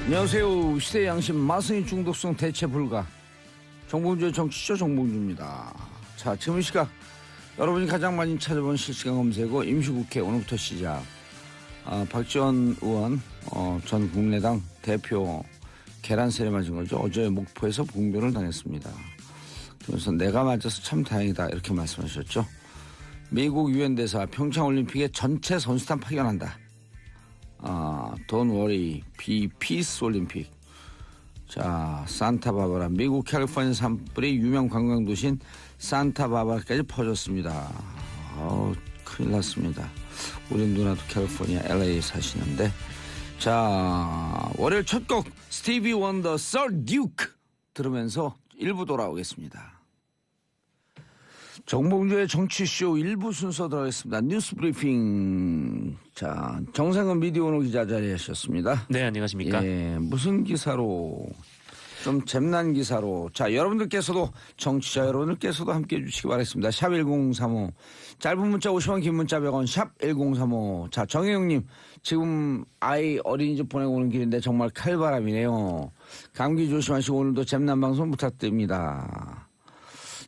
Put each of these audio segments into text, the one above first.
안녕하세요. 시대 양심 마스니 중독성 대체 불가 정봉주의 정치쇼 정봉주입니다. 자, 지금 이 시각 여러분이 가장 많이 찾아본 실시간 검색어 임시국회 오늘부터 시작. 박지원 의원 전 국민의당 대표 계란세례 맞은 거죠. 어제 목포에서 봉변을 당했습니다. 그래서 내가 맞아서 참 다행이다 이렇게 말씀하셨죠. 미국 유엔 대사 평창올림픽에 전체 선수단 파견한다. Don't worry, be peace 올림픽. 자, 산타바바라 미국 캘리포니아 산불이 유명 관광도시인 산타바바라까지 퍼졌습니다. 큰일 났습니다. 우리 누나도 캘리포니아 LA 사시는데. 자, 월요일 첫 곡 스티비 원더 Sir Duke 들으면서 1부 돌아오겠습니다. 정봉주의 정치쇼 1부 순서 들어가겠습니다. 뉴스 브리핑. 자, 정상근 미디어오늘 기자 자리하셨습니다. 네, 안녕하십니까. 예, 무슨 기사로, 좀 잼난 기사로. 자, 여러분들께서도, 정치자 여러분들께서도 함께 해주시기 바라겠습니다. 샵 1035. 짧은 문자 50원, 긴 문자 100원, 샵 1035. 자, 정혜영님, 지금 아이 어린이집 보내고 오는 길인데 정말 칼바람이네요. 감기 조심하시고 오늘도 잼난 방송 부탁드립니다.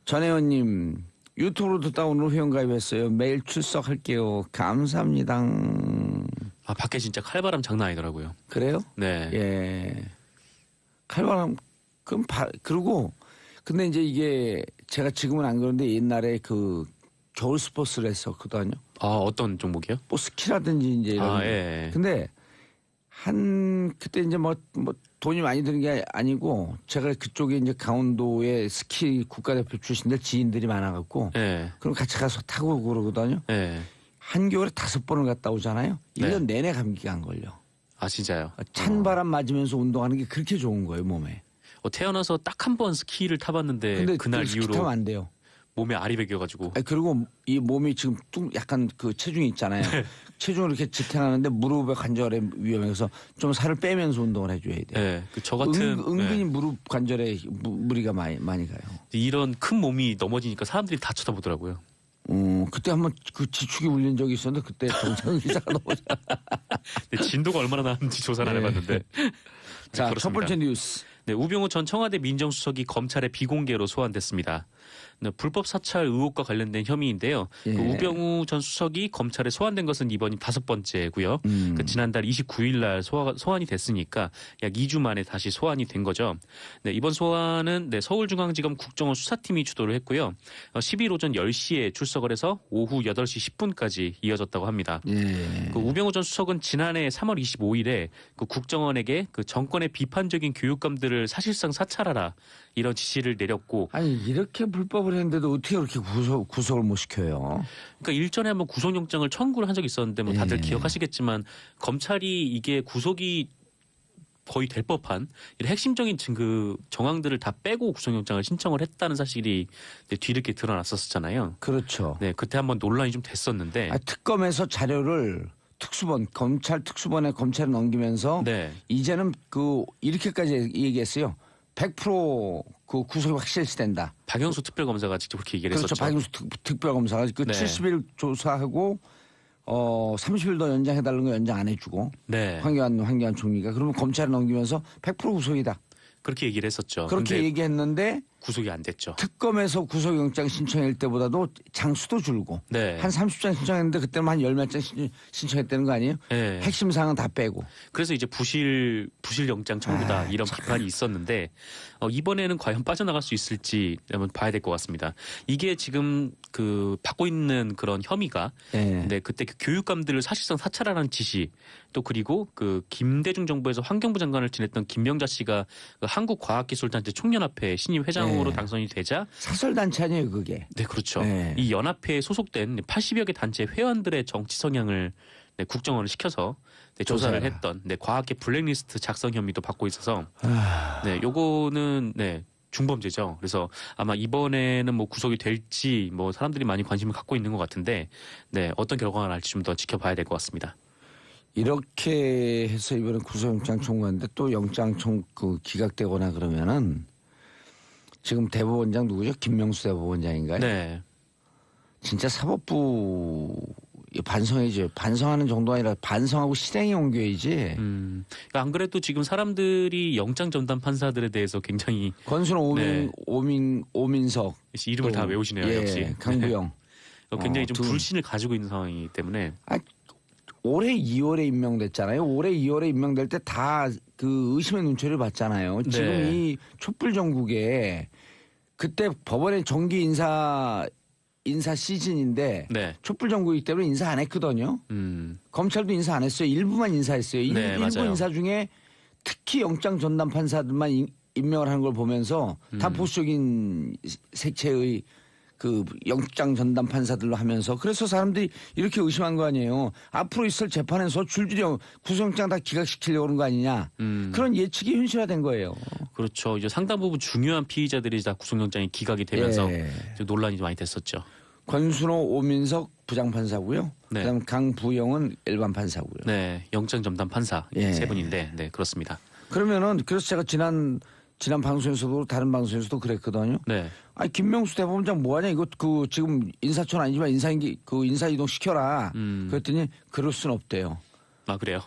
전혜원님, 유튜브로 듣다 오늘 회원가입했어요. 매일 출석할게요. 감사합니다. 밖에 진짜 칼바람 장난 아니더라고요. 그래요? 네. 예. 칼바람, 그리고, 근데 이제 이게 제가 지금은 안 그런데 옛날에 그 겨울 스포츠를 했었거든요. 어떤 종목이요? 뭐 스키라든지 이제 이런. 예. 근데 그때 이제 뭐 돈이 많이 드는 게 아니고 제가 그쪽에 이제 강원도에 스키 국가대표 출신들 지인들이 많아갖고 예. 그럼 같이 가서 타고 그러거든요. 예. 한겨울에 5번을 갔다 오잖아요. 1년 내내 감기가 안 걸려. 진짜요? 찬바람 맞으면서 운동하는 게 그렇게 좋은 거예요, 몸에. 태어나서 딱 한 번 스키를 타봤는데 근데 그날 스키 이후로 타면 안 돼요. 몸에 알이 베겨가지고. 그리고 이 몸이 지금 약간 그 체중이 있잖아요. 체중을 이렇게 지탱하는데 무릎의 관절에 위험해서 좀 살을 빼면서 운동을 해줘야 돼요. 네, 저 같은 은근히 무릎 관절에 무리가 많이 가요. 이런 큰 몸이 넘어지니까 사람들이 다 쳐다보더라고요. 그때 한번 그 지축이 울린 적이 있었는데 그때 정상 기자가 넘어져. 진도가 얼마나 나는지 조사를 안 해봤는데. 자, 그렇습니다. 첫 번째 뉴스. 네, 우병우 전 청와대 민정수석이 검찰에 비공개로 소환됐습니다. 네, 불법 사찰 의혹과 관련된 혐의인데요. 예. 우병우 전 수석이 검찰에 소환된 것은 이번이 5번째고요. 지난달 29일 날 소환이 됐으니까 약 2주 만에 다시 소환이 된 거죠. 네, 이번 소환은 서울중앙지검 국정원 수사팀이 주도를 했고요. 10일 오전 10시에 출석을 해서 오후 8시 10분까지 이어졌다고 합니다. 예. 우병우 전 수석은 지난해 3월 25일에 국정원에게 정권의 비판적인 교육감들을 사실상 사찰하라 이런 지시를 내렸고. 아니 이렇게 불법을 했는데도 어떻게 그렇게 구속을 못 시켜요? 그러니까 일전에 한번 구속영장을 청구를 한 적이 있었는데 뭐 다들 예. 기억하시겠지만 검찰이 이게 구속이 거의 될 법한 핵심적인 증거 정황들을 다 빼고 구속영장을 신청을 했다는 사실이 뒤늦게 드러났었잖아요. 그렇죠. 네, 그때 한번 논란이 좀 됐었는데. 특검에서 자료를 검찰 특수본에 검찰에 넘기면서 네. 이제는 이렇게까지 얘기했어요. 100% 그 구속이 확실시된다. 박영수 특별검사가 직접 그렇게 얘기를 그렇죠. 했었죠. 박영수 특별검사가 그 네. 70일 조사하고 30일 더 연장해달라는 거 연장 안 해주고 네. 황교안 총리가 그러면 검찰에 넘기면서 100% 구속이다. 그렇게 얘기를 했었죠. 그렇게 얘기했는데 구속이 안 됐죠. 특검에서 구속영장 신청할 때보다도 장수도 줄고 네. 한 30장 신청했는데 그때는 한 10몇 장 신청했다는 거 아니에요? 네. 핵심 사항은 다 빼고. 그래서 이제 부실 영장 청구다 이런 비판이 있었는데 이번에는 과연 빠져나갈 수 있을지 한번 봐야 될 것 같습니다. 이게 지금 받고 있는 그런 혐의가 네. 그때 교육감들을 사실상 사찰하라는 지시 또 그리고 김대중 정부에서 환경부 장관을 지냈던 김명자 씨가 한국과학기술단체 총연합회 신임 회장으로 당선이 되자 사설단체 아니에요 그게. 네, 그렇죠. 네. 이 연합회에 소속된 80여 개 단체 회원들의 정치 성향을 국정원을 시켜서 조사를 했던 과학계 블랙리스트 작성 혐의도 받고 있어서 요거는 중범죄죠. 그래서 아마 이번에는 구속이 될지 사람들이 많이 관심을 갖고 있는 것 같은데 어떤 결과가 날지 좀 더 지켜봐야 될 것 같습니다. 이렇게 해서 이번에 구속영장 청구하는데 또 영장 기각되거나 그러면은 지금 대법원장 누구죠? 김명수 대법원장인가요? 네. 진짜 사법부 반성해야죠. 반성하는 정도가 아니라 반성하고 실행에 옮겨야지. 그러니까 안 그래도 지금 사람들이 영장 전담 판사들에 대해서 굉장히 권순호, 네. 오민석 이름을 또, 다 외우시네요. 예, 역시 강구영. 굉장히 좀 두 분. 불신을 가지고 있는 상황이기 때문에 올해 2월에 임명됐잖아요. 올해 2월에 임명될 때 다 그 의심의 눈초리를 받잖아요. 지금 네. 이 촛불 전국에 그때 법원의 정기 인사 시즌인데 네. 촛불 전국이기 때문에 인사 안 했거든요. 검찰도 인사 안 했어요. 일부만 인사했어요. 네, 일부 맞아요. 인사 중에 특히 영장 전담 판사들만 임명을 하는 걸 보면서 다 보수적인 색채의 그 영장 전담 판사들로 하면서 그래서 사람들이 이렇게 의심한 거 아니에요. 앞으로 있을 재판에서 줄줄이 구속영장 다 기각시키려고 그런 거 아니냐. 그런 예측이 현실화된 거예요. 그렇죠. 이제 상당 부분 중요한 피의자들이 다 구속영장이 기각이 되면서 예. 이제 논란이 많이 됐었죠. 권순호, 오민석 부장판사고요. 네. 그다음 강부영은 일반 판사고요. 네, 영장 전담 판사 예. 세 분인데, 네 그렇습니다. 그러면은 그래서 제가 지난 방송에서도 다른 방송에서도 그랬거든요. 네, 아니 김명수 대법원장 뭐하냐 이거 그 지금 인사촌 아니지만 인사 이동 시켜라. 그랬더니 그럴 순 없대요. 아 그래요.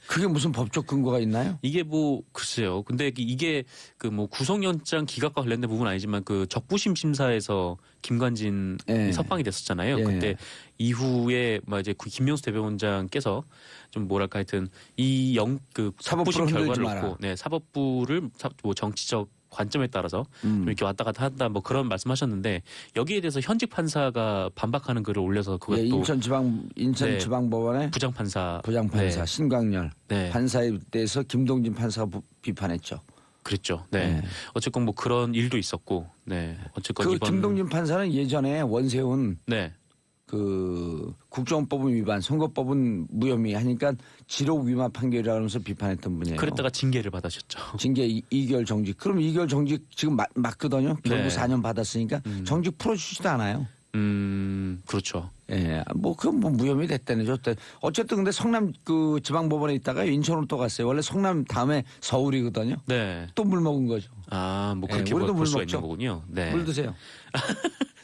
그게 무슨 법적 근거가 있나요? 이게 뭐 글쎄요. 근데 이게 그 뭐 구속영장 기각과 관련된 부분은 아니지만 그 적부심 심사에서 김관진 예. 석방이 됐었잖아요. 예. 그때 이후에 뭐 이제 그 김명수 대법원장께서 좀 뭐랄까 하여튼 그 사법부를 적부심 흔들지 결과를 마라. 놓고 네 사법부를 뭐 정치적 관점에 따라서 좀 이렇게 왔다 갔다 한다 뭐 그런 말씀하셨는데 여기에 대해서 현직 판사가 반박하는 글을 올려서 그것도 예, 인천지방법원의 부장판사 부장판사 신광열 네. 판사에 대해서 김동진 판사가 비판했죠. 그랬죠. 네. 어쨌건 뭐 그런 일도 있었고, 네. 어쨌건 그 이번 김동진 판사는 예전에 원세훈 네, 그 국정법은 위반, 선거법은 무혐의 하니까 지록 위반 판결이라고 하면서 비판했던 분이에요. 그랬다가 징계를 받으셨죠. 징계 2개월 정직. 그럼 2개월 정직 지금 맞거든요. 결국 네. 4년 받았으니까 정직 풀어주지도 않아요. 그렇죠. 예, 뭐 그건 뭐 무혐의 됐다는 죠. 어쨌든 근데 성남 그 지방법원에 있다가 인천으로 또 갔어요. 원래 성남 다음에 서울이거든요. 네. 또 물 먹은 거죠. 아, 뭐 그렇게 네, 우리도 볼 물 수가 먹죠. 있는 거군요. 네. 물 드세요.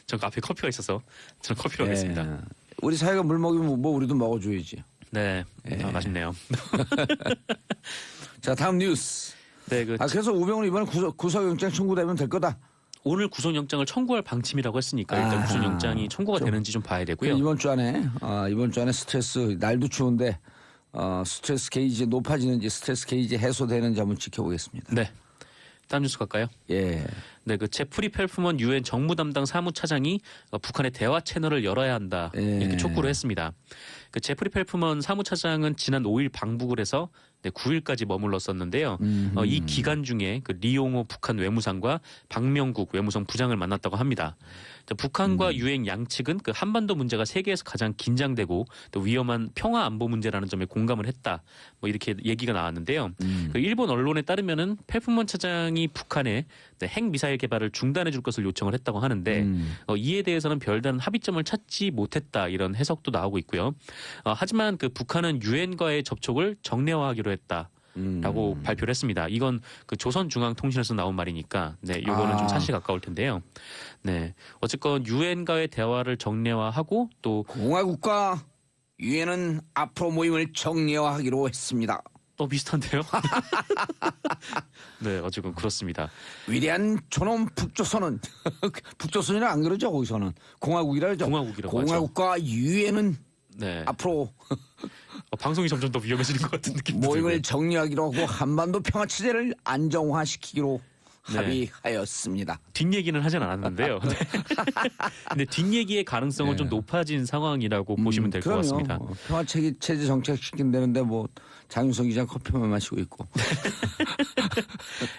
전 앞에 커피가 있어서 저는 커피로 하겠습니다. 예. 우리 사회가 물 먹이면 뭐 우리도 먹어줘야지. 네. 아, 맛있네요. 자, 다음 뉴스. 네, 그래서 우병우는 이번에 구속영장 청구되면 될 거다. 오늘 구속영장을 청구할 방침이라고 했으니까 일단 구속영장이 청구가 되는지 좀 봐야 되고요. 이번 주 안에 스트레스 날도 추운데 스트레스 게이지 높아지는지 스트레스 게이지 해소되는지 한번 지켜보겠습니다. 네. 다음 뉴스 갈까요? 예. 네, 그 제프리 펠프먼 유엔 정무 담당 사무차장이 북한의 대화 채널을 열어야 한다 이렇게 촉구를 했습니다. 그 제프리 펠프먼 사무차장은 지난 5일 방북을 해서 9일까지 머물렀었는데요. 이 기간 중에 그 리용호 북한 외무상과 박명국 외무성 부장을 만났다고 합니다. 북한과 유엔 양측은 그 한반도 문제가 세계에서 가장 긴장되고 또 위험한 평화 안보 문제라는 점에 공감을 했다. 뭐 이렇게 얘기가 나왔는데요. 그 일본 언론에 따르면은 펠프먼 차장이 북한에 핵 미사일 개발을 중단해 줄 것을 요청을 했다고 하는데 이에 대해서는 별다른 합의점을 찾지 못했다 이런 해석도 나오고 있고요. 하지만 그 북한은 유엔과의 접촉을 정례화하기로 했다라고 발표를 했습니다. 이건 그 조선중앙통신에서 나온 말이니까 네, 이거는 좀 사실 가까울 텐데요. 네, 어쨌건 유엔과의 대화를 정례화하고 또 공화국과 유엔은 앞으로 모임을 정례화하기로 했습니다. 또 비슷한데요? 네, 어쨌건 그렇습니다. 위대한 존엄 북조선은 북조선이라 안 그러죠 거기서는 공화국이라 그러죠. 공화국이라고 하죠. 공화국과 유엔은 네. 앞으로 방송이 점점 더 위험해지는 것 같은 느낌이 들고요. 모임을 정리하기로 하고 한반도 평화 체제를 안정화시키기로 합의하였습니다. 뒷얘기는 하진 않았는데요. 네. 근데 뒷얘기의 가능성은 좀 높아진 상황이라고 보시면 될 것 같습니다. 평화 체제 정착시킨다는데 뭐 장윤성 기자 커피만 마시고 있고.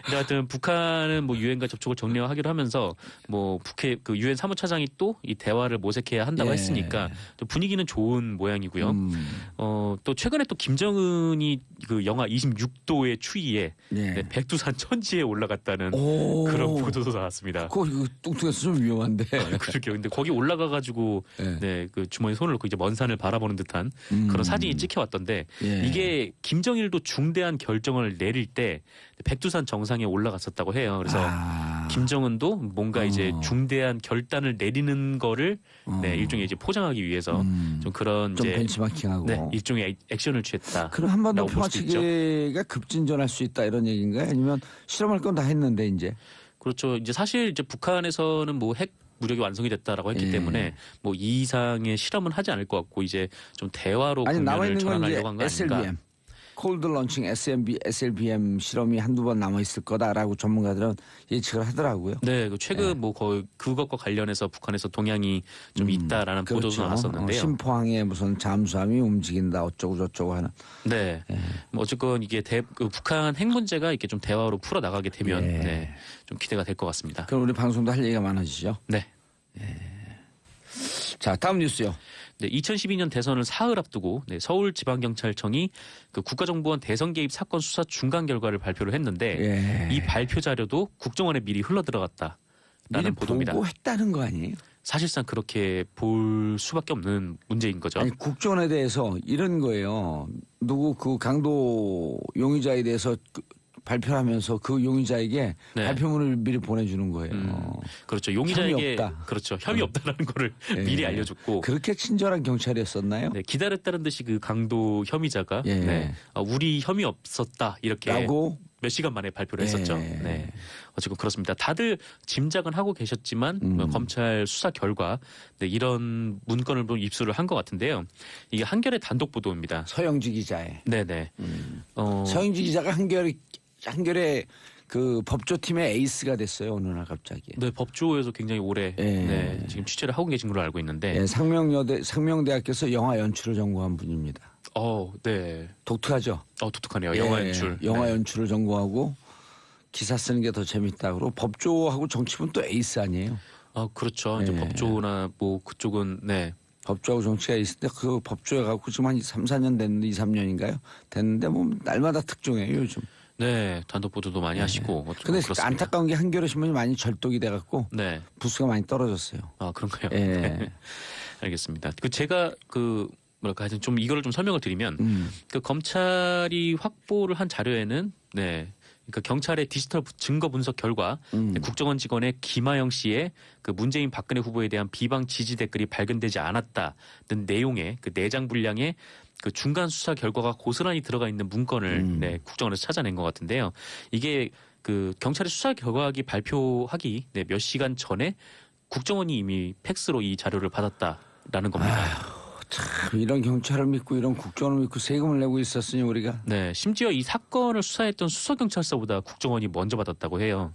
하여튼 북한은 뭐 유엔과 접촉을 정례화하기로 하면서 뭐 북해 그 유엔 사무차장이 또 이 대화를 모색해야 한다고 했으니까 또 분위기는 좋은 모양이고요. 또 최근에 또 김정은이 그 영하 26도의 추위에 백두산 천지에 올라갔다는 그런 보도도 나왔습니다. 그거 뚱뚱해서 좀 위험한데. 그렇게 근데 거기 올라가가지고 그 주머니 손을 넣고 이제 먼 산을 바라보는 듯한 그런 사진이 찍혀왔던데 이게 김정일도 중대한 결정을 내릴 때 백두산 정상에 올라갔었다고 해요. 그래서 김정은도 뭔가 이제 중대한 결단을 내리는 거를 네, 일종의 이제 포장하기 위해서 좀 그런 좀 이제 벤치마킹하고. 네, 일종의 액션을 취했다. 그럼 한반도 라고 볼 평화 수도 있죠. 체계가 급진전할 수 있다 이런 얘기인가요? 아니면 실험할 건 다 했는데 이제. 그렇죠. 이제 사실 이제 북한에서는 뭐 핵 무력이 완성이 됐다라고 했기 예. 때문에 뭐 이 이상의 실험은 하지 않을 것 같고 이제 좀 대화로 아니 남아 국면을 있는 건 이제 전환하려고 한 거 아닌가. SLBM. 콜드 런칭 SLBM 실험이 한두 번 남아 있을 거다라고 전문가들은 예측을 하더라고요. 네, 최근 뭐 거의 그것과 관련해서 북한에서 동향이 좀 있다라는 보도도 그렇죠. 나왔었는데요. 심포항에 무슨 잠수함이 움직인다 어쩌고 저쩌고 하는. 네, 뭐 어쨌건 이게 그 북한 핵 문제가 이렇게 좀 대화로 풀어 나가게 되면 예. 네, 좀 기대가 될 것 같습니다. 그럼 우리 방송도 할 얘기가 많아지죠. 네. 자 다음 뉴스요. 네, 2012년 대선을 사흘 앞두고 네, 서울지방경찰청이 그 국가정보원 대선 개입 사건 수사 중간 결과를 발표를 했는데 예. 이 발표 자료도 국정원에 미리 흘러 들어갔다라는 미리 보도입니다. 보고 했다는 거 아니에요? 사실상 그렇게 볼 수밖에 없는 문제인 거죠. 아니 국정원에 대해서 이런 거예요. 누구 그 강도 용의자에 대해서 발표하면서 그 용의자에게 네. 발표문을 미리 보내주는 거예요. 그렇죠. 용의자에게 혐의 없다. 그렇죠. 혐의 없다라는 거를 예. 미리 알려줬고 그렇게 친절한 경찰이었었나요? 네, 기다렸다는 듯이 그 강도 혐의자가 예. 네, 우리 혐의 없었다 이렇게 라고 몇 시간 만에 발표를 했었죠. 예. 네. 어쨌든 그렇습니다. 다들 짐작은 하고 계셨지만 뭐 검찰 수사 결과 네, 이런 문건을 좀 입수를 한 것 같은데요. 이게 한겨레 단독 보도입니다. 서영지 기자의 네네. 서영지 기자가 한겨레 그 법조팀의 에이스가 됐어요 어느 날 갑자기. 네, 법조에서 굉장히 오래 예. 네, 지금 취재를 하고 계신 걸로 알고 있는데. 예, 상명대학교에서 영화 연출을 전공한 분입니다. 네. 독특하죠. 독특하네요. 영화 예, 연출. 영화 네. 연출을 전공하고 기사 쓰는 게 더 재밌다. 그리고 법조하고 정치분 또 에이스 아니에요. 그렇죠. 이제 예. 법조나 뭐 그쪽은 네. 법조하고 정치가 있을 때 그 법조에 갖고 지금 한 3, 4년 됐는데 2, 3년인가요? 됐는데 뭐 날마다 특종이에요 요즘. 네, 단독 보도도 많이 하시고. 근데 그렇습니다. 안타까운 게 한겨레 신문이 많이 절독이 돼 갖고 네. 부수가 많이 떨어졌어요. 그런가요? 예. 네. 알겠습니다. 제가 뭐랄까 하여튼 좀 이거를 좀 설명을 드리면 그 검찰이 확보를 한 자료에는 네. 그러니까 경찰의 디지털 증거 분석 결과 국정원 직원의 김하영 씨의 그 문재인 박근혜 후보에 대한 비방 지지 댓글이 발견되지 않았다는 내용의 그 내장 분량의 그 중간 수사 결과가 고스란히 들어가 있는 문건을 네, 국정원에서 찾아낸 것 같은데요. 이게 그 경찰의 수사 결과기 발표하기 네, 몇 시간 전에 국정원이 이미 팩스로 이 자료를 받았다라는 겁니다. 참 이런 경찰을 믿고 이런 국정원을 믿고 세금을 내고 있었으니 우리가. 네, 심지어 이 사건을 수사했던 수서경찰서보다 국정원이 먼저 받았다고 해요.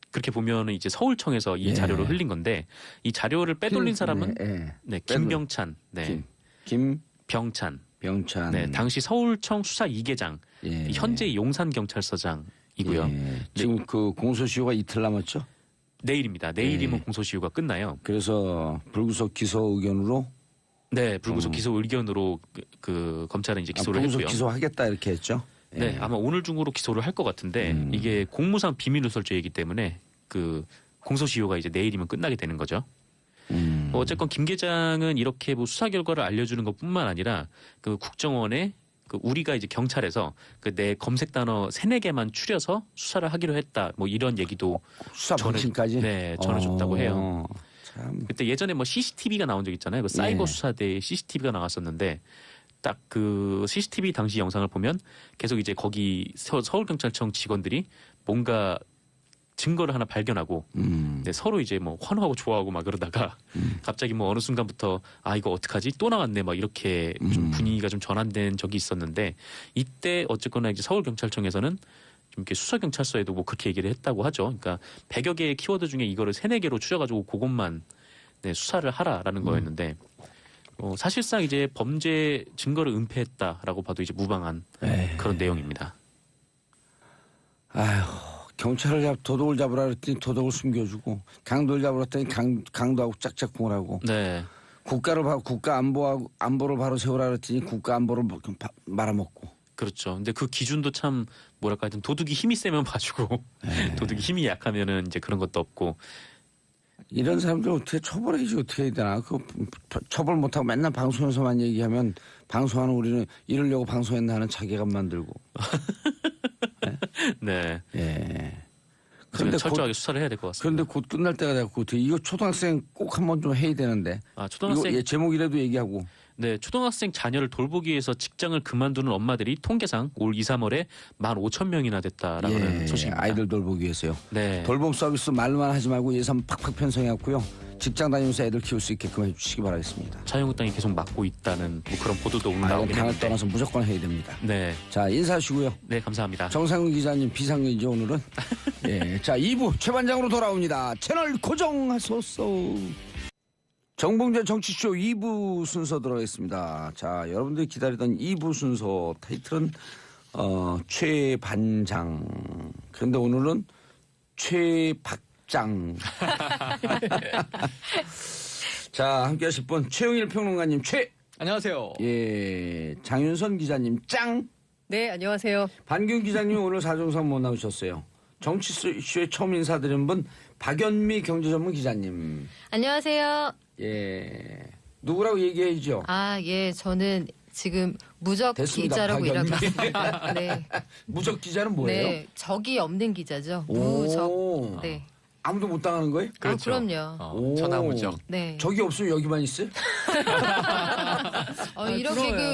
그렇게 보면은 이제 서울청에서 이 예. 자료를 흘린 건데 이 자료를 빼돌린 사람은 네, 김병찬, 네, 김병찬, 네, 당시 서울청 수사 2계장, 예. 현재 용산 경찰서장이고요. 예. 지금 그 공소시효가 이틀 남았죠. 내일입니다. 내일이면 공소시효가 끝나요. 그래서 불구속 기소 의견으로 네, 불구속 기소 의견으로 그 검찰은 이제 기소를 불구속 했고요. 기소하겠다 이렇게 했죠. 네, 아마 오늘 중으로 기소를 할 것 같은데 이게 공무상 비밀누설죄이기 때문에 그 공소시효가 이제 내일이면 끝나게 되는 거죠. 어쨌건 김 계장은 이렇게 뭐 수사 결과를 알려주는 것뿐만 아니라 그 국정원에 그 우리가 이제 경찰에서 그 내 검색 단어 3-4개만 추려서 수사를 하기로 했다. 뭐 이런 얘기도 수사 방침까지 네, 전해줬다고 해요. 참. 그때 예전에 뭐 CCTV가 나온 적 있잖아요. 그 사이버 예. 수사대에 CCTV가 나왔었는데 딱 그 CCTV 당시 영상을 보면 계속 이제 거기 서울경찰청 직원들이 뭔가 증거를 하나 발견하고 네, 서로 이제 뭐 환호하고 좋아하고 막 그러다가 갑자기 뭐 어느 순간부터 이거 어떡하지 또 나왔네 막 이렇게 좀 분위기가 좀 전환된 적이 있었는데 이때 어쨌거나 이제 서울경찰청에서는 좀 이렇게 수서경찰서에도 뭐 그렇게 얘기를 했다고 하죠. 그러니까 100여 개의 키워드 중에 이거를 3-4개로 추려가지고 그것만 네, 수사를 하라라는 거였는데 사실상 이제 범죄 증거를 은폐했다라고 봐도 이제 무방한 그런 내용입니다. 아휴. 경찰을 도둑을 잡으라 그랬더니 도둑을 숨겨주고 강도를 잡으라 그랬더니 강도하고 짝짝꿍을 하고 네. 국가 안보를 바로 세우라 그랬더니 국가 안보를 말아먹고. 그렇죠. 근데 그 기준도 참 뭐랄까 하여튼 도둑이 힘이 세면 봐주고 도둑이 힘이 약하면은 이제 그런 것도 없고 이런 사람들 어떻게 처벌해야지 어떻게 해야 되나. 그 처벌 못하고 맨날 방송에서만 얘기하면 방송하는 우리는 이러려고 방송했나 하는 자괴감 만들고. 네. 예. 그런데 철저하게 수사를 해야 될 것 같습니다. 그런데 곧 끝날 때가 됐고 이거 초등학생 꼭 한번 좀 해야 되는데. 초등학생 이거 제목이라도 얘기하고. 네, 초등학생 자녀를 돌보기 위해서 직장을 그만두는 엄마들이 통계상 올 2, 3월에 15,000명이나 됐다라는 소식입니다. 아이들 돌보기 위해서요. 네. 돌봄 서비스 말만 하지 말고 예산 팍팍 편성해갖고요. 직장 다니면서 애들 키울 수 있게끔 해주시기 바라겠습니다. 자유한국당이 계속 막고 있다는 뭐 그런 보도도 오늘 나오긴 당을 했는데. 떠나서 무조건 해야 됩니다. 네, 자, 인사하시고요. 네 감사합니다. 정상훈 기자님 비상근이죠 오늘은. 예, 자 2부 최반장으로 돌아옵니다. 채널 고정하소서. 정봉재 정치쇼 2부 순서 들어가겠습니다. 자, 여러분들이 기다리던 2부 순서 타이틀은 최반장. 그런데 오늘은 최박장. 자, 함께 하실 분 최영일 평론가님 최. 안녕하세요. 예, 장윤선 기자님 짱. 네, 안녕하세요. 반균 기자님 오늘 사정상 못 나오셨어요. 정치쇼에 처음 인사드린 분 박연미 경제전문 기자님. 안녕하세요. 예, 누구라고 얘기해야죠. 예, 저는 지금 무적 됐습니다. 기자라고 일하고 박연미. 있습니다. 네. 무적 기자는 뭐예요? 네, 적이 없는 기자죠. 오. 무적. 네. 아무도 못 당하는 거예요? 그렇죠. 그럼요. 오. 천하무적. 네. 적이 없으면 여기만 있어요?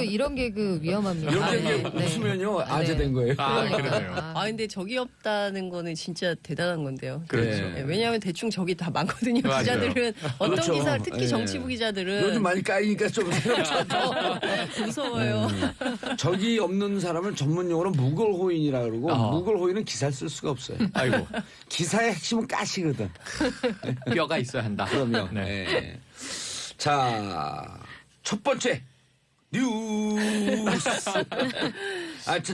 이런 개그 위험합니다. 이런 게 네. 웃으면요 네. 아재된 거예요. 그러네요. 근데 적이 없다는 거는 진짜 대단한 건데요. 그렇죠. 네, 왜냐하면 대충 적이 다 많거든요. 맞아요. 기자들은 어떤 그렇죠. 기사, 특히 예. 정치부 기자들은 요즘 많이 까이니까 좀 새롭죠. 무서워요. 적이 없는 사람을 전문용어로 무걸호인이라 그러고 어. 무걸호인은 기사를 쓸 수가 없어요. 아이고, 기사의 핵심은 가시거든. 뼈가 있어야 한다. 그럼요. 네. 예. 자, 첫 번째 뉴스.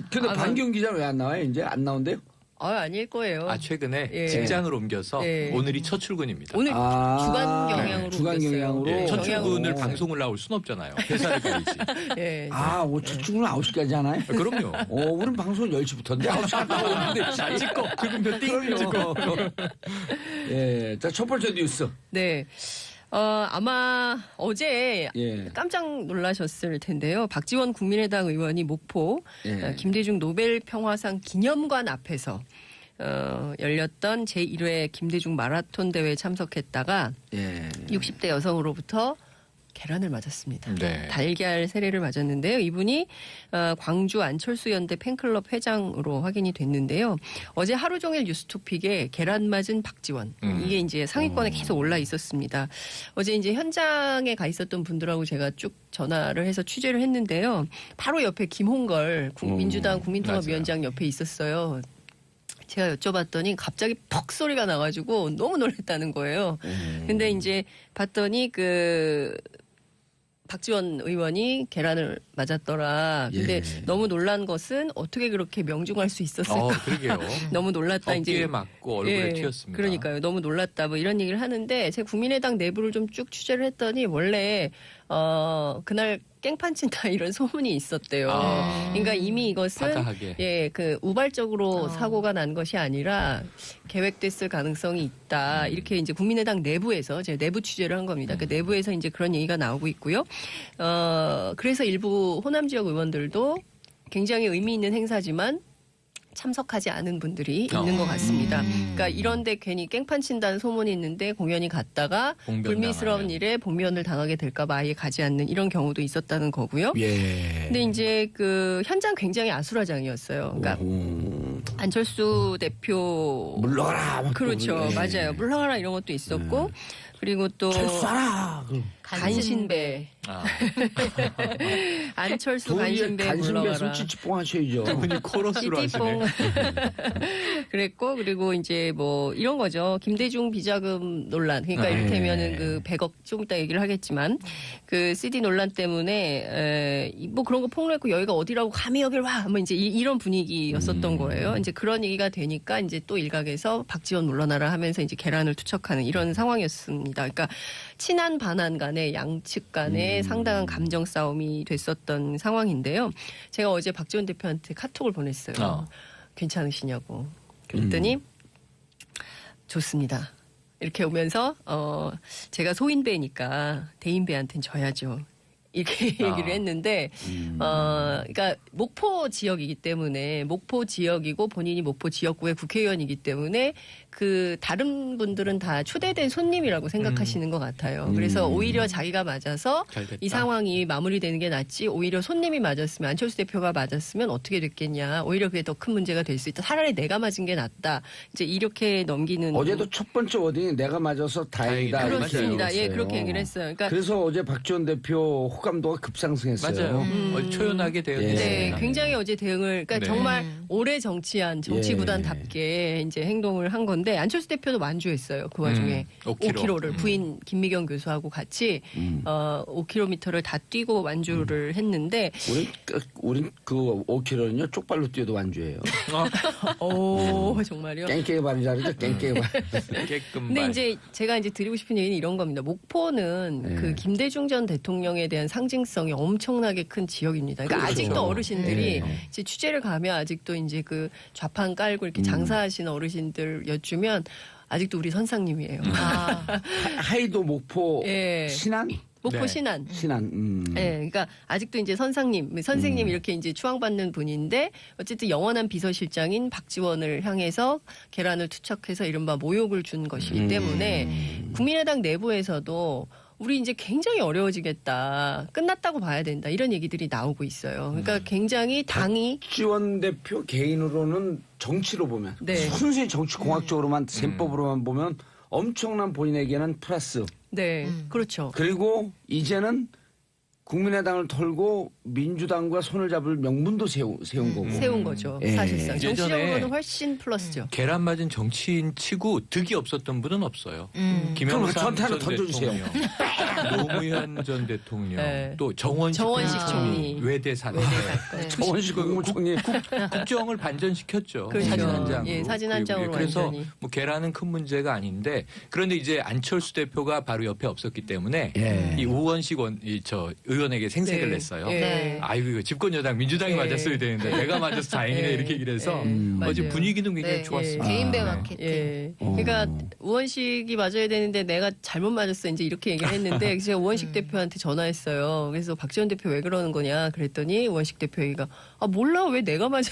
근데 반경 기자는 왜 안 나와요? 이제 안 나온대요? 아닐 거예요. 최근에 예. 직장을 옮겨서 예. 오늘이 첫 출근입니다. 오늘 아, 주간 경향으로 주간 옮겼어요. 경향으로. 예, 첫 경향으로. 출근을 방송을 나올 순 없잖아요. 회사를 가야지. 예. 첫 출근은 9시까지 하나요? 그럼요. 우린 방송 10시부터인데 9시까지 나오는데. 잘 찍고 출근표 띵 찍고. 예, 자, 첫 번째 뉴스. 네. 아마 어제 예. 깜짝 놀라셨을 텐데요. 박지원 국민의당 의원이 목포 예. 김대중 노벨 평화상 기념관 앞에서 열렸던 제1회 김대중 마라톤 대회에 참석했다가 예. 60대 여성으로부터 계란을 맞았습니다. 네. 달걀 세례를 맞았는데요. 이분이 광주 안철수 연대 팬클럽 회장으로 확인이 됐는데요. 어제 하루 종일 뉴스토픽에 계란 맞은 박지원 이게 이제 상위권에 계속 올라 있었습니다. 어제 이제 현장에 가 있었던 분들하고 제가 쭉 전화를 해서 취재를 했는데요. 바로 옆에 김홍걸 민주당 국민통합위원장 옆에 있었어요. 제가 여쭤봤더니 갑자기 퍽 소리가 나가지고 너무 놀랐다는 거예요. 근데 이제 봤더니 박지원 의원이 계란을 맞았더라. 근데 예. 너무 놀란 것은 어떻게 그렇게 명중할 수 있었을까? 그러게요. 너무 놀랐다. 어깨에 이제 맞고 얼굴에 튀었습니다. 그러니까요. 너무 놀랐다. 뭐 이런 얘기를 하는데 제가 국민의당 내부를 좀 쭉 취재를 했더니 원래 그날 깽판 친다 이런 소문이 있었대요. 그러니까 이미 이것은 파다하게. 우발적으로 사고가 난 것이 아니라 계획됐을 가능성이 있다. 이렇게 이제 국민의당 내부에서 제가 내부 취재를 한 겁니다. 그 내부에서 이제 그런 얘기가 나오고 있고요. 그래서 일부 호남 지역 의원들도 굉장히 의미 있는 행사지만 참석하지 않은 분들이 있는 것 같습니다. 그러니까 이런데 괜히 깽판 친다는 소문이 있는데 공연이 갔다가 불미스러운 일에 봉변을 당하게 될까 봐 아예 가지 않는 이런 경우도 있었다는 거고요. 예. 근데 이제 현장 굉장히 아수라장이었어요. 그러니까 안철수 대표 물러가라. 막 그렇죠. 예. 맞아요. 물러가라 이런 것도 있었고 그리고 또 철수하라. 간신배 안철수 간신배 간신배 물러가라. 손찌찌뽕 하셔야죠. 분이 코러스로 하시네. 그랬고 그리고 이제 뭐 이런 거죠. 김대중 비자금 논란. 그러니까 이를테면은 그 100억 좀 이따 얘기를 하겠지만 그 CD 논란 때문에 뭐 그런 거 폭로했고 여기가 어디라고 감히 여길 와. 뭐 이제 이런 분위기였었던 거예요. 이제 그런 얘기가 되니까 이제 또 일각에서 박지원 물러나라 하면서 이제 계란을 투척하는 이런 상황이었습니다. 그러니까 친한 반한 간에 양측 간에 상당한 감정 싸움이 됐었던 상황인데요. 제가 어제 박지원 대표한테 카톡을 보냈어요. 괜찮으시냐고. 그랬더니 좋습니다. 이렇게 오면서 제가 소인배니까 대인배한테는 져야죠. 이렇게 얘기를 했는데 그러니까 목포 지역이기 때문에 목포 지역이고 본인이 목포 지역구의 국회의원이기 때문에 그 다른 분들은 다 초대된 손님이라고 생각하시는 것 같아요. 그래서 오히려 자기가 맞아서 잘 됐다. 이 상황이 마무리되는 게 낫지 오히려 손님이 맞았으면 안철수 대표가 맞았으면 어떻게 됐겠냐. 오히려 그게 더 큰 문제가 될 수 있다. 차라리 내가 맞은 게 낫다. 이제 이렇게 넘기는. 어제도 첫 번째 워딩이 내가 맞아서 다행이다. 다행이다. 그렇습니다. 이렇게 예, 얘기했어요. 그렇게 얘기를 했어요. 그러니까 그래서 어제 박지원 대표 호감도가 급상승했어요. 맞아요. 초연하게 되어 예. 네, 있습니다. 굉장히 어제 대응을, 그러니까 네. 정말 오래 정치한 정치구단답게 이제 행동을 한 건데 안철수 대표도 완주했어요. 그 와중에 5km를 부인 김미경 교수하고 같이 5km를 다 뛰고 완주를 했는데, 우린 그 5km는요 쪽발로 뛰어도 완주예요. 오 정말요. 깽깽이 발이 잘하죠. 깽깽이 발. 깨끔 근데 말. 이제 제가 이제 드리고 싶은 얘기는 이런 겁니다. 목포는 네. 그 김대중 전 대통령에 대한 상징성이 엄청나게 큰 지역입니다. 그러니까 그렇죠. 아직도 어르신들이 네. 이제 취재를 가면 아직도 이제 그 좌판 깔고 이렇게 장사하시는 어르신들 여쭈면 아직도 우리 선상님이에요. 아, 하이도 목포 예. 신안? 목포 네. 신안. 신안. 네, 그러니까 아직도 이제 선생님 이렇게 이제 추앙받는 분인데 어쨌든 영원한 비서실장인 박지원을 향해서 계란을 투척해서 이른바 모욕을 준 것이기 때문에 국민의당 내부에서도 우리 이제 굉장히 어려워지겠다. 끝났다고 봐야 된다. 이런 얘기들이 나오고 있어요. 그러니까 굉장히 당이 박지원 대표 개인으로는 정치로 보면 네. 순수히 정치 공학적으로만 셈법으로만 보면 엄청난 본인에게는 플러스. 네, 그렇죠. 그리고 이제는 국민의당을 털고 민주당과 손을 잡을 명분도 세운 거고. 세운 거죠. 예. 사실상 예전에 정치적으로는 훨씬 플러스죠. 계란 맞은 정치인 치고 득이 없었던 분은 없어요. 그럼 김영삼 저한테 하나 전 던져주세요. 대통령, 노무현 전 대통령, 네. 또 정원식 총리. 외대 사건. 네. 정원식 국무총리. 국정을 반전시켰죠. 그렇죠. 사진 한 장으로. 예, 사진 한 장으로 그래서 완전히. 뭐 계란은 큰 문제가 아닌데 그런데 이제 안철수 대표가 바로 옆에 없었기 때문에 예. 이 우원식 의원에게 생색을 네. 냈어요. 예. 네. 아이고 이거 집권 여당 민주당이 예. 맞았어야 되는데 내가 맞아서 다행이네 예. 이렇게 얘기를 해서 어제 맞아요. 분위기는 굉장히 네. 좋았습니다. 개인 배 네. 마케팅. 예. 그러니까 우원식이 맞아야 되는데 내가 잘못 맞았어. 이제 이렇게 얘기를 했는데 제가 우원식 대표한테 전화했어요. 그래서 박지원 대표 왜 그러는 거냐 그랬더니 우원식 대표 얘기가 몰라 왜 내가 맞아야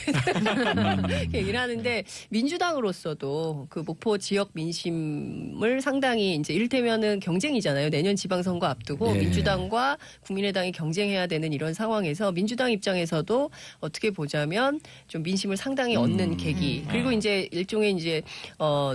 돼. 이렇게 얘기를 하는데 민주당으로서도 그 목포 지역 민심을 상당히 이제 이를테면은 경쟁이잖아요. 내년 지방선거 앞두고 예. 민주당과 국민의당이 경쟁해야 되는 이런 상황에서 민주당 입장에서도 어떻게 보자면 좀 민심을 상당히 얻는 계기. 그리고 이제 일종의 이제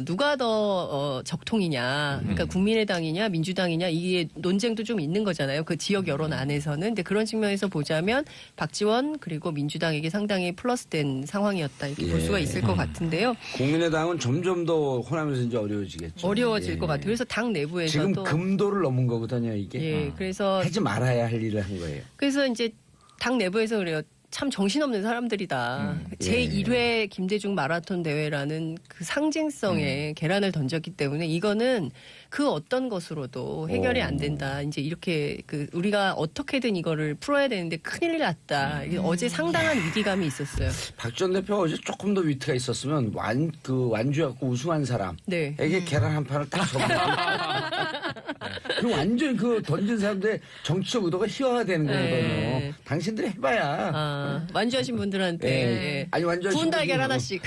누가 더 적통이냐. 그러니까 국민의당이냐 민주당이냐 이게 논쟁도 좀 있는 거잖아요. 그 지역 여론 안에서는. 근데 그런 측면에서 보자면 박지원 그리고 민주당에게 상당히 플러스된 상황이었다 이렇게 볼 수가 있을 것 같은데요. 국민의당은 점점 더 호남에서 이제 어려워지겠죠. 어려워질 예. 것 같아요. 그래서 당 지금 내부에서도 금도를 넘은 거거든요, 이게. 예, 그래서 하지 말아야 할 일을 한 거예요. 이제 당 내부에서 그래요. 참 정신없는 사람들이다. 제1회 김대중 마라톤 대회라는 그 상징성에 계란을 던졌기 때문에 이거는 그 어떤 것으로도 해결이 안 된다. 이제 이렇게 그 우리가 어떻게든 이거를 풀어야 되는데 큰일 났다. 이게 어제 상당한 위기감이 있었어요. 박지원 대표가 어제 조금 더 위트가 있었으면 완주해갖고 우승한 사람에게 네. 계란 한 판을 딱 그 완전 그 던진 사람들의 정치적 의도가 희화화되는 거거든요. 네. 당신들이 해봐야. 완주하신 분들한테 예. 아니 완전 구운 달걀 하나씩.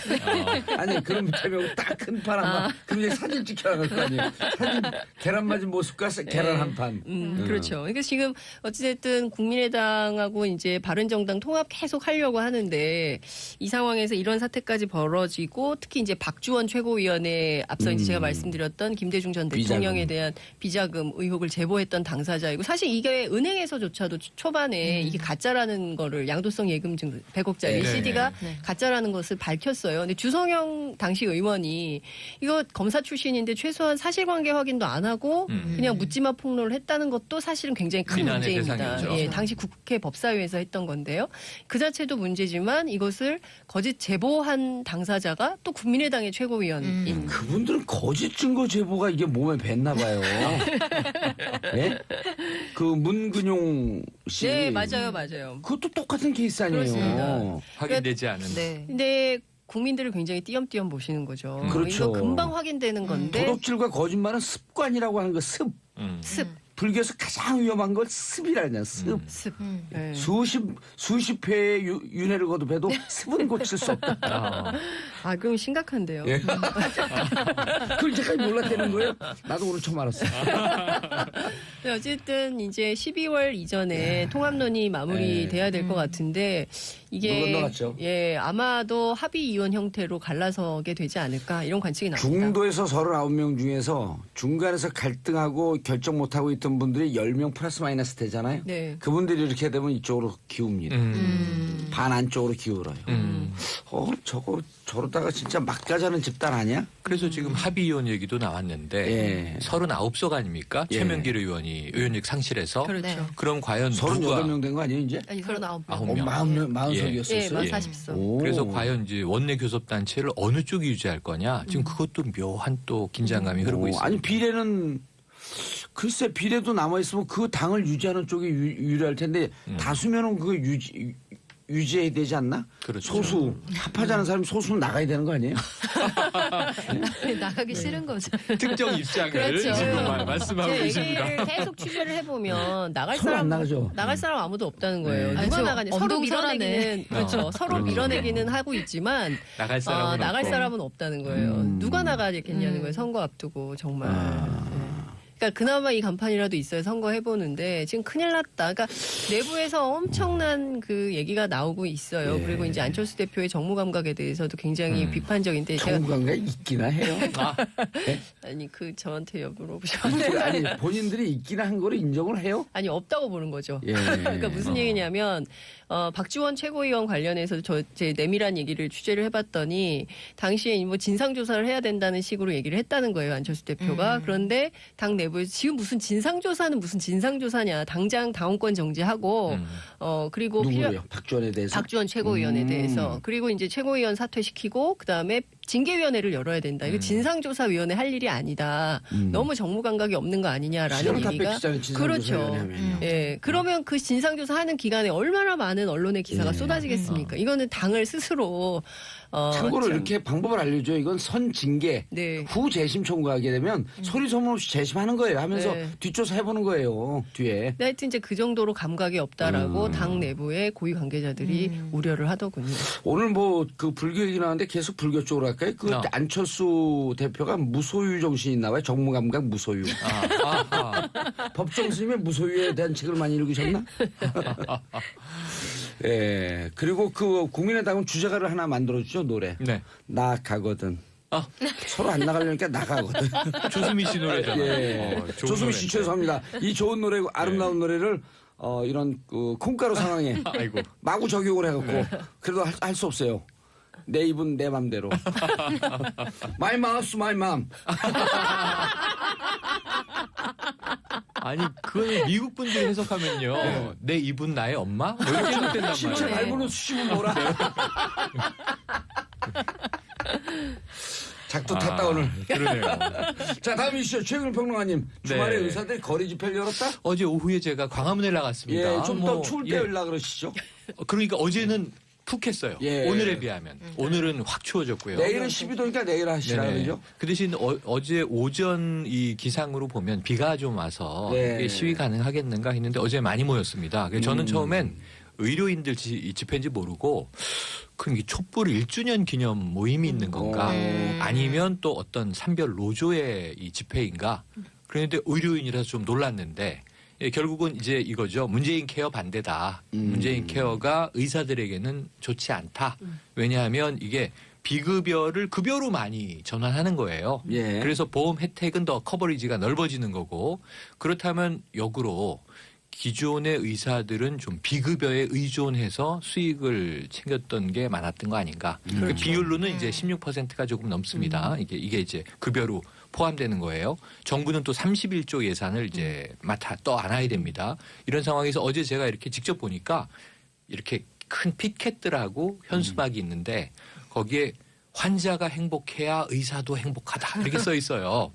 아니 그럼 밑에 딱 큰 판 한 판. 그럼 이제 사진 찍혀야 할 거 아니에요. 사진 계란 맞은 모습과 계란 한 판. 그렇죠. 그러니까 지금 어찌됐든 국민의당하고 이제 바른정당 통합 계속 하려고 하는데 이 상황에서 이런 사태까지 벌어지고 특히 이제 박주원 최고위원회 앞서 이제 제가 말씀드렸던 김대중 전 대통령에 대한 비자금 의혹을 제보했던 당사자이고 사실 이게 은행에서조차도 초반에 이게 가짜라는 거를 양도성 예금증 100억짜리 네. CD가 네. 가짜라는 것을 밝혔어요. 근데 주성영 당시 의원이 이거 검사 출신인데 최소한 사실관계 확인도 안 하고 그냥 묻지마 폭로를 했다는 것도 사실은 굉장히 큰 비난의 문제입니다. 대상이죠. 예, 당시 국회 법사위에서 했던 건데요. 그 자체도 문제지만 이것을 거짓 제보한 당사자가 또 국민의당의 최고위원인 그분들은 거짓 증거 제보가 이게 몸에 뱄나 봐요. 예? 그 문근용 씨. 네, 맞아요. 그것도 똑같은 케이스 아니에요. 그렇습니다. 확인되지 않은. 네. 근데 국민들을 굉장히 띄엄띄엄 보시는 거죠. 그렇죠. 이거 금방 확인되는 건데 도덕질과 거짓말은 습관이라고 하는 거 습. 습. 불교에서 가장 위험한 건 습이라냐, 습. 습. 네. 수십 회의 윤회를 거듭해도 습은 고칠 수 없다. 아, 그럼 심각한데요. 예. 그걸 이제까지 몰랐다는 거예요? 나도 오늘 처음 알았어. 네, 어쨌든 이제 12월 이전에 통합론이 마무리돼야 될 것 같은데 이게 물 건너갔죠. 예, 아마도 합의 이혼 형태로 갈라서게 되지 않을까 이런 관측이 나옵니다. 중도에서 39명 중에서 중간에서 갈등하고 결정 못하고 있던 분들이 10명 플러스 마이너스 되잖아요. 네. 그분들이 이렇게 되면 이쪽으로 기웁니다. 반 안쪽으로 기울어요. 저러다가 진짜 막 가자는 집단 아니야? 그래서 지금 합의 이혼 얘기도 나왔는데 예. 39석 아닙니까? 예. 최명길 의원이 의원직 상실해서 그렇죠. 네. 그럼 과연 누가 38명 된 거 아니에요 이제? 아니, 39명. 9명. 40석이었어요. 예, 만 40석. 그래서 과연 이제 원내 교섭단체를 어느 쪽이 유지할 거냐 지금 그것도 묘한 또 긴장감이 흐르고 있습니다. 아니 비례는 글쎄 비례도 남아 있으면 그 당을 유지하는 쪽이 유리할 텐데 다수면은 그거 유지해야 되지 않나? 그렇죠. 소수 합하자는 사람이 소수는 나가야 되는 거 아니에요? 나가기 싫은 거죠. 특정 입장을 그렇죠. 지금 말씀하고 제 계십니다. 얘기를 계속 취재를 해보면 나갈 서로 안 나가죠. 나갈 사람 아무도 없다는 거예요. 네. 누가 아니, 나가냐? 저 서로 엄동설하네. 밀어내기는 그렇죠. 서로 밀어내기는 하고 있지만 나갈 사람은 나갈 없고. 사람은 없다는 거예요. 누가 나가겠냐는 거예요. 선거 앞두고 정말. 네. 그러니까 그나마 이 간판이라도 있어야 선거 해보는데 지금 큰일 났다. 그러니까 내부에서 엄청난 그 얘기가 나오고 있어요. 예. 그리고 이제 안철수 대표의 정무 감각에 대해서도 굉장히 비판적인데 제가 정부관계 있기나 해요. 아니 그 저한테 물어보셨는데 아니 본인들이 있기나 한 거를 인정을 해요? 아니 없다고 보는 거죠. 예. 그러니까 무슨 얘기냐면 박지원 최고위원 관련해서 제 내밀한 얘기를 취재를 해봤더니 당시에 뭐 진상조사를 해야 된다는 식으로 얘기를 했다는 거예요 안철수 대표가. 그런데 당 내부에서 지금 무슨 진상조사는 무슨 진상조사냐 당장 당원권 정지하고 그리고 누구요? 박지원에 대해서? 박지원 최고위원에 대해서 그리고 이제 최고위원 사퇴시키고 그다음에 징계위원회를 열어야 된다. 이거 진상조사위원회 할 일이 아니다. 너무 정무 감각이 없는 거 아니냐라는 얘기가 그렇죠. 예, 그러면 그 진상조사 하는 기간에 얼마나 많은 언론의 기사가 쏟아지겠습니까? 이거는 당을 스스로 참고로 참, 이렇게 방법을 알려줘요. 이건 선징계 네. 후 재심 청구하게 되면 소리 소문 없이 재심하는 거예요. 하면서 네. 뒷조사 해보는 거예요. 뒤에. 근데 하여튼 이제 그 정도로 감각이 없다라고 당 내부의 고위 관계자들이 우려를 하더군요. 오늘 뭐 그 불교 얘기 나왔는데 계속 불교 쪽으로 할까요? 그 안철수 대표가 무소유 정신이 있나 봐요. 정무감각 무소유. 법정 스님의 무소유에 대한 책을 많이 읽으셨나? 예. 그리고 그 국민의당은 주제가를 하나 만들어주죠. 노래. 네. 나 가거든. 서로 안 나가려니까 나가거든. 조수미 씨 노래잖아요. 예. 좋은 조수미 씨 노래인데. 죄송합니다. 이 좋은 노래, 아름다운 노래를 이런 그 콩가루 상황에 아이고. 마구 적용을 해갖고 그래도 할 수 없어요. 내 입은 내 맘대로. My mouth, my mom. 아니 그거는 미국 분들이 해석하면요. 내 입은 나의 엄마? 뭐 이렇게 해석된단 신체 말이에요. 밟으면 수식은 뭐라. 작두 탔다 오늘. 그러네요. 자 다음 이슈 최근 평론가님. 주말에 네. 의사들 거리 집회를 열었다? 어제 오후에 제가 광화문에 나갔습니다. 예, 좀 더 뭐, 추울 때 예. 열라 그러시죠? 그러니까 어제는 푹 했어요. 예. 오늘에 비하면. 오늘은 확 추워졌고요. 내일은 12도니까 내일 하시라 네네. 그러죠? 그 대신 어제 오전 이 기상으로 보면 비가 좀 와서 네. 이게 시위 가능하겠는가 했는데 어제 많이 모였습니다. 그래서 저는 처음엔 의료인들 집회인지 모르고 그럼 이게 촛불 1주년 기념 모임이 있는 건가 아니면 또 어떤 산별 노조의 이 집회인가 그런데 의료인이라서 좀 놀랐는데 예, 결국은 이제 이거죠. 문재인 케어 반대다. 문재인 케어가 의사들에게는 좋지 않다. 왜냐하면 이게 비급여를 급여로 많이 전환하는 거예요. 예. 그래서 보험 혜택은 더 커버리지가 넓어지는 거고 그렇다면 역으로 기존의 의사들은 좀 비급여에 의존해서 수익을 챙겼던 게 많았던 거 아닌가. 그 비율로는 이제 16%가 조금 넘습니다. 이게 이제 급여로 포함되는 거예요. 정부는 또 31조 예산을 이제 맡아 떠안아야 됩니다. 이런 상황에서 어제 제가 이렇게 직접 보니까 이렇게 큰 피켓들하고 현수막이 있는데 거기에 환자가 행복해야 의사도 행복하다 이렇게 써 있어요.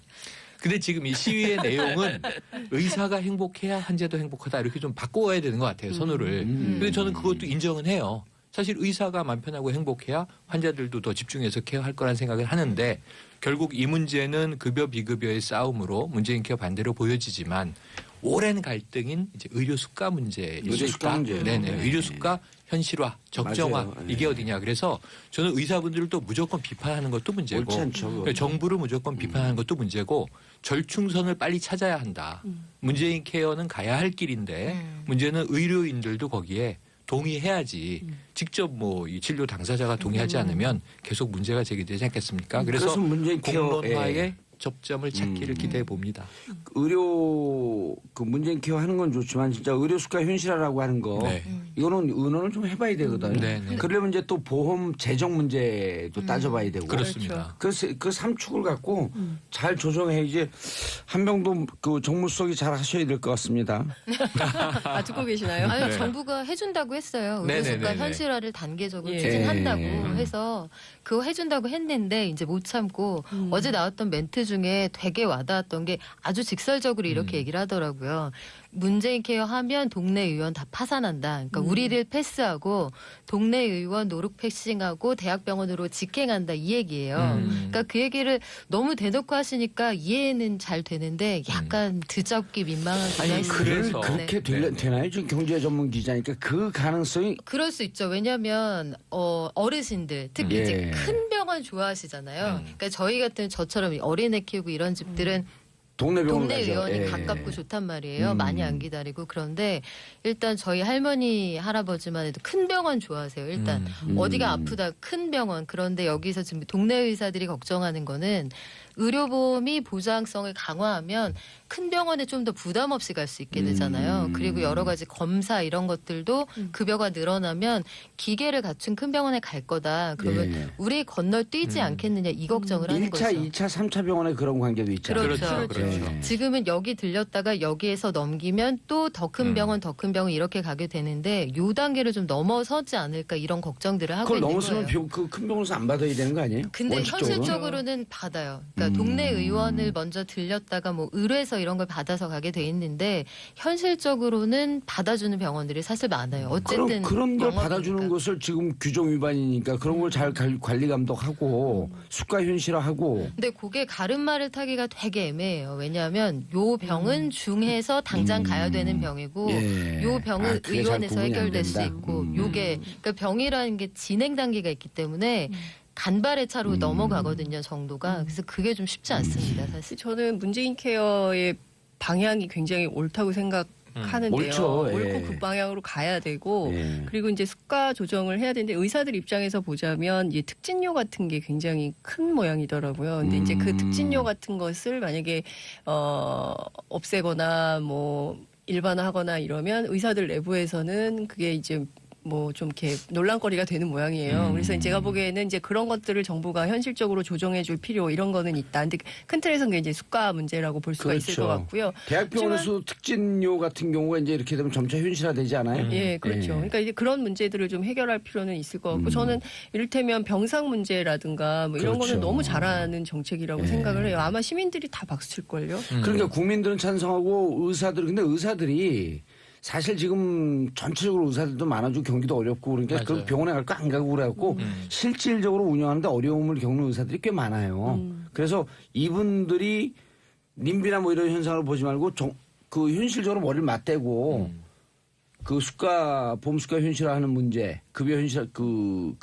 근데 지금 이 시위의 내용은 의사가 행복해야 환자도 행복하다 이렇게 좀 바꿔야 되는 것 같아요. 선호를. 근데 저는 그것도 인정은 해요. 사실 의사가 마음 편하고 행복해야 환자들도 더 집중해서 케어할 거란 생각을 하는데 결국 이 문제는 급여 비급여의 싸움으로 문재인 케어 반대로 보여지지만 오랜 갈등인 이제 의료 수가 문제. 의료 수가 문제. 네네. 의료 수가 현실화, 적정화 맞아요. 이게 어디냐. 그래서 저는 의사분들을 또 무조건 비판하는 것도 문제고 옳지 않죠. 그러니까 정부를 무조건 비판하는 것도 문제고 절충선을 빨리 찾아야 한다. 문재인 케어는 가야 할 길인데 문제는 의료인들도 거기에 동의해야지 직접 뭐 이 진료 당사자가 동의하지 않으면 계속 문제가 제기되지 않겠습니까? 그래서 문재인 케어, 공론화의 접점을 찾기를 기대해 봅니다. 의료 그 문재인 케어 하는 건 좋지만 진짜 의료 수가 현실화라고 하는 거 네. 이거는 의논을 좀 해봐야 되거든요. 네, 네. 그러려면 이제 또 보험 재정 문제도 따져봐야 되고. 그렇습니다. 그래서 그 삼축을 갖고 잘 조정해야지 한병도 그 정무수석이 잘 하셔야 될 것 같습니다. 아, 듣고 계시나요? 아니 네. 정부가 해준다고 했어요. 네네네네. 의료수가 현실화를 단계적으로 예. 추진한다고 예. 해서 그거 해준다고 했는데 이제 못 참고 어제 나왔던 멘트 중에 되게 와닿았던 게 아주 직설적으로 이렇게 얘기를 하더라고요. 문재인 케어 하면 동네 의원 다 파산한다. 그러니까 우리를 패스하고 동네 의원 노룩 패싱하고 대학병원으로 직행한다 이 얘기예요. 그러니까 그 얘기를 너무 대놓고 하시니까 이해는 잘 되는데 약간 드잡기 민망하긴 아니, 했어요. 그래서 그렇게 네. 되나요? 지금 경제 전문 기자니까 그 가능성이 그럴 수 있죠. 왜냐하면 어르신들 특히 예. 이제 큰 병원 좋아하시잖아요. 그러니까 저희 같은 저처럼 어린애 키우고 이런 집들은 동네 병원 동네 가죠. 의원이 예. 가깝고 좋단 말이에요. 많이 안 기다리고. 그런데 일단 저희 할머니 할아버지만 해도 큰 병원 좋아하세요. 일단 어디가 아프다 큰 병원. 그런데 여기서 지금 동네 의사들이 걱정하는 거는 의료보험이 보장성을 강화하면 큰 병원에 좀 더 부담 없이 갈 수 있게 되잖아요. 그리고 여러 가지 검사 이런 것들도 급여가 늘어나면 기계를 갖춘 큰 병원에 갈 거다. 그러면 예. 우리 건널 뛰지 않겠느냐 이 걱정을 하는 1차, 거죠. 2차, 3차 병원에 그런 관계도 있잖아요. 그렇죠. 그렇죠. 예. 지금은 여기 들렸다가 여기에서 넘기면 또 더 큰 병원, 더 큰 병원 이렇게 가게 되는데 요 단계를 좀 넘어서지 않을까 이런 걱정들을 하고 그걸 있는 넘었으면 거예요. 그 큰 병원에서 안 받아야 되는 거 아니에요? 근데 원칙적으로? 현실적으로는 받아요. 그러니까 동네 의원을 먼저 들렸다가 뭐 의뢰서 이런 걸 받아서 가게 돼 있는데 현실적으로는 받아주는 병원들이 사실 많아요. 어쨌든 그런 걸 영업이니까. 받아주는 것을 지금 규정 위반이니까 그런 걸 잘 관리 감독하고 수가 현실화하고 근데 그게 가름말을 타기가 되게 애매해요. 왜냐하면 요 병은 중해서 당장 가야 되는 병이고 예. 요 병은 아, 그게 잘 의원에서 구분이 안 해결될 수 된다. 있고 요게 그러니까 병이라는 게 진행 단계가 있기 때문에 간발의 차로 넘어가거든요, 정도가. 그래서 그게 좀 쉽지 않습니다, 사실. 저는 문재인 케어의 방향이 굉장히 옳다고 생각하는데요. 옳죠. 예. 옳고 그 방향으로 가야 되고 예. 그리고 이제 수가 조정을 해야 되는데 의사들 입장에서 보자면 이제 특진료 같은 게 굉장히 큰 모양이더라고요. 근데 이제 그 특진료 같은 것을 만약에 없애거나 뭐 일반화하거나 이러면 의사들 내부에서는 그게 이제 뭐 좀 이렇게 논란거리가 되는 모양이에요. 그래서 제가 보기에는 이제 그런 것들을 정부가 현실적으로 조정해 줄 필요 이런 거는 있다. 근데 큰 틀에서는 그게 이제 수가 문제라고 볼 수가 있을 것 같고요. 대학병원에서 특진료 같은 경우가 이제 이렇게 되면 점차 현실화되지 않아요? 예, 그렇죠. 그러니까 이제 그런 문제들을 좀 해결할 필요는 있을 것 같고 저는 이를테면 병상 문제라든가 뭐 이런 그렇죠. 거는 너무 잘하는 정책이라고 생각을 해요. 아마 시민들이 다 박수 칠 걸요. 그러니까 국민들은 찬성하고 근데 의사들이 사실 지금 전체적으로 의사들도 많아지고 경기도 어렵고 그러니까 그 맞아요. 병원에 갈까 안 가고 그래갖고 실질적으로 운영하는데 어려움을 겪는 의사들이 꽤 많아요. 그래서 이분들이 님비나 뭐 이런 현상을 보지 말고 그 현실적으로 머리를 맞대고 그 보험수가 현실화하는 문제, 급여 현실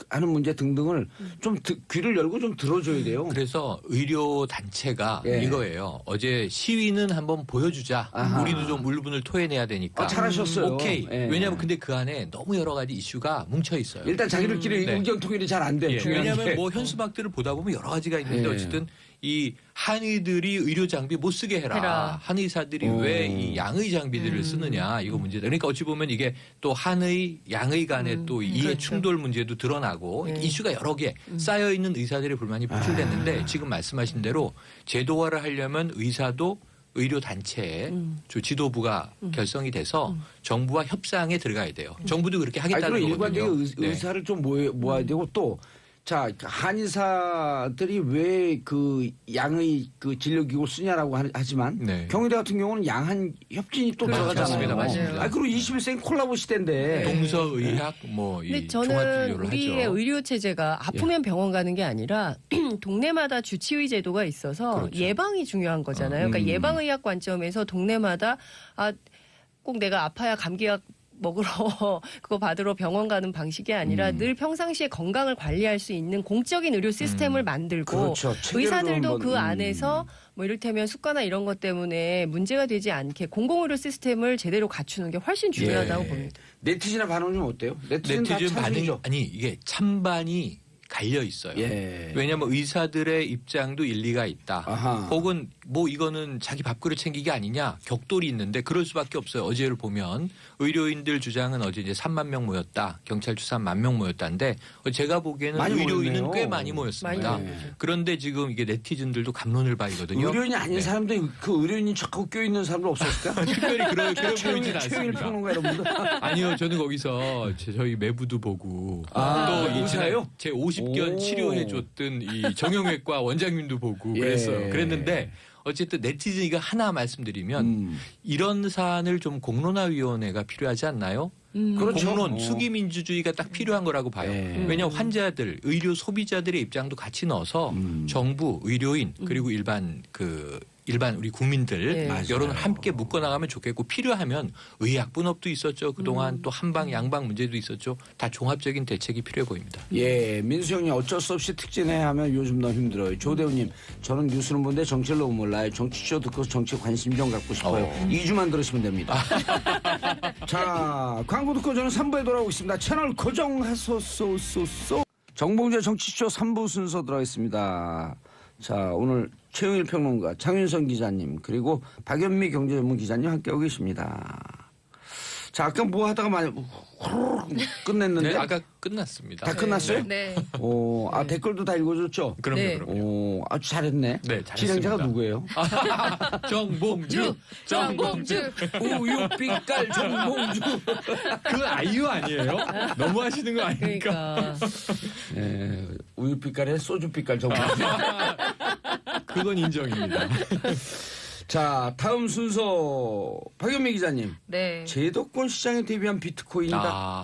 하는 문제 등등을 좀 귀를 열고 좀 들어줘야 돼요. 그래서 의료 단체가 예. 이거예요. 어제 시위는 한번 보여주자. 아하. 우리도 좀 울분을 토해내야 되니까. 잘하셨어요. 오케이. 예. 왜냐하면 근데 그 안에 너무 여러 가지 이슈가 뭉쳐 있어요. 일단 자기들끼리 네. 의견 통일이 잘 안 돼. 예, 중요한 왜냐하면 게. 뭐 현수막들을 보다 보면 여러 가지가 있는데 예. 어쨌든 이 한의들이 의료 장비 못 쓰게 해라. 한의사들이 왜 이 양의 장비들을 쓰느냐 이거 문제다. 그러니까 어찌 보면 이게 또 한의, 양의 간의 또 이해 그렇죠. 충돌 문제도 드러나고 이슈가 여러 개 쌓여 있는 의사들의 불만이 표출됐는데 지금 말씀하신 대로 제도화를 하려면 의사도 의료 단체의 지도부가 결성이 돼서 정부와 협상에 들어가야 돼요. 정부도 그렇게 아니, 하겠다는 그럼 거거든요. 일반적인 네. 의사를 좀 모아야 되고 또 자, 한의사들이 왜 그 양의 그 진료기구를 쓰냐라고 하지만 네. 경희대 같은 경우는 양한 협진이 또 그렇죠. 들어가잖아요. 맞습니다. 아, 그리고 21세기 콜라보 시대인데. 동서의학 근데 이 저는 종합진료를 우리의 하죠. 의료 체제가 아프면 병원 가는 게 아니라 동네마다 주치의 제도가 있어서 그렇죠. 예방이 중요한 거잖아요. 그러니까 예방의학 관점에서 동네마다 꼭 내가 아파야 감기약 먹으러 그거 받으러 병원 가는 방식이 아니라 늘 평상시에 건강을 관리할 수 있는 공적인 의료 시스템을 만들고 그렇죠. 체계를 의사들도 한번, 그 안에서 뭐 이를테면 습관이나 이런 것 때문에 문제가 되지 않게 공공의료 시스템을 제대로 갖추는 게 훨씬 중요하다고 예. 봅니다. 네티즌의 반응은 좀 어때요? 네티즌 다 네티즌 반응이 찬성이죠? 아니 이게 찬반이 갈려 있어요. 예. 왜냐하면 의사들의 입장도 일리가 있다. 아하. 혹은 뭐 이거는 자기 밥그릇 챙기기 아니냐 격돌이 있는데 그럴 수밖에 없어요. 어제를 보면 의료인들 주장은 어제 이제 3만 명 모였다. 경찰 추산 1만 명 모였다는데 제가 보기에는 많이 의료인은 모였네요. 꽤 많이 모였습니다. 많이 모였죠. 그런데 지금 이게 네티즌들도 감론을 박이거든요. 의료인이 아닌 네. 사람들 그 의료인인 척하고 껴있는 사람들 없었을까? 특별히 그런 보이진 최영일 않습니다. 평론가 여러분들. 아니요, 저는 거기서 저희 매부도 보고 아, 또 의사요? 제 50견 오. 치료해줬던 이 정형외과 원장님도 보고 예. 그랬어요. 그랬는데 어쨌든 네티즌 이거 하나 말씀드리면 이런 사안을 좀 공론화위원회가 필요하지 않나요? 그렇죠. 공론, 수기민주주의가 딱 필요한 거라고 봐요. 예. 왜냐하면 환자들, 의료 소비자들의 입장도 같이 넣어서 정부, 의료인 그리고 일반 우리 국민들 예. 맞아요. 여론을 함께 묶어나가면 좋겠고 필요하면 의약분업도 있었죠. 그동안 또 한방 양방 문제도 있었죠. 다 종합적인 대책이 필요해 보입니다. 예, 민수 형님 어쩔 수 없이 특진해야 하면 요즘 너무 힘들어요. 조대훈님, 저는 뉴스는 본데 정치를 너무 몰라요. 정치쇼 듣고 정치에 관심 좀 갖고 싶어요. 2주만 들으시면 됩니다. 자, 광고 듣고 저는 3부에 돌아오겠습니다. 채널 고정하소서. 정봉재 정치쇼 3부 순서 들어가겠습니다. 자, 오늘 최영일 평론가, 장윤선 기자님, 그리고 박연미 경제전문 기자님 함께하고 계십니다. 자, 아까 뭐 하다가 많이 후루룩 끝냈는데. 네, 아까 끝났습니다. 다 끝났어요? 네. 오, 댓글도 다 읽어줬죠? 그럼요, 네. 그럼요. 오, 아주 잘했네. 네, 잘했습니다. 진행자가 누구예요? 정봉주, 정봉주. 우유빛깔 정봉주. 그 아이유 아니에요? 너무 하시는 거 아닙니까? 그러니까 예, 우유빛깔에 소주빛깔 정봉주. 그건 인정입니다. 자, 다음 순서 박연미 기자님. 네. 제도권 시장에 대비한 비트코인이다. 아,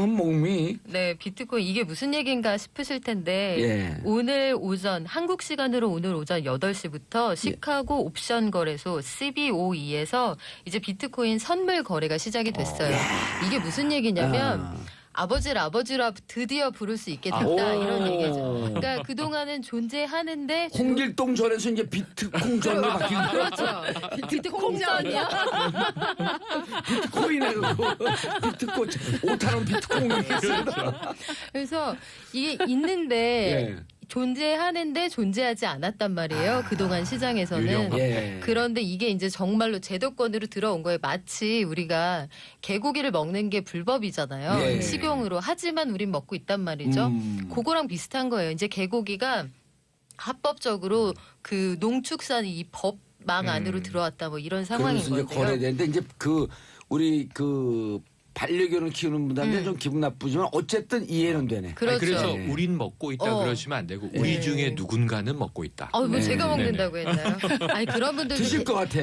목미. 네, 비트코인 이게 무슨 얘기인가 싶으실 텐데 예. 오늘 오전 한국 시간으로 오늘 오전 8시부터 시카고 옵션 거래소 CBOE에서 이제 비트코인 선물 거래가 시작이 됐어요. 이게 무슨 얘기냐면 아버지를 아버지로 드디어 부를 수 있게 됐다 이런 얘기죠. 그러니까 그동안은 존재하는데 홍길동 전에서 이제 비트콩전으로 바뀐 거. 그렇죠. 비트콩전이요? 비트코인에 비트코 5탄원 비트코인이 있습니다. 그래서 이게 있는데 예. 존재하는데 존재하지 않았단 말이에요. 그동안 시장에서는. 유령화. 예. 그런데 이게 이제 정말로 제도권으로 들어온 거예요. 마치 우리가 개고기를 먹는 게 불법이잖아요. 예. 식용으로. 하지만 우린 먹고 있단 말이죠. 그거랑 비슷한 거예요. 이제 개고기가 합법적으로 그 농축산 이 법망 안으로 들어왔다 뭐 이런 상황인 그래서 이제 건데요. 거래되는데 이제 우리 반려견을 키우는 분들한테 좀 기분 나쁘지만 어쨌든 이해는 되네. 그렇죠. 그래서 네. 우린 먹고 있다 그러시면 안 되고 우리 네. 중에 누군가는 먹고 있다. 뭐 네. 제가 먹는다고 했나요? 아니 그런 분들도 드실 것 같아.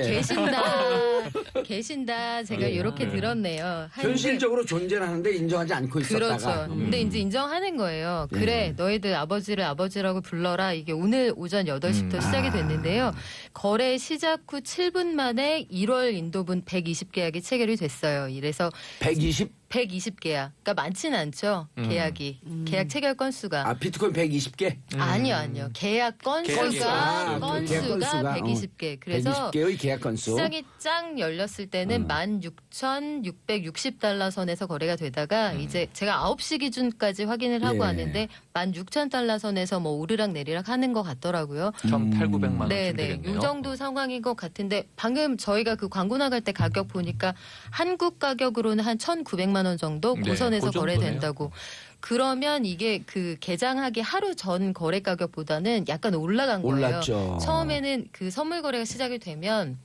계신다. 제가 이렇게 들었네요. 하는데 현실적으로 존재는 하는데 인정하지 않고 있었다가. 그렇죠. 근데 이제 인정하는 거예요. 그래, 너희들 아버지를 아버지라고 불러라. 이게 오늘 오전 8시부터 시작이 됐는데요. 거래 시작 후 7분 만에 1월 인도분 120계약이 체결이 됐어요. 이래서 120계약. 그러니까 많지는 않죠. 계약이. 계약 체결 건수가. 비트코인 120개? 아니요. 계약 건수가 계약 건수가, 120개. 그래서 120개의 계약 건수. 시장이 짱 열렸을 때는 16,660달러 선에서 거래가 되다가 이제 제가 9시 기준까지 확인을 하고 예. 왔는데 16,000달러 선에서 뭐 오르락 내리락 하는 것 같더라고요. 1,800만 원 네네. 되겠네요. 이 정도 상황인 것 같은데 방금 저희가 그 광고 나갈 때 가격 보니까 한국 가격으로는 한 1,900만 원 정도 네, 고선에서 그 정도네요. 거래된다고. 그러면 이게 그 개장하기 하루 전 거래 가격보다는 약간 올라간 거예요. 올랐죠. 처음에는 그 선물 거래가 시작이 되면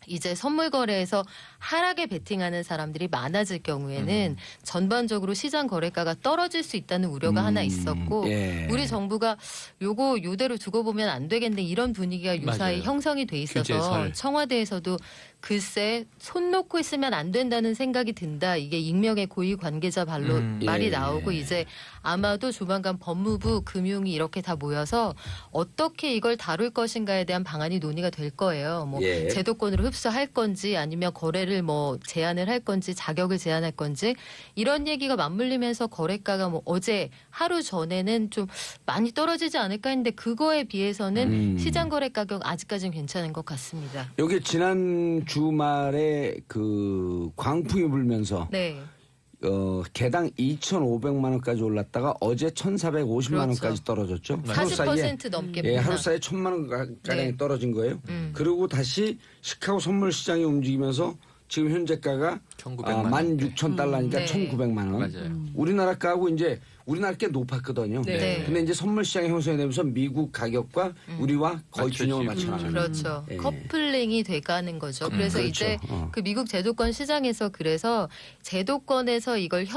이제 선물 거래에서 하락에 베팅하는 사람들이 많아질 경우에는 전반적으로 시장 거래가가 떨어질 수 있다는 우려가 하나 있었고 예. 우리 정부가 요거 요대로 두고 보면 안 되겠네 이런 분위기가 유사히 맞아요. 형성이 돼 있어서 규제설. 청와대에서도 글쎄 손 놓고 있으면 안 된다는 생각이 든다. 이게 익명의 고위 관계자 발로 말이 예. 나오고 이제 아마도 조만간 법무부 금융이 이렇게 다 모여서 어떻게 이걸 다룰 것인가에 대한 방안이 논의가 될 거예요. 뭐 예. 제도권으로 흡수할 건지 아니면 거래를 뭐 제한을 할 건지 자격을 제한할 건지 이런 얘기가 맞물리면서 거래가가 뭐 어제 하루 전에는 좀 많이 떨어지지 않을까 했는데 그거에 비해서는 시장 거래 가격 아직까지는 괜찮은 것 같습니다. 여기 지난 주말에 그 광풍이 불면서 네. 개당 2,500만 원까지 올랐다가 어제 1,450만 그렇죠. 원까지 떨어졌죠. 하루 사이에 40% 넘게 예, 니다 하루 사이에 1,000만 원 가량이 네. 떨어진 거예요. 그리고 다시 시카고 선물 시장이 움직이면서 지금 현재가가 1,900만 원. 16,000달러니까 네. 1,900만 원. 맞아요. 우리나라 가하고 이제 우리나라 게 높았거든요. 네. 근데 이제 선물 시장이 형성이 되면서 미국 가격과 우리와 거의 맞췄지. 균형을 맞춰나가는. 그렇죠. 예. 커플링이 돼가는 거죠. 그래서 그렇죠. 이제 그 미국 제도권 시장에서 그래서 제도권에서 이걸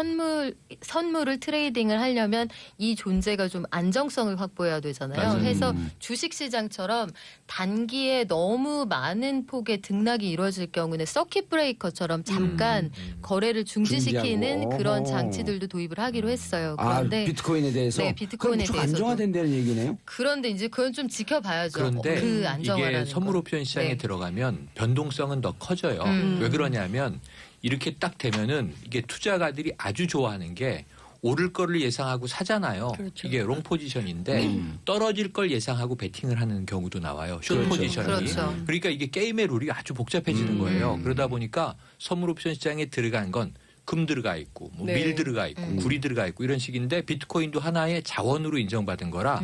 선물을 트레이딩을 하려면 이 존재가 좀 안정성을 확보해야 되잖아요. 맞아요. 해서 주식 시장처럼 단기에 너무 많은 폭의 등락이 이루어질 경우는 서킷 브레이커처럼 잠깐 거래를 중지시키는 중지하고. 그런 어허. 장치들도 도입을 하기로 했어요. 아, 그런데 비트코인에 대해서? 네, 비트코인에 그럼 좀 대해서도. 안정화된다는 얘기네요? 그런데 이제 그건 좀 지켜봐야죠. 그런데 그 안정화라는 이게 선물 건. 옵션 시장에 네. 들어가면 변동성은 더 커져요. 왜 그러냐면 이렇게 딱 되면은 이게 투자가들이 아주 좋아하는 게 오를 거를 예상하고 사잖아요. 그렇죠. 이게 롱 포지션인데 떨어질 걸 예상하고 베팅을 하는 경우도 나와요. 숏 그렇죠. 포지션이. 그렇죠. 그러니까 이게 게임의 룰이 아주 복잡해지는 거예요. 그러다 보니까 선물 옵션 시장에 들어간 건 금 들어가 있고 뭐 네. 밀 들어가 있고 구리 들어가 있고 이런 식인데 비트코인도 하나의 자원으로 인정받은 거라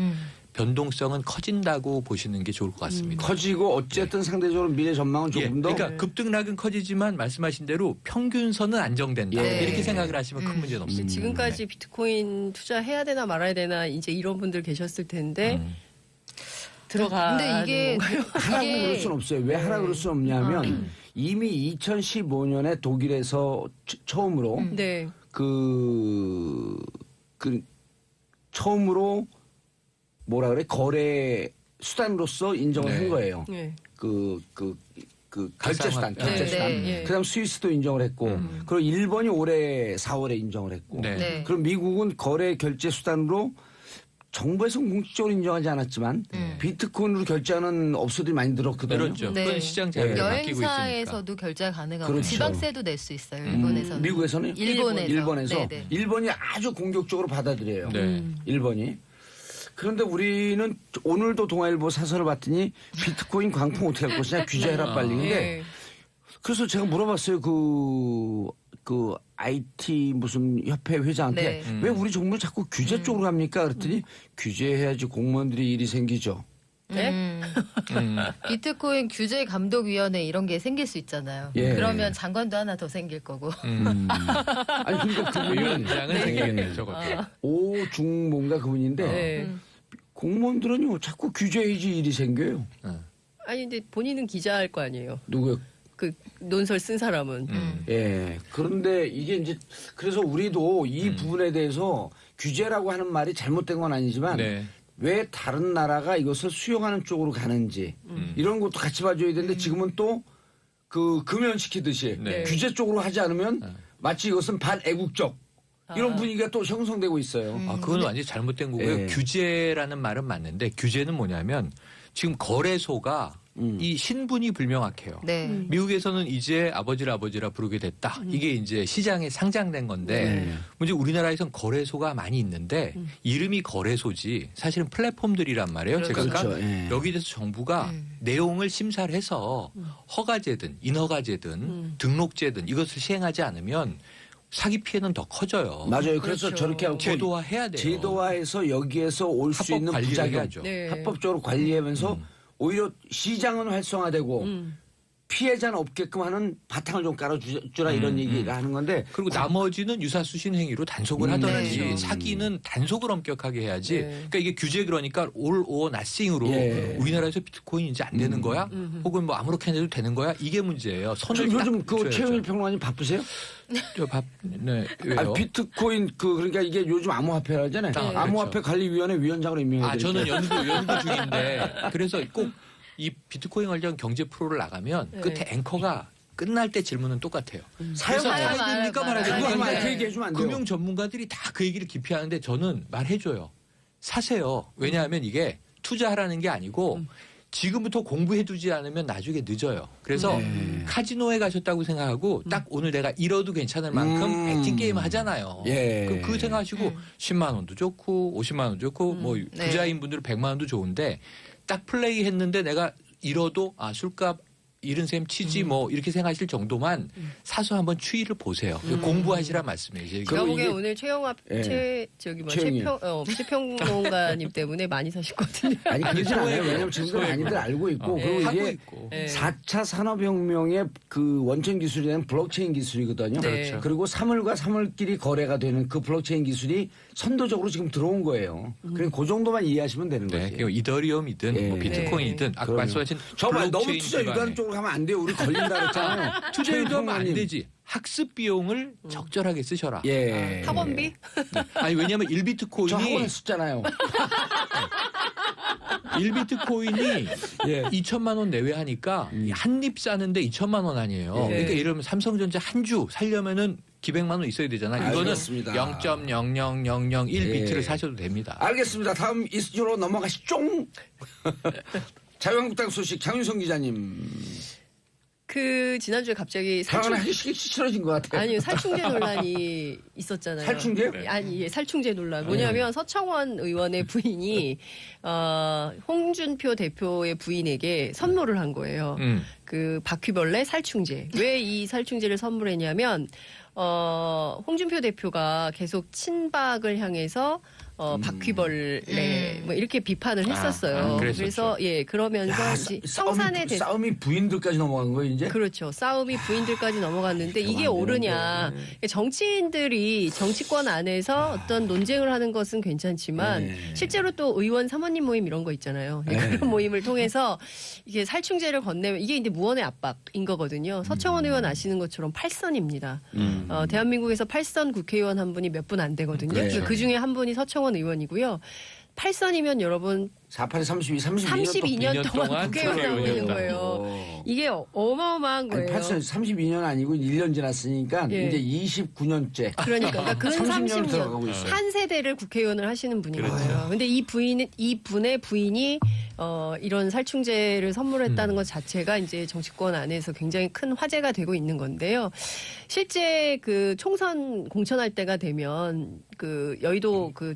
변동성은 커진다고 보시는 게 좋을 것 같습니다. 커지고 어쨌든 상대적으로 미래 전망은 예, 조금 더 그러니까 급등락은 커지지만 말씀하신 대로 평균선은 안정된다. 예. 이렇게 생각을 하시면 큰 문제는 없습니다. 지금까지 비트코인 투자해야 되나 말아야 되나 이제 이런 분들 계셨을 텐데 들어가. 근데 이게 하라 그럴 수는 없어요. 왜 하라 그럴 수 없냐면 이미 2015년에 독일에서 처음으로 네. 그 처음으로 뭐라 그래 거래 수단으로서 인정을 네. 한 거예요. 네. 그 결제수단, 가상화- 결제수단. 네, 네. 그다음 스위스도 인정을 했고, 그리고 일본이 올해 4월에 인정을 했고, 네. 네. 그럼 미국은 거래 결제 수단으로 정부에서 공식적으로 인정하지 않았지만 비트코인으로 결제하는 업소들이 많이 늘었거든요. 늘었죠. 네. 그건 시장 자체가 바뀌고 있으니까. 여행사에서도 결제가 가능하고 그렇죠. 지방세도 낼 수 있어요. 일본에서는. 미국에서는 일본에서. 네네. 일본이 아주 공격적으로 받아들여요. 네. 일본이. 그런데 우리는 오늘도 동아일보 사설을 봤더니 비트코인 광풍 어떻게 할 것이냐 규제해라 빨리. 근데 네. 그래서 제가 물어봤어요. 그 IT 무슨 협회 회장한테 네. 왜 우리 정부 자꾸 규제 쪽으로 갑니까? 그랬더니 규제해야지 공무원들이 일이 생기죠. 네? 비트코인 규제 감독위원회 이런 게 생길 수 있잖아요. 예. 그러면 장관도 하나 더 생길 거고. 아니 그러니까 그분이 위원장은 생기겠네요. 저것도. 오중뭔가 그분인데 네. 공무원들은요 자꾸 규제해야지 일이 생겨요. 아니 근데 본인은 기자할 거 아니에요. 누구? 그 논설 쓴 사람은. 예. 그런데 이게 이제 그래서 우리도 이 부분에 대해서 규제라고 하는 말이 잘못된 건 아니지만 네. 왜 다른 나라가 이것을 수용하는 쪽으로 가는지 이런 것도 같이 봐줘야 되는데 지금은 또 그 금연시키듯이 네. 규제 쪽으로 하지 않으면 마치 이것은 반애국적 이런 분위기가 또 형성되고 있어요. 아, 그건 완전히 잘못된 거고요. 예. 규제라는 말은 맞는데 규제는 뭐냐면 지금 거래소가 이 신분이 불명확해요. 네. 미국에서는 이제 아버지라 부르게 됐다. 이게 이제 시장에 상장된 건데 네. 문제 우리나라에선 거래소가 많이 있는데 이름이 거래소지 사실은 플랫폼들이란 말이에요. 그렇죠. 그러니까 그렇죠. 예. 여기 대해서 정부가 내용을 심사를 해서 허가제든 인허가제든 등록제든 이것을 시행하지 않으면 사기 피해는 더 커져요. 맞아요. 그래서 저렇게 하고 제도화해야 돼요. 제도화해서 여기에서 올 수 합법 있는 관리를 부작용 해야죠. 네. 합법적으로 관리하면서 오히려 시장은 활성화되고 피해자는 없게끔 하는 바탕을 좀 깔아주라 이런 얘기를 하는 건데 그리고 나머지는 유사수신 행위로 단속을 하든지 네. 사기는 단속을 엄격하게 해야지. 네. 그러니까 이게 규제 그러니까 all or nothing으로 예. 우리나라에서 비트코인 이제 안 되는 거야? 혹은 뭐 아무렇게 해도 되는 거야? 이게 문제예요. 선을 딱 요즘 그 줘야죠. 최영일 평론가님 바쁘세요? 네, 왜요? 비트코인 그러니까 이게 요즘 암호화폐라잖아요. 네. 암호화폐 관리위원회 위원장으로 임명해 저는 연구 중인데 그래서 꼭 이 비트코인 관련 경제 프로를 나가면 네. 끝에 앵커가 끝날 때 질문은 똑같아요. 사용 그래서 사용 사야 됩니까 말아야 말아야 됩니까? 그거 네. 그 얘기 해주면 안 돼요. 금융 전문가들이 다 그 얘기를 기피하는데 저는 말해줘요. 사세요. 왜냐하면 이게 투자하라는 게 아니고 지금부터 공부해두지 않으면 나중에 늦어요. 그래서 카지노에 가셨다고 생각하고 딱 오늘 내가 잃어도 괜찮을 만큼 배팅 게임 하잖아요. 예. 그럼 그 생각하시고 10만 원도 좋고 50만 원도 좋고 뭐 부자인 분들은 100만 원도 좋은데 딱 플레이 했는데 내가 잃어도 술값 잃은 셈 치지 뭐 이렇게 생각하실 정도만 사서 한번 추이를 보세요. 공부하시란 말씀이에요. 제가 그리고 보기에 이게- 오늘 최영합 예. 최평 최평론가님 때문에 많이 사셨거든요. 아니 그렇지 아니, 않아요. 소액, 왜냐면 지금도 소액. 많이들 알고 있고 그리고 하고 이게 있고. 네. 4차 산업혁명의 그 원천 기술이라는 블록체인 기술이거든요. 네. 그렇죠. 그리고 사물과 사물끼리 거래가 되는 그 블록체인 기술이 선도적으로 지금 들어온 거예요. 그러니까 그 정도만 이해하시면 되는 네, 거지. 그리고 이더리움이든 예. 뭐 비트코인이든 아까 그럼요. 말씀하신 저말 너무 블록체인 투자 유도하는 기반의 쪽으로 가면 안 돼요. 우리 걸린다 그랬잖아요. 투자 유도하면 안 평론가님. 되지. 학습 비용을 적절하게 쓰셔라. 예. 학원비? 아니 왜냐하면 저 학원 1비트코인이 했었잖아요. 1비트코인이 예. 2천만 원 내외 하니까 한입 사는데 2천만 원 아니에요. 예. 그러니까 이러면 삼성전자 한 주 살려면은 기백만 원 있어야 되잖아요. 이거는 알겠습니다. 0.00001비트를 예. 사셔도 됩니다. 알겠습니다. 다음 이슈로 넘어가시죠. 자유한국당 소식 장윤성 기자님. 그 지난주에 갑자기 상황은 하기 싫어진 것 같아요. 아니요 살충제 논란이 있었잖아요. 살충제요? 아니 예, 살충제 논란. 뭐냐면 서청원 의원의 부인이 홍준표 대표의 부인에게 선물을 한 거예요. 그 바퀴벌레 살충제. 왜 이 살충제를 선물했냐면 홍준표 대표가 계속 친박을 향해서 바퀴벌레 뭐 이렇게 비판을 했었어요. 그랬었죠. 그래서 예 그러면서 이제 청산에 대해서 싸움이 부인들까지 넘어간 거예요 이제? 그렇죠. 싸움이 부인들까지 넘어갔는데 이게 옳으냐. 정치인들이 정치권 안에서 어떤 논쟁을 하는 것은 괜찮지만 네. 실제로 또 의원 사모님 모임 이런 거 있잖아요. 그런 모임을 통해서 이게 살충제를 건네면 이게 이제 무언의 압박인 거거든요. 서청원 의원 아시는 것처럼 8선입니다. 대한민국에서 8선 국회의원 한 분이 몇 분 안 되거든요. 그렇죠. 그 중에 한 분이 서청원 의원이고요. 8선이면 여러분 48에 32, 32년 동안 국회의원 하고 있는 국회의원이었다. 거예요. 이게 어마어마한 아니, 거예요. 32년 아니고 1년 지났으니까 예. 이제 29년째. 그러니까 근 30년을 들어가고 30년 있어요. 한 세대를 국회의원을 하시는 분인 그렇죠. 거예요. 근데 이 분의 부인이 이런 살충제를 선물했다는 것 자체가 이제 정치권 안에서 굉장히 큰 화제가 되고 있는 건데요. 실제 그 총선 공천할 때가 되면 그 여의도 그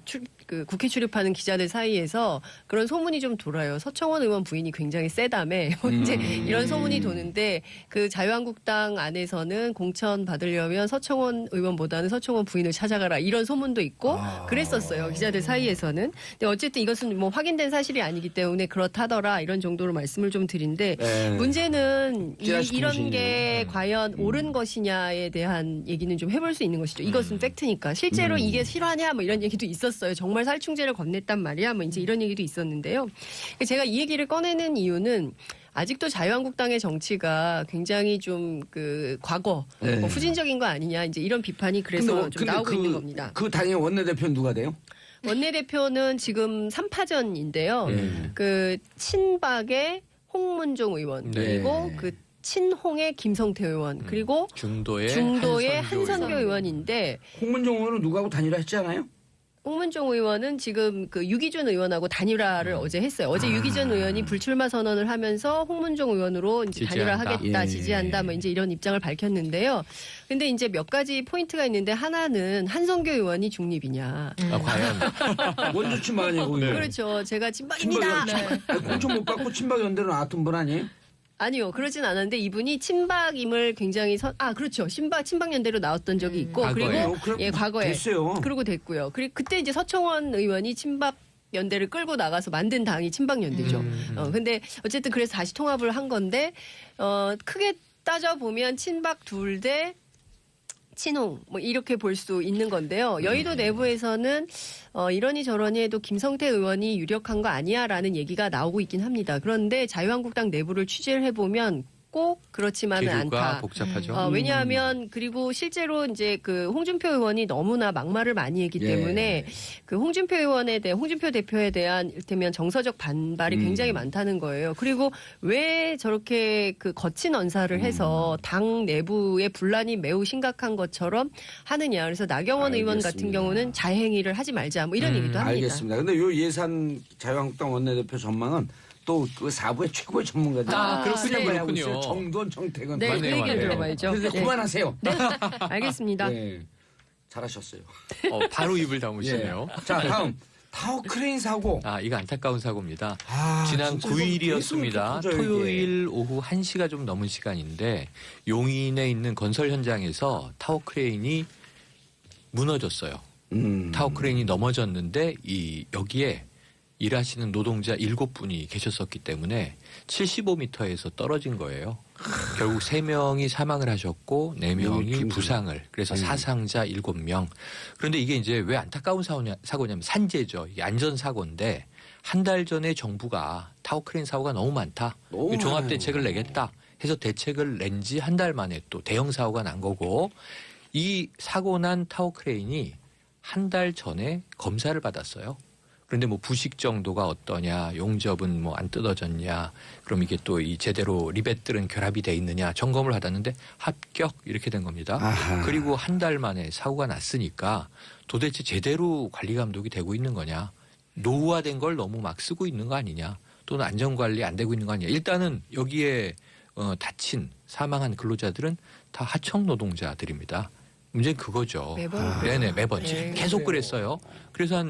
국회 출입하는 기자들 사이에서 그런 소문이 좀 돌아요. 서청원 의원 부인이 굉장히 세다며 이제 이런 소문이 도는데 그 자유한국당 안에서는 공천 받으려면 서청원 의원보다는 서청원 부인을 찾아가라 이런 소문도 있고 그랬었어요. 기자들 사이에서는. 근데 어쨌든 이것은 뭐 확인된 사실이 아니기 때문에 그렇다더라 이런 정도로 말씀을 좀 드린데 네. 문제는 찌라시 이런 고무신이네요. 게 과연 옳은 것이냐에 대한 얘기는 좀 해볼 수 있는 것이죠. 이것은 팩트니까. 실제로 이게 실화냐 뭐 이런 얘기도 있었어요. 정말 살충제를 건넸단 말이야. 뭐 이제 이런 얘기도 있었는데요. 제가 이 얘기를 꺼내는 이유는 아직도 자유한국당의 정치가 굉장히 좀 그 과거 네. 뭐 후진적인 거 아니냐 이제 이런 비판이 그래서 좀 나오고 있는 겁니다. 그 당의 원내대표는 누가 돼요? 원내대표는 지금 3파전인데요. 그 친박의 홍문종 의원 네. 그리고 그 친홍의 김성태 의원 그리고 중도의 한선교 의원인데 홍문종 의원은 누구하고 단일화 했지 않아요? 홍문종 의원은 지금 그 유기준 의원하고 단일화를 어제 했어요. 어제 유기준 의원이 불출마 선언을 하면서 홍문종 의원으로 이제 지지한다. 단일화하겠다, 예. 지지한다, 뭐 이제 이런 입장을 밝혔는데요. 근데 이제 몇 가지 포인트가 있는데 하나는 한성교 의원이 중립이냐. 과연 원조 친박 아니에요? 거기? 그렇죠. 제가 친박입니다. 공천 못 받고 친박 연대로 나왔던 분 아니에요? 아니요, 그러진 않았는데 이분이 친박임을 굉장히 그렇죠. 친박 연대로 나왔던 적이 있고 과거에요? 그리고 예 과거에 됐어요. 그러고 됐고요. 그리고 그때 이제 서청원 의원이 친박 연대를 끌고 나가서 만든 당이 친박연대죠. 근데 어쨌든 그래서 다시 통합을 한 건데 크게 따져 보면 친박 둘 대 친홍 뭐 이렇게 볼 수 있는 건데요. 여의도 내부에서는 이러니 저러니 해도 김성태 의원이 유력한 거 아니야라는 얘기가 나오고 있긴 합니다. 그런데 자유한국당 내부를 취재를 해보면 꼭 그렇지만은 기류가 않다. 복잡하죠. 왜냐하면 그리고 실제로 이제 그 홍준표 의원이 너무나 막말을 많이 했기 때문에 그 홍준표 대표에 대한 이를테면 정서적 반발이 굉장히 많다는 거예요. 그리고 왜 저렇게 그 거친 언사를 해서 당 내부의 분란이 매우 심각한 것처럼 하느냐. 그래서 나경원 의원 같은 경우는 자행위를 하지 말자 뭐 이런 얘기도 합니다. 알겠습니다. 근데 요 예산 자유한국당 원내대표 전망은 또 그 사부의 최고의 전문가들. 그렇군요, 네. 그렇군요. 정두원, 정택은. 네, 그 맞네요, 얘기를 맞네요. 들어봐야죠. 그래서 네. 그만하세요. 알겠습니다. 네. 잘하셨어요. 바로 입을 다무시네요. 자, 다음 타워 크레인 사고. 이거 안타까운 사고입니다. 아, 지난 진짜 이거 계속 9일이었습니다. 이렇게 터져요, 이게. 토요일 오후 1시가 좀 넘은 시간인데 용인에 있는 건설 현장에서 타워 크레인이 무너졌어요. 타워 크레인이 넘어졌는데 여기에 일하시는 노동자 7분이 계셨었기 때문에 75m에서 떨어진 거예요. 결국 3명이 사망을 하셨고 4명이 부상을. 그래서 사상자 7명. 그런데 이게 이제 왜 안타까운 사고냐면 산재죠. 이게 안전사고인데 한 달 전에 정부가 타워크레인 사고가 너무 많다. 너무 종합대책을 내겠다 해서 대책을 낸 지 한 달 만에 또 대형 사고가 난 거고 이 사고 난 타워크레인이 한 달 전에 검사를 받았어요. 그런데 뭐 부식 정도가 어떠냐, 용접은 뭐 안 뜯어졌냐, 그럼 이게 또 이 제대로 리벳들은 결합이 돼 있느냐 점검을 받았는데 합격 이렇게 된 겁니다. 아하. 그리고 한 달 만에 사고가 났으니까 도대체 제대로 관리 감독이 되고 있는 거냐, 노후화된 걸 너무 막 쓰고 있는 거 아니냐, 또는 안전관리 안 되고 있는 거 아니냐. 일단은 여기에 다친 사망한 근로자들은 다 하청 노동자들입니다. 문제는 그거죠. 매번. 네네, 매번 네. 계속 그랬어요. 그래서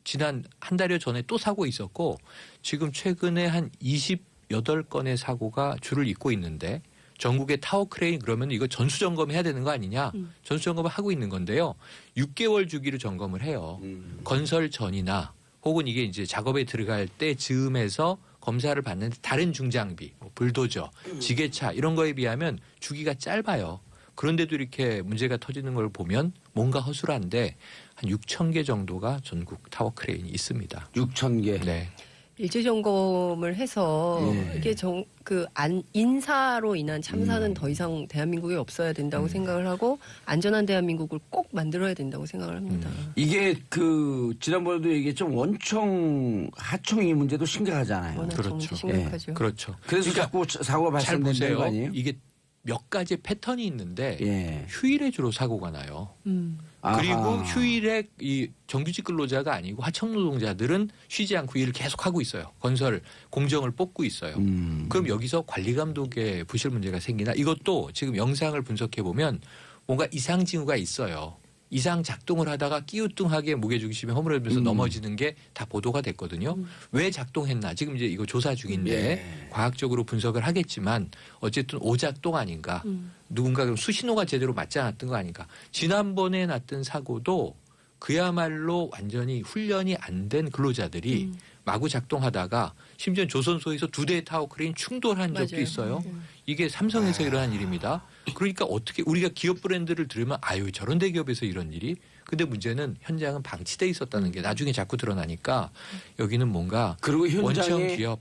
지난 한 달여 전에 또 사고 있었고 지금 최근에 한 28건의 사고가 줄을 잇고 있는데 전국의 타워 크레인 그러면 이거 전수 점검해야 되는 거 아니냐. 전수 점검을 하고 있는 건데요. 6개월 주기로 점검을 해요. 건설 전이나 혹은 이게 이제 작업에 들어갈 때 즈음해서 검사를 받는데 다른 중장비, 뭐 불도저, 지게차 이런 거에 비하면 주기가 짧아요. 그런데도 이렇게 문제가 터지는 걸 보면 뭔가 허술한데 한 6,000개 정도가 전국 타워 크레인이 있습니다. 6,000개. 네. 일제 점검을 해서 이게 인사로 인한 참사는 더 이상 대한민국에 없어야 된다고 생각을 하고 안전한 대한민국을 꼭 만들어야 된다고 생각을 합니다. 이게 지난번에도 얘기했지만 원청 하청이 문제도 심각하잖아요. 워낙 그렇죠. 정말 심각하죠. 그렇죠. 그래서 자꾸 사고가 잘 발생되는 보세요. 거 아니에요? 이게 몇 가지 패턴이 있는데 예. 휴일에 주로 사고가 나요. 그리고 아하. 휴일에 이 정규직 근로자가 아니고 하청 노동자들은 쉬지 않고 일을 계속 하고 있어요. 건설 공정을 뽑고 있어요. 그럼 여기서 관리 감독에 부실 문제가 생기나? 이것도 지금 영상을 분석해 보면 뭔가 이상 징후가 있어요. 이상 작동을 하다가 끼우뚱하게 무게중심이 허물어지면서 넘어지는 게 다 보도가 됐거든요. 왜 작동했나? 지금 이제 이거 조사 중인데 과학적으로 분석을 하겠지만 어쨌든 오작동 아닌가? 누군가 그럼 수신호가 제대로 맞지 않았던 거 아닌가? 지난번에 났던 사고도 그야말로 완전히 훈련이 안 된 근로자들이 마구 작동하다가 심지어 조선소에서 2대의 타워 크레인 충돌한 적도 맞아요. 있어요. 이게 삼성에서 일어난 일입니다. 그러니까 어떻게 우리가 기업 브랜드를 들으면 아유 저런 대기업에서 이런 일이. 근데 문제는 현장은 방치돼 있었다는 게 나중에 자꾸 드러나니까 여기는 뭔가 그리고 현장에 원청 기업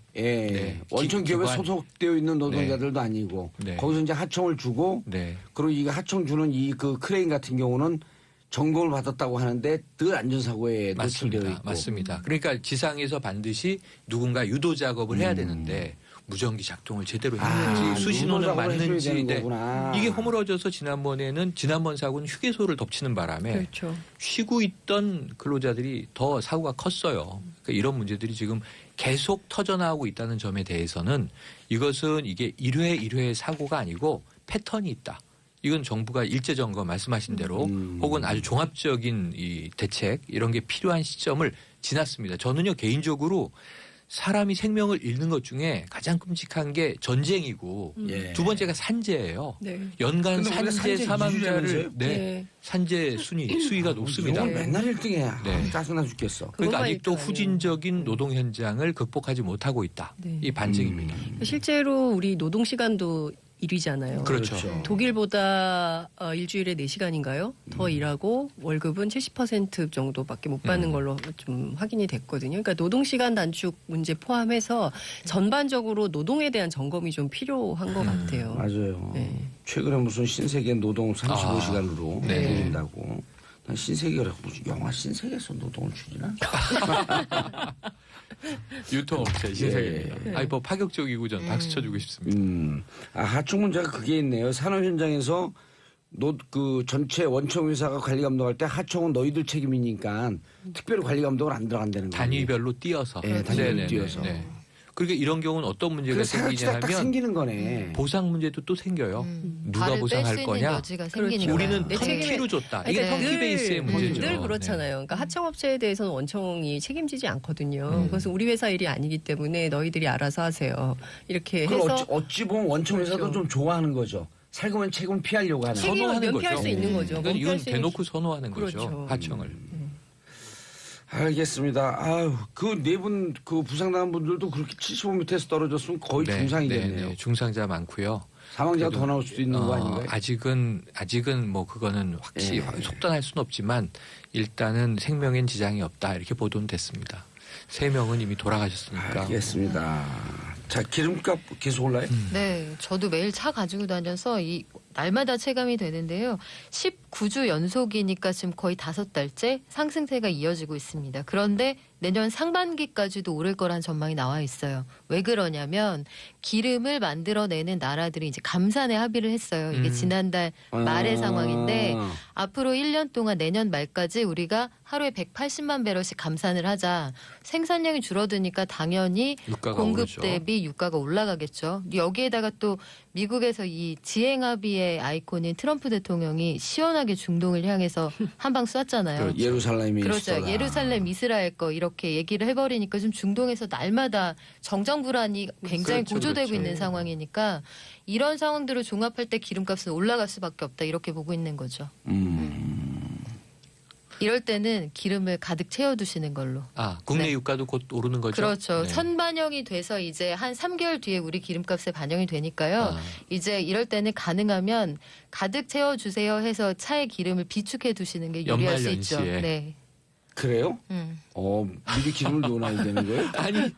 원청 기업에 기관. 소속되어 있는 노동자들도 아니고 네. 거기서 이제 하청을 주고 네. 그리고 이 하청 주는 이 크레인 같은 경우는 점검을 받았다고 하는데 늘 안전사고에 노출되어 있고. 맞습니다. 그러니까 지상에서 반드시 누군가 유도 작업을 해야 되는데 무전기 작동을 제대로 했는지 수신호는 맞는지 이게 허물어져서 지난번 사고는 휴게소를 덮치는 바람에 그렇죠. 쉬고 있던 근로자들이 더 사고가 컸어요. 그러니까 이런 문제들이 지금 계속 터져나오고 있다는 점에 대해서는 이것은 이게 1회 사고가 아니고 패턴이 있다. 이건 정부가 일제 점검 말씀하신 대로 혹은 아주 종합적인 이 대책 이런 게 필요한 시점을 지났습니다. 저는요 개인적으로 사람이 생명을 잃는 것 중에 가장 끔찍한 게 전쟁이고 예. 두 번째가 산재예요. 네. 연간 근데 우리가 산재 산재 사망자를 이주라면서요? 네. 산재 수위가 높습니다. 이걸 맨날 1등이야. 네. 짜증나 죽겠어. 그러니까 그것만 아직도 일등 아니에요. 후진적인 노동 현장을 극복하지 못하고 있다. 네. 이 반증입니다. 실제로 우리 노동 시간도 1위잖아요. 그렇죠. 독일보다 일주일에 4시간인가요? 더 일하고 월급은 70% 정도밖에 못 받는 걸로 좀 확인이 됐거든요. 그러니까 노동시간 단축 문제 포함해서 전반적으로 노동에 대한 점검이 좀 필요한 것 같아요. 맞아요. 네. 최근에 무슨 신세계 노동 35시간으로 네. 늘린다고. 난 신세계라고 무슨 영화 신세계에서 노동을 줄이나? 유통업체 신세계입니다. 아니 뭐 파격적이고 전 박수 쳐주고 싶습니다. 하청 문제가 그게 있네요. 산업 현장에서 그 전체 원청 회사가 관리 감독할 때 하청은 너희들 책임이니까 특별히 관리 감독을 안 들어간다는 거예요. 단위별로 띄어서. 네, 단위별로 네네네. 띄어서. 네. 그러니까 이런 경우는 어떤 문제가 그래서 사각지가 생기냐 딱 하면 생기는 거네. 보상 문제도 또 생겨요. 누가 발을 뺄 보상할 수 있는 거냐? 여지가 그렇죠. 생기니까. 우리는 내 책임에- 텅키로 줬다. 이게 그러니까 텅키 베이스의 문제죠. 늘 그렇잖아요. 그러니까 하청업체에 대해서는 원청이 책임지지 않거든요. 그것은 우리 회사 일이 아니기 때문에 너희들이 알아서 하세요. 이렇게 그걸 해서 어찌 보면 원청 회사도 그렇죠. 좀 좋아하는 거죠. 살구면 책임을 피하려고 하는. 책임을 선호하는 면피할 거죠. 수 있는 거죠. 그러니까 면피할 이건 수 있는 대놓고 선호하는 그렇죠. 거죠. 하청을. 알겠습니다. 아유, 그 네 분 그 부상당한 분들도 그렇게 75m에서 떨어졌으면 거의 중상이겠네요. 중상자 많고요. 사망자가 더 나올 수도 있는 거 아닌가요? 아직은 뭐 그거는 확실히 속단할 수는 없지만 일단은 생명엔 지장이 없다 이렇게 보도는 됐습니다. 3명은 이미 돌아가셨으니까. 알겠습니다. 자, 기름값 계속 올라요? 네, 저도 매일 차 가지고 다녀서 이 날마다 체감이 되는데요. 19주 연속이니까 지금 거의 5달째 상승세가 이어지고 있습니다. 그런데 내년 상반기까지도 오를 거란 전망이 나와 있어요. 왜 그러냐면 기름을 만들어내는 나라들이 이제 감산에 합의를 했어요. 이게 지난달 말의 상황인데 앞으로 1년 동안 내년 말까지 우리가 하루에 180만 배럴씩 감산을 하자. 생산량이 줄어드니까 당연히 유가가 공급 오르죠. 대비 유가가 올라가겠죠. 여기에다가 또 미국에서 이 지행합의의 아이콘인 트럼프 대통령이 시원하게 중동을 향해서 한 방 쐈잖아요. 예루살렘이 그렇죠. 수도다. 예루살렘, 이스라엘 거 이렇게 얘기를 해버리니까 좀 중동에서 날마다 정정 불안이 굉장히 그렇죠, 고조되고 그렇죠. 있는 상황이니까 이런 상황들을 종합할 때 기름값은 올라갈 수밖에 없다 이렇게 보고 있는 거죠. 이럴 때는 기름을 가득 채워두시는 걸로. 국내 네. 유가도 곧 오르는 거죠. 그렇죠. 네. 선반영이 돼서 이제 한 3개월 뒤에 우리 기름값에 반영이 되니까요. 이제 이럴 때는 가능하면 가득 채워주세요 해서 차에 기름을 비축해 두시는 게 유리할 수 있죠. 연말연시에. 네. 그래요? 미리 기름을 넣어놔야 되는 거예요?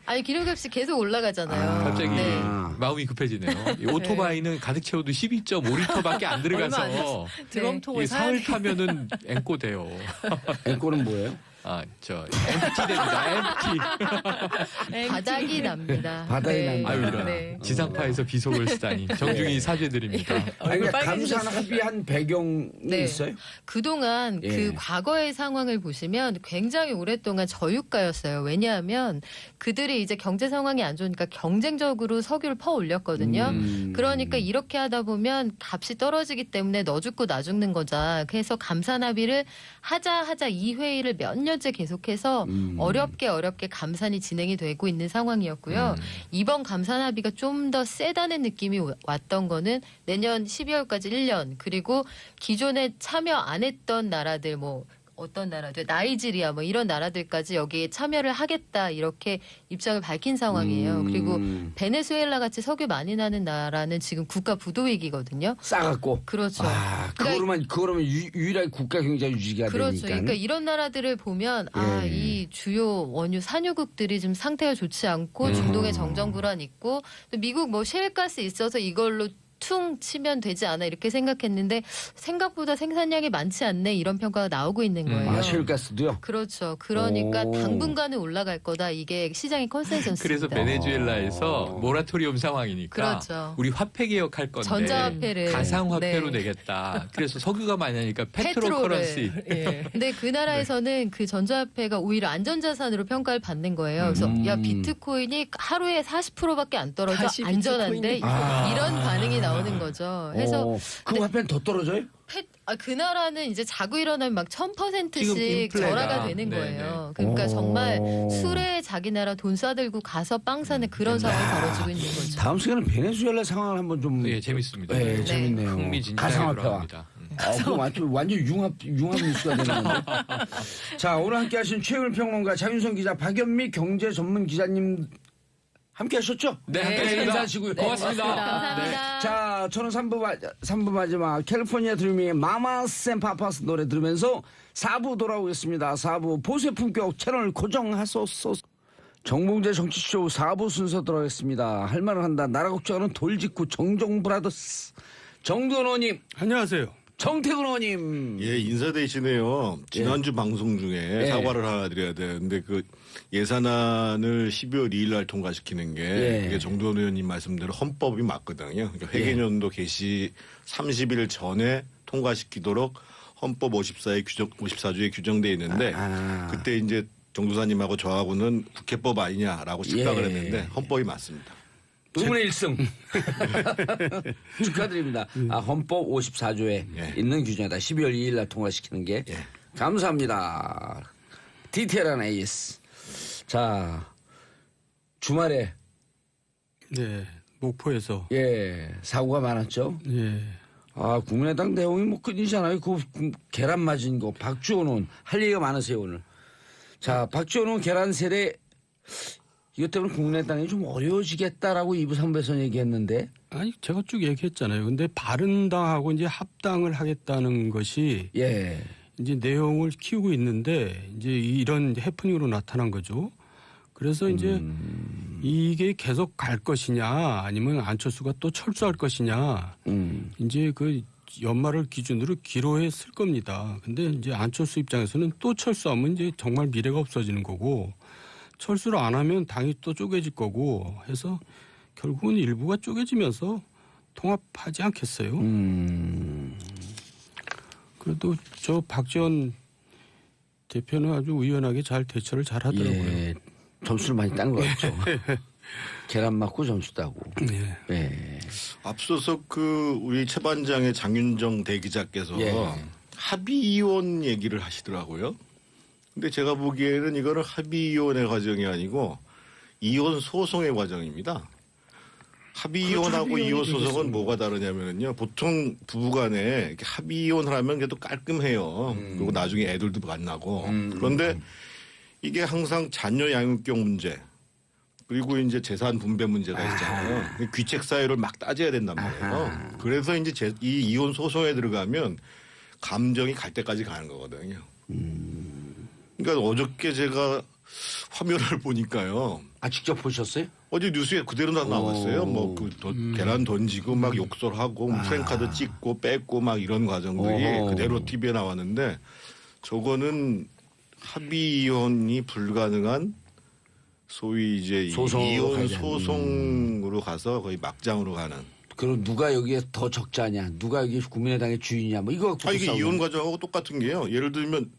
아니 기름값이 계속 올라가잖아요. 갑자기 네. 마음이 급해지네요. 이 오토바이는 가득 채워도 12.5리터밖에 안 들어가서 네. 드럼통을 이 사야 사흘 돼. 타면은 앵꼬 돼요. 앵콜은 뭐예요? MT 됩니다. MT. 바닥이 납니다. 바닥이 난다. 아유, 이런. 네. 지상파에서 비속을 쓰다니 정중히 사죄드립니다. 아니, 그러니까 빨개지셨어요. 감산 합의한 배경이 네. 있어요? 그동안 예. 그 과거의 상황을 보시면 굉장히 오랫동안 저유가였어요. 왜냐하면 그들이 이제 경제 상황이 안 좋으니까 경쟁적으로 석유를 퍼 올렸거든요. 그러니까 이렇게 하다 보면 값이 떨어지기 때문에 너 죽고 나 죽는 거자. 그래서 감산 합의를 하자 이 회의를 몇 년째 계속해서 어렵게 감산이 진행이 되고 있는 상황이었고요. 이번 감산 합의가 좀 더 세다는 느낌이 왔던 거는 내년 12월까지 1년 그리고 기존에 참여 안 했던 나라들 뭐 어떤 나라들 나이지리아 뭐 이런 나라들까지 여기에 참여를 하겠다 이렇게 입장을 밝힌 상황이에요. 그리고 베네수엘라 같이 석유 많이 나는 나라는 지금 국가 부도 위기거든요. 싸갖고. 그렇죠. 그거로만 유일하게 국가 경제 유지가 그렇죠. 되니까. 그러니까 이런 나라들을 보면 예. 이 주요 원유 산유국들이 좀 상태가 좋지 않고 중동에 정정 불안 있고 또 미국 뭐 셰일가스 있어서 이걸로 퉁 치면 되지 않아 이렇게 생각했는데 생각보다 생산량이 많지 않네 이런 평가가 나오고 있는 거예요. 셰일가스도요? 그렇죠. 그러니까 오. 당분간은 올라갈 거다. 이게 시장의 컨센서스입니다. 그래서 베네수엘라에서 모라토리엄 상황이니까 그렇죠. 우리 화폐 개혁할 건데 전자화폐를 가상화폐로 네. 내겠다. 그래서 석유가 많이 나니까 페트롤을. 페트로커런시. 예. 근데 그 나라에서는 그 전자화폐가 오히려 안전자산으로 평가를 받는 거예요. 그래서 야 비트코인이 하루에 40%밖에 안 떨어져 다시 안전한데 비트코인이. 이런 반응이 나오니까 나오는 거죠. 해서 그 화폐는 더 떨어져요? 그 나라는 이제 자고 일어나면 막 지금 1000%씩 인플레가. 절하가 되는 네, 거예요. 그러니까 정말 술에 자기 나라 돈 싸들고 가서 빵 사는 그런 상황이 벌어지고 있는 거죠. 다음 시간은 베네수엘라 상황을 한번 좀. 예, 재밌습니다. 네, 재밌네요. 흥미진진하게 가상화폐와. 돌아갑니다. 그럼 완전 융합 뉴스가 되는 건데. 자, 오늘 함께 하신 최영일 평론가, 장윤성 기자, 박연미 경제 전문 기자님 함께 하셨죠? 네, 함께 함께했습니다. 인사하시고요. 고맙습니다. 감사합니다. 자, 저는 3부 마지막 캘리포니아 드림의 마마스 앤 파파스 노래 들으면서 4부 돌아오겠습니다. 4부 보수의 품격 채널 고정하소서. 정봉재 정치쇼 4부 순서 들어가겠습니다. 할 말을 한다. 나라 걱정하는 돌직구 정종 브라더스. 정두원 의원님. 안녕하세요. 정태근 의원님. 예, 인사 대신에요. 지난주 방송 중에 사과를 하나 드려야 되는데 그 예산안을 12월 2일 날 통과시키는 게 이게 정도원 의원님 말씀대로 헌법이 맞거든요. 그러니까 회계년도 개시 30일 전에 통과시키도록 헌법 54조에 규정돼 있는데 그때 이제 정도사님하고 저하고는 국회법 아니냐라고 착각을 했는데 헌법이 맞습니다. 두 분의 1승. 축하드립니다. 헌법 54조에 있는 규정이다. 12월 2일 날 통과시키는 게. 감사합니다. 디테일한 AS. 자, 주말에. 네, 목포에서. 사고가 많았죠. 예. 국민의당 내용이 뭐 끊이잖아요. 그 계란 맞은 거. 박주원 의원. 할 얘기가 많으세요, 오늘. 자, 박주원 의원 계란 세례. 이것 때문에 국민의당이 좀 어려워지겠다라고 2부 3부에서 얘기했는데. 아니, 제가 쭉 얘기했잖아요. 근데 바른당하고 이제 합당을 하겠다는 것이. 이제 내용을 키우고 있는데 이제 이런 해프닝으로 나타난 거죠. 그래서 이제 이게 계속 갈 것이냐 아니면 안철수가 또 철수할 것이냐 이제 그 연말을 기준으로 기로에 쓸 겁니다. 근데 이제 안철수 입장에서는 또 철수하면 이제 정말 미래가 없어지는 거고 철수를 안 하면 당이 또 쪼개질 거고 해서 결국은 일부가 쪼개지면서 통합하지 않겠어요. 그래도 저 박지원 대표는 아주 의연하게 잘 대처를 잘 하더라고요. 점수를 많이 딴 것 같죠. 계란 맞고 점수 따고. 앞서서 그 우리 최반장의 장윤정 대기자께서 합의이혼 얘기를 하시더라고요. 근데 제가 보기에는 이거는 합의이혼의 과정이 아니고 이혼 소송의 과정입니다. 합의이혼하고 이혼 소송은 뭐가 다르냐면요. 보통 부부간에 이렇게 합의이혼을 하면 그래도 깔끔해요. 그리고 나중에 애들도 만나고. 그런데 이게 항상 자녀 양육경 문제 그리고 이제 재산 분배 문제가 있잖아요. 귀책 사유를 막 따져야 된단 말이에요. 그래서 이제 이 이혼 소송에 들어가면 감정이 갈 때까지 가는 거거든요. 그러니까 어저께 제가 화면을 보니까요. 직접 보셨어요? 어제 뉴스에 그대로 다 나왔어요. 뭐 그 계란 던지고 막 욕설하고 프랭카드 찍고 뺏고 막 이런 과정들이 그대로 TV에 나왔는데 저거는 합의이혼이 불가능한 소위 이제 이혼 소송으로 가서 거의 막장으로 가는. 그럼 누가 여기에 더 적자냐? 누가 여기 국민의당의 주인이냐? 뭐 이거 이게 이혼 과정하고 똑같은 게요. 예를 들면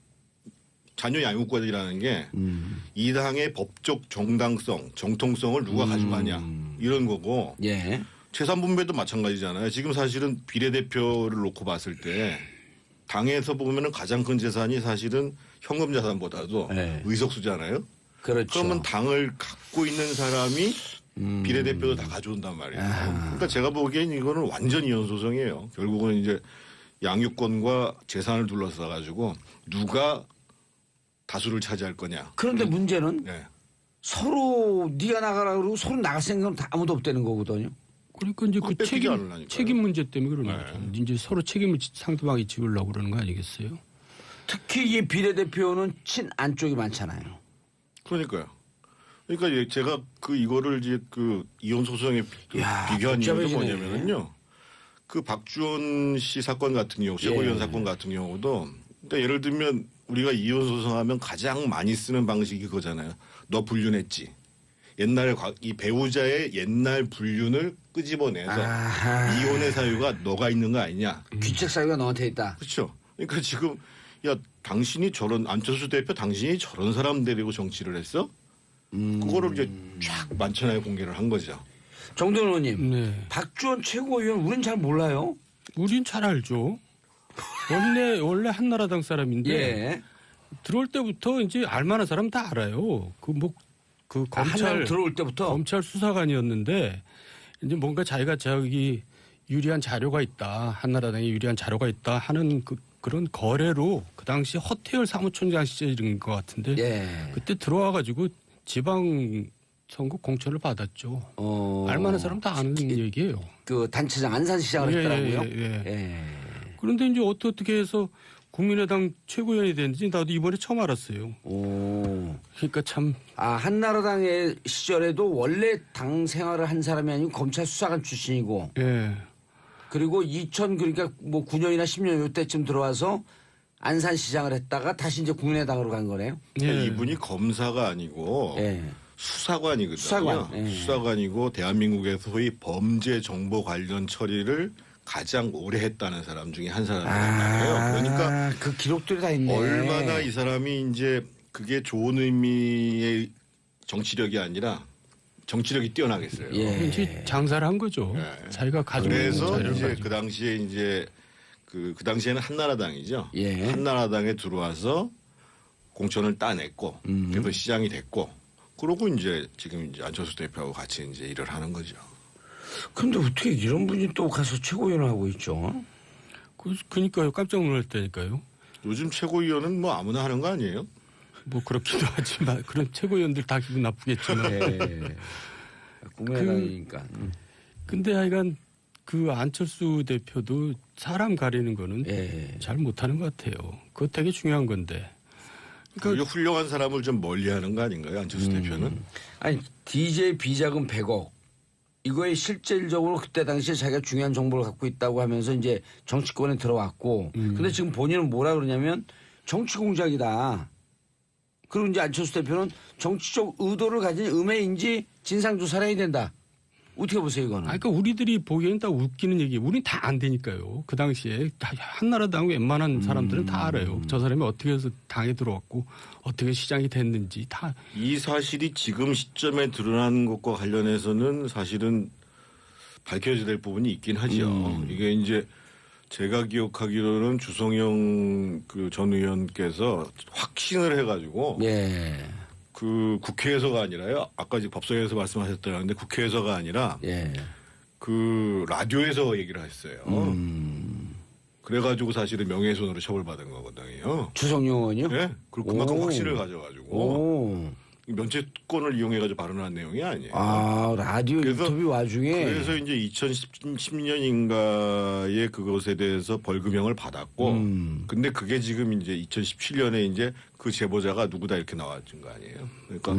자녀 양육권이라는 게 이 당의 법적 정당성, 정통성을 누가 가져가냐 이런 거고 재산 분배도 마찬가지잖아요. 지금 사실은 비례대표를 놓고 봤을 때 당에서 보면은 가장 큰 재산이 사실은 현금 자산보다도 의석수잖아요. 그렇죠. 그러면 당을 갖고 있는 사람이 비례대표도 다 가져온단 말이에요. 그러니까 제가 보기엔 이거는 완전 이혼 소송이에요. 결국은 이제 양육권과 재산을 둘러싸 가지고 누가 다수를 차지할 거냐. 그런데 문제는 서로 네가 나가라 그러고 서로 나갈 생각은 다 아무도 없다는 거거든요. 그러니까 이제 그 책임 문제 때문에 그러는 거죠. 이제 서로 책임을 상대방이 지우려고 그러는 거 아니겠어요? 특히 이 비례대표는 친안쪽이 많잖아요. 그러니까요. 그러니까 제가 이거를 이제 그 이혼 소송에 비교한 이유도 뭐냐면요. 그 박주원 씨 사건 같은 경우, 최고위원 사건 같은 경우도 그러니까 예를 들면 우리가 이혼 소송하면 가장 많이 쓰는 방식이 그거잖아요. 너 불륜했지. 옛날에 이 배우자의 옛날 불륜을 끄집어내서 이혼의 사유가 너가 있는 거 아니냐. 귀책 사유가 너한테 있다. 그렇죠. 그러니까 지금 당신이 안철수 대표 당신이 저런 사람 데리고 정치를 했어? 그거를 이제 쫙 만천하에 공개를 한 거죠. 정돈 의원님, 네. 박지원 최고위원 우린 잘 몰라요. 우린 잘 알죠. 원래 한나라당 사람인데 예. 들어올 때부터 이제 알만한 사람 다 알아요. 그 검찰 한나라 들어올 때부터 검찰 수사관이었는데 이제 뭔가 자기가 저기 유리한 자료가 있다, 한나라당에 유리한 자료가 있다 하는 그런 거래로 그 당시 허태열 사무총장 시절인 것 같은데 예. 그때 들어와가지고 지방 선거 공천을 받았죠. 알만한 사람 다 아는 얘기예요. 그 단체장 안산시장을 했더라고요. 예. 그런데 이제 어떻게 해서 국민의당 최고위원이 됐는지 나도 이번에 처음 알았어요. 오. 그러니까 참. 한나라당의 시절에도 원래 당 생활을 한 사람이 아니고 검찰 수사관 출신이고. 예. 그리고 그러니까 뭐 9년이나 10년 요때쯤 들어와서 안산시장을 했다가 다시 이제 국민의당으로 간 거네요. 그러니까 이분이 검사가 아니고 예. 수사관이거든요. 수사관. 예. 수사관이고 대한민국에서 소위 범죄 정보 관련 처리를 가장 오래 했다는 사람 중에 한 사람이란 말이에요. 그러니까 그 기록들이 다 있네. 얼마나 이 사람이 이제 그게 좋은 의미의 정치력이 아니라 정치력이 뛰어나겠어요. 예. 이제 장사를 한 거죠. 예. 자기가 가지고 있는 그래서 자료를 이제 가지고. 그 당시에 이제 그 당시에는 한나라당이죠. 예. 한나라당에 들어와서 공천을 따냈고 그래서 시장이 됐고 그러고 이제 지금 이제 안철수 대표하고 같이 이제 일을 하는 거죠. 근데 어떻게 이런 분이 또 가서 최고위원을 하고 있죠? 그러니까요. 깜짝 놀랐다니까요. 요즘 최고위원은 뭐 아무나 하는 거 아니에요? 뭐 그렇기도 하지만 그런 최고위원들 다 기분 나쁘겠지만. 예. 국민의당이니까. 근데 하여간 그 안철수 대표도 사람 가리는 거는 예. 잘 못하는 것 같아요. 그거 되게 중요한 건데. 그러니까 훌륭한 사람을 좀 멀리하는 거 아닌가요, 안철수 대표는? 아니 DJ 비자금 100억 이거에 실질적으로 그때 당시에 자기가 중요한 정보를 갖고 있다고 하면서 이제 정치권에 들어왔고 근데 지금 본인은 뭐라 그러냐면 정치 공작이다. 그리고 이제 안철수 대표는 정치적 의도를 가진 음해인지 진상조사를 해야 된다. 어떻게 보세요 이거는? 그러니까 우리들이 보기에는 다 웃기는 얘기. 우린 다 안 되니까요. 그 당시에 다 한나라당 웬만한 사람들은 다 알아요. 저 사람이 어떻게 해서 당에 들어왔고 어떻게 시장이 됐는지 다. 이 사실이 지금 시점에 드러난 것과 관련해서는 사실은 밝혀져야 될 부분이 있긴 하죠. 이게 이제 제가 기억하기로는 주성영 그 전 의원께서 확신을 해가지고 예. 그 국회에서가 아니라요. 아까 지금 법사위에서 말씀하셨다는데 국회에서가 아니라 예. 그 라디오에서 얘기를 했어요. 그래가지고 사실은 명예훼손으로 처벌받은 거거든요. 주성용 의원이요? 예? 그리고 그만큼 오. 확신을 가져가지고 오. 면책권을 이용해가지고 발언한 내용이 아니에요. 라디오 그래서- 인터뷰 와중에. 그래서 이제 2010년인가에 그것에 대해서 벌금형을 받았고, 근데 그게 지금 이제 2017년에 이제 그 제보자가 누구다 이렇게 나왔던 거 아니에요. 그러니까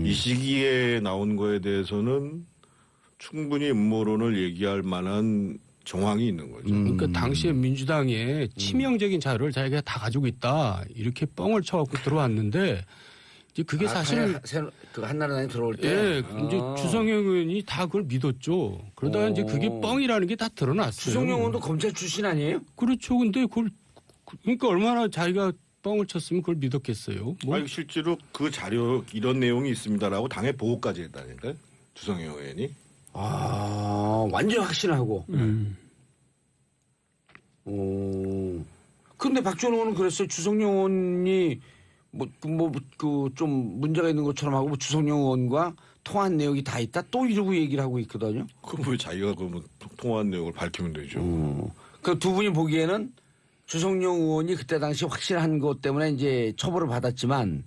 이 시기에 나온 거에 대해서는 충분히 음모론을 얘기할 만한 정황이 있는 거죠. 그러니까 당시에 민주당에 치명적인 자료를 자기가 다 가지고 있다 이렇게 뻥을 쳐갖고 들어왔는데 이제 그게 사실은 그 한나라당에 들어올 때. 예, 이제 주성영 의원이 다 그걸 믿었죠. 그러다가 이제 그게 뻥이라는 게 다 드러났어요. 주성용 의원도 검찰 출신 아니에요? 그렇죠. 근데 그걸 그러니까 얼마나 자기가 뻥을 쳤으면 그걸 믿었겠어요. 뭐 아니, 실제로 그 자료 이런 내용이 있습니다라고 당에 보고까지 했다니까요. 주성영 의원이. 완전 확신하고. 근데 박지원 의원은 그랬어요. 주성용 의원이 좀 문제가 있는 것처럼 하고 주성용 의원과 통화한 내용이 다 있다 또 이러고 얘기를 하고 있거든요. 그럼 왜 자기가 그 통화한 내용을 밝히면 되죠. 그 두 분이 보기에는 주성용 의원이 그때 당시 확신한 것 때문에 이제 처벌을 받았지만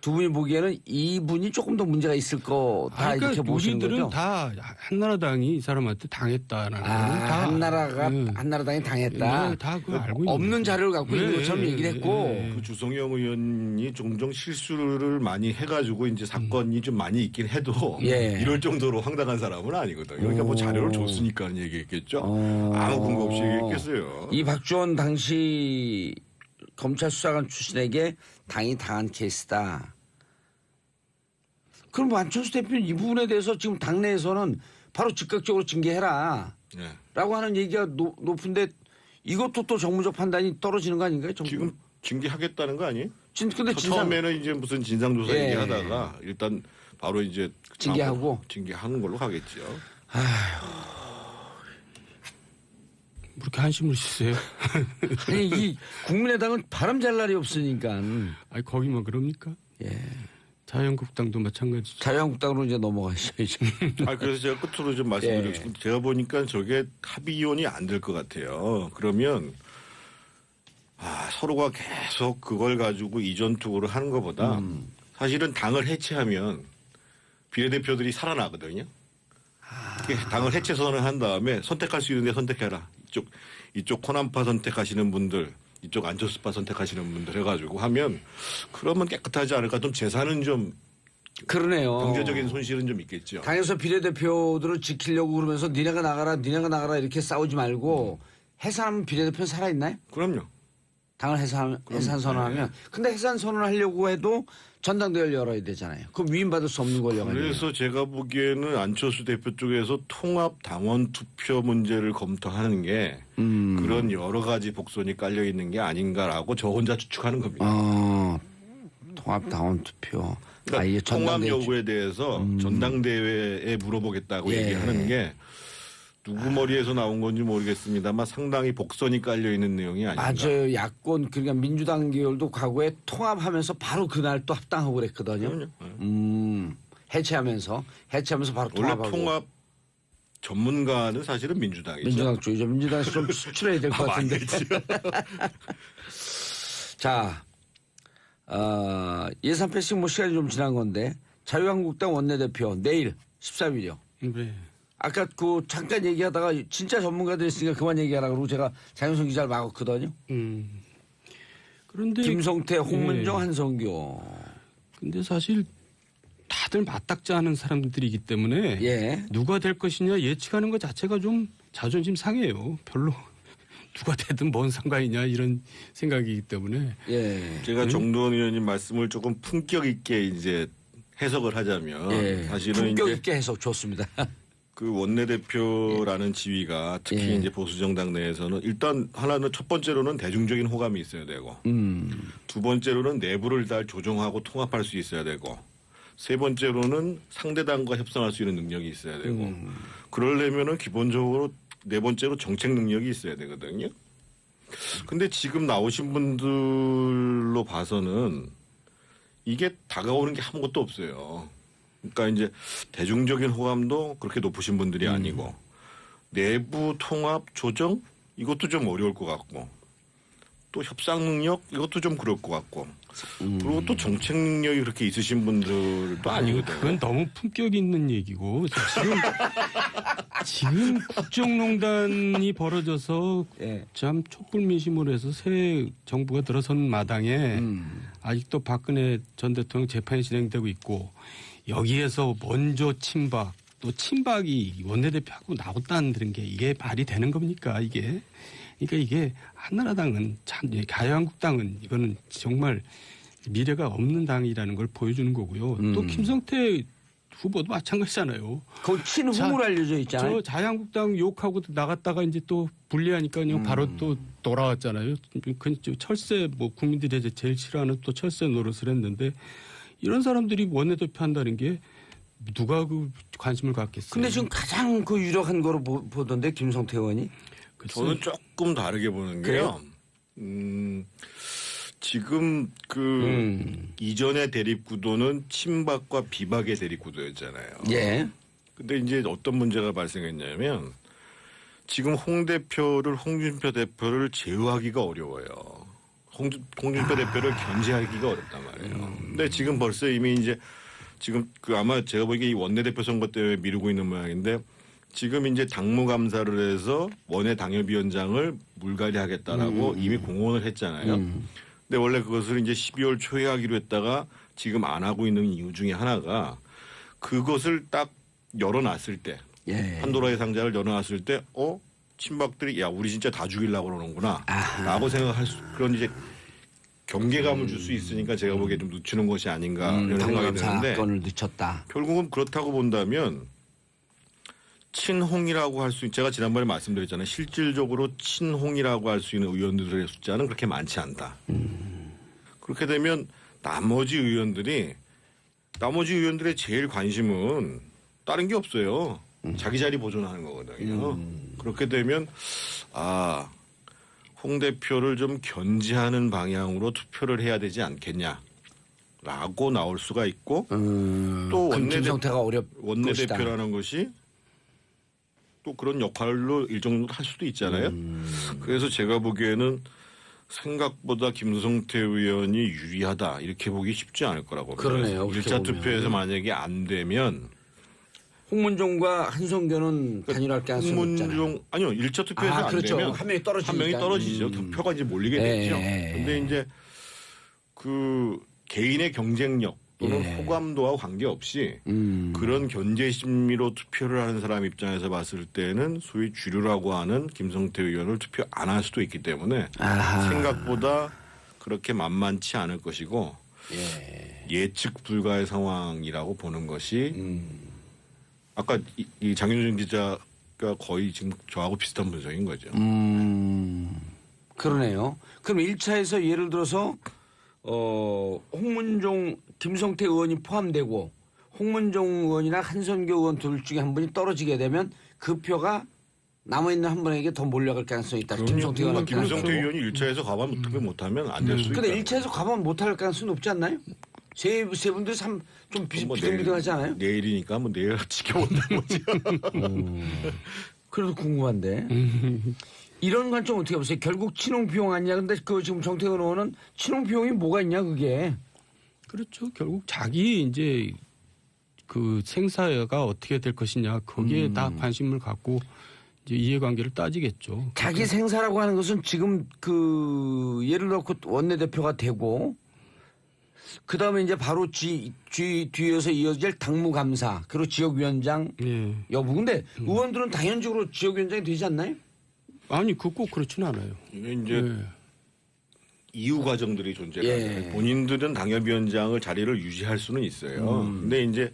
두 분이 보기에는 이분이 조금 더 문제가 있을 거다 그러니까 이렇게 보시는 우리들은 거죠. 다 한나라당이 이 사람한테 당했다는 거는 다 한나라당이 당했다. 네, 다 그거 알고 있는 없는 거죠. 자료를 갖고 있는 네, 것처럼 얘기를 했고. 네. 그 주성영 의원이 종종 실수를 많이 해가지고 이제 사건이 좀 많이 있긴 해도 예. 이럴 정도로 황당한 사람은 아니거든요. 그러니까 뭐 자료를 줬으니까 얘기했겠죠. 아무 근거 없이 얘기했겠어요. 이 박지원 당시 검찰 수사관 출신에게 당이 당한 케이스다. 그럼 안철수 대표는 이 부분에 대해서 지금 당내에서는 바로 즉각적으로 징계해라. 네. 라고 하는 얘기가 높은데 이것도 또 정무적 판단이 떨어지는 거 아닌가요? 정부? 지금 징계하겠다는 거 아니에요? 근데 처음에는 이제 무슨 진상조사 예. 얘기하다가 일단 바로 이제 징계하고 징계하는 걸로 가겠죠. 그렇게 한심을 쉬세요? 아니 이 국민의당은 바람 잘 날이 없으니까. 아니 거기만 그럽니까? 예. 자유한국당도 마찬가지죠. 자유한국당으로 이제 넘어가셔야죠. 그래서 제가 끝으로 좀 말씀드리고 예. 싶은데 제가 보니까 저게 합의이혼이 안 될 것 같아요. 그러면 서로가 계속 그걸 가지고 이전 투구를 하는 것보다 사실은 당을 해체하면 비례대표들이 살아나거든요. 당을 해체 선언을 한 다음에 선택할 수 있는데 선택해라. 이쪽 호남파 선택하시는 분들, 이쪽 안철수파 선택하시는 분들 해가지고 하면 그러면 깨끗하지 않을까. 좀 재산은 좀 그러네요. 경제적인 손실은 좀 있겠죠. 당에서 비례대표들을 지키려고 그러면서 니네가 나가라 이렇게 싸우지 말고 해산하면 비례대표는 살아있나요? 그럼요. 당을 해산 선언하면. 근데 해산 선언을 하려고 해도 전당대회를 열어야 되잖아요. 그럼 위임받을 수 없는 권력 아니에요. 그래서 제가 보기에는 안철수 대표 쪽에서 통합 당원 투표 문제를 검토하는 게 그런 여러 가지 복선이 깔려 있는 게 아닌가라고 저 혼자 추측하는 겁니다. 통합 당원 투표. 그러니까 이게 통합 전당대회 여부에 대해서 전당대회에 물어보겠다고 예. 얘기하는 게 누구 머리에서 나온 건지 모르겠습니다만 상당히 복선이 깔려 있는 내용이 아닌가. 맞아요. 야권 그러니까 민주당 계열도 과거에 통합하면서 바로 그날 또 합당하고 그랬거든요. 그럼요. 해체하면서 바로 원래 통합하고. 통합 전문가는 사실은 민주당이죠. 민주당 쪽이죠. 민주당에서 좀 수출해야 될 것 같은데. 자, 예산 패싱 뭐 시간이 좀 지난 건데 자유한국당 원내대표 내일 13일이요. 네. 아까 그 잠깐 얘기하다가 진짜 전문가들 있으니까 그만 얘기하라 그러고 제가 장윤성 기자를 막았거든요. 그런데 김성태, 홍문정, 예. 한성교. 근데 사실 다들 맞닥지 않은 사람들이기 때문에 예. 누가 될 것이냐 예측하는 것 자체가 좀 자존심 상해요. 별로 누가 되든 뭔 상관이냐 이런 생각이기 때문에. 예. 제가 정도원 의원님 말씀을 조금 품격 있게 이제 해석을 하자면 예. 사실은 품격 이제 있게 해석 좋습니다. 그 원내대표라는 지위가 특히 예. 이제 보수정당 내에서는 일단 하나는 첫 번째로는 대중적인 호감이 있어야 되고 두 번째로는 내부를 잘 조정하고 통합할 수 있어야 되고 세 번째로는 상대당과 협상할 수 있는 능력이 있어야 되고 그러려면은 기본적으로 네 번째로 정책 능력이 있어야 되거든요. 근데 지금 나오신 분들로 봐서는 이게 다가오는 게 아무것도 없어요. 그러니까 이제 대중적인 호감도 그렇게 높으신 분들이 아니고 내부 통합 조정 이것도 좀 어려울 것 같고 또 협상 능력 이것도 좀 그럴 것 같고 그리고 또 정책 능력이 그렇게 있으신 분들도 아니거든요. 그건 너무 품격 있는 얘기고 지금 국정농단이 벌어져서 예. 참 촛불민심으로 해서 새 정부가 들어선 마당에 아직도 박근혜 전 대통령 재판이 진행되고 있고 여기에서 먼저 친박 또 친박이 원내대표하고 나왔다는 게 이게 말이 되는 겁니까 이게. 그러니까 이게 한나라당은 참 자유한국당은 이거는 정말 미래가 없는 당이라는 걸 보여주는 거고요. 또 김성태 후보도 마찬가지잖아요. 그 친홍으로 알려져 있잖아요. 저 자유한국당 욕하고 나갔다가 이제 또 불리하니까 바로 또 돌아왔잖아요. 그 철새 뭐 국민들이 이제 제일 싫어하는 또 철새 노릇을 했는데 이런 사람들이 원내대표 한다는 게 누가 그 관심을 갖겠어요. 근데 지금 가장 그 유력한 거로 보던데 김성태 의원이. 저는 조금 다르게 보는 게요. 지금 이전의 대립 구도는 친박과 비박의 대립 구도였잖아요. 예. 근데 이제 어떤 문제가 발생했냐면 지금 홍준표 대표를 제어하기가 어려워요. 홍준표 대표를 견제하기가 어렵단 말이에요. 근데 지금 벌써 이미 이제 지금 그 아마 제가 보기에 이 원내대표 선거 때문에 미루고 있는 모양인데 지금 이제 당무감사를 해서 원외 당협위원장을 물갈이 하겠다라고 이미 공언을 했잖아요. 근데 원래 그것을 이제 12월 초에 하기로 했다가 지금 안 하고 있는 이유 중에 하나가 그것을 딱 열어놨을 때 예. 판도라의 상자를 열어놨을 때 친박들이 야 우리 진짜 다 죽이려고 그러는구나 라고 생각할 수 그런 이제 경계감을 줄 수 있으니까 제가 보기에 좀 늦추는 것이 아닌가 이런 생각이 드는데 사건을 늦췄다. 결국은 그렇다고 본다면 친홍이라고 할 수 제가 지난번에 말씀드렸잖아요. 실질적으로 친홍이라고 할 수 있는 의원들의 숫자는 그렇게 많지 않다. 그렇게 되면 나머지 의원들이 나머지 의원들의 제일 관심은 다른 게 없어요. 자기 자리 보존하는 거거든요. 그렇게 되면 홍 대표를 좀 견제하는 방향으로 투표를 해야 되지 않겠냐라고 나올 수가 있고 또 김성태가 원내대표라는 것이 또 그런 역할로 일정도 할 수도 있잖아요. 그래서 제가 보기에는 생각보다 김성태 의원이 유리하다 이렇게 보기 쉽지 않을 거라고 봅니다. 그러네요. 1차 투표에서 만약에 안 되면 홍문종과 한성규는 단일화할 가능성이 없잖아요. 아니요. 1차 투표에서 안 그렇죠. 되면 한 명이 떨어지니까. 한 명이 떨어지죠. 표가 이제 몰리게 되죠. 그런데 이제 그 개인의 경쟁력 또는 호감도와 관계없이 그런 견제 심리로 투표를 하는 사람 입장에서 봤을 때는 소위 주류라고 하는 김성태 의원을 투표 안 할 수도 있기 때문에 생각보다 그렇게 만만치 않을 것이고 예측 불가의 상황이라고 보는 것이 아까 이 장윤정 기자가 거의 지금 저하고 비슷한 분석인 거죠. 그러네요. 그럼 1차에서 예를 들어서 홍문종, 김성태 의원이 포함되고 홍문종 의원이나 한선교 의원 둘 중에 한 분이 떨어지게 되면 그 표가 남아있는 한 분에게 더 몰려갈 가능성이 있다. 김성태 의원은 김성태 의원이 1차에서 가만 투표 못하면 안 될 수 있다. 근데 1차에서 가만 못할 가능성이 높지 않나요? 세 분들이 좀 비등비등하지 않아요? 내일이니까 뭐 내일 지켜본다는 거죠. 그래도 궁금한데. 이런 관점 어떻게 보세요? 결국 친홍 비용 아니냐? 근데 그 지금 정태근 의원은 친홍 비용이 뭐가 있냐 그게? 그렇죠. 결국 자기 이제 그 생사가 어떻게 될 것이냐 거기에 다 관심을 갖고 이제 이해관계를 따지겠죠. 자기 생사라고 하는 것은 지금 그 예를 들어 원내대표가 되고 그 다음에 이제 바로 뒤에서 이어질 당무감사 그리고 지역위원장 여부. 근데 의원들은 당연적으로 지역위원장이 되지 않나요? 아니 꼭 그렇지는 않아요. 이게 이제 이유 과정들이 존재해요. 본인들은 당협위원장을 자리를 유지할 수는 있어요. 근데 이제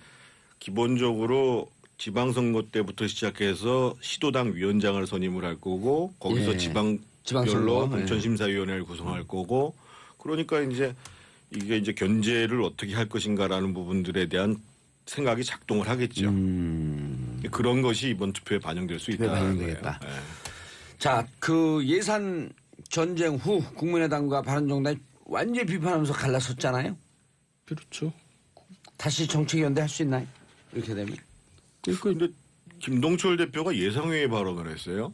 기본적으로 지방선거 때부터 시작해서 시도당 위원장을 선임을 할 거고 거기서 지방별로 공천심사위원회를 구성할 거고 그러니까 이게 이제 견제를 어떻게 할 것인가라는 부분들에 대한 생각이 작동을 하겠죠. 그런 것이 이번 투표에 반영될 수 있다는 거예요. 자, 그 예산 전쟁 후 국민의당과 바른정당이 완전히 비판하면서 갈라섰잖아요. 그렇죠. 다시 정책연대 할 수 있나요? 이렇게 되면. 그런데 김동철 대표가 예상외의 발언을 했어요.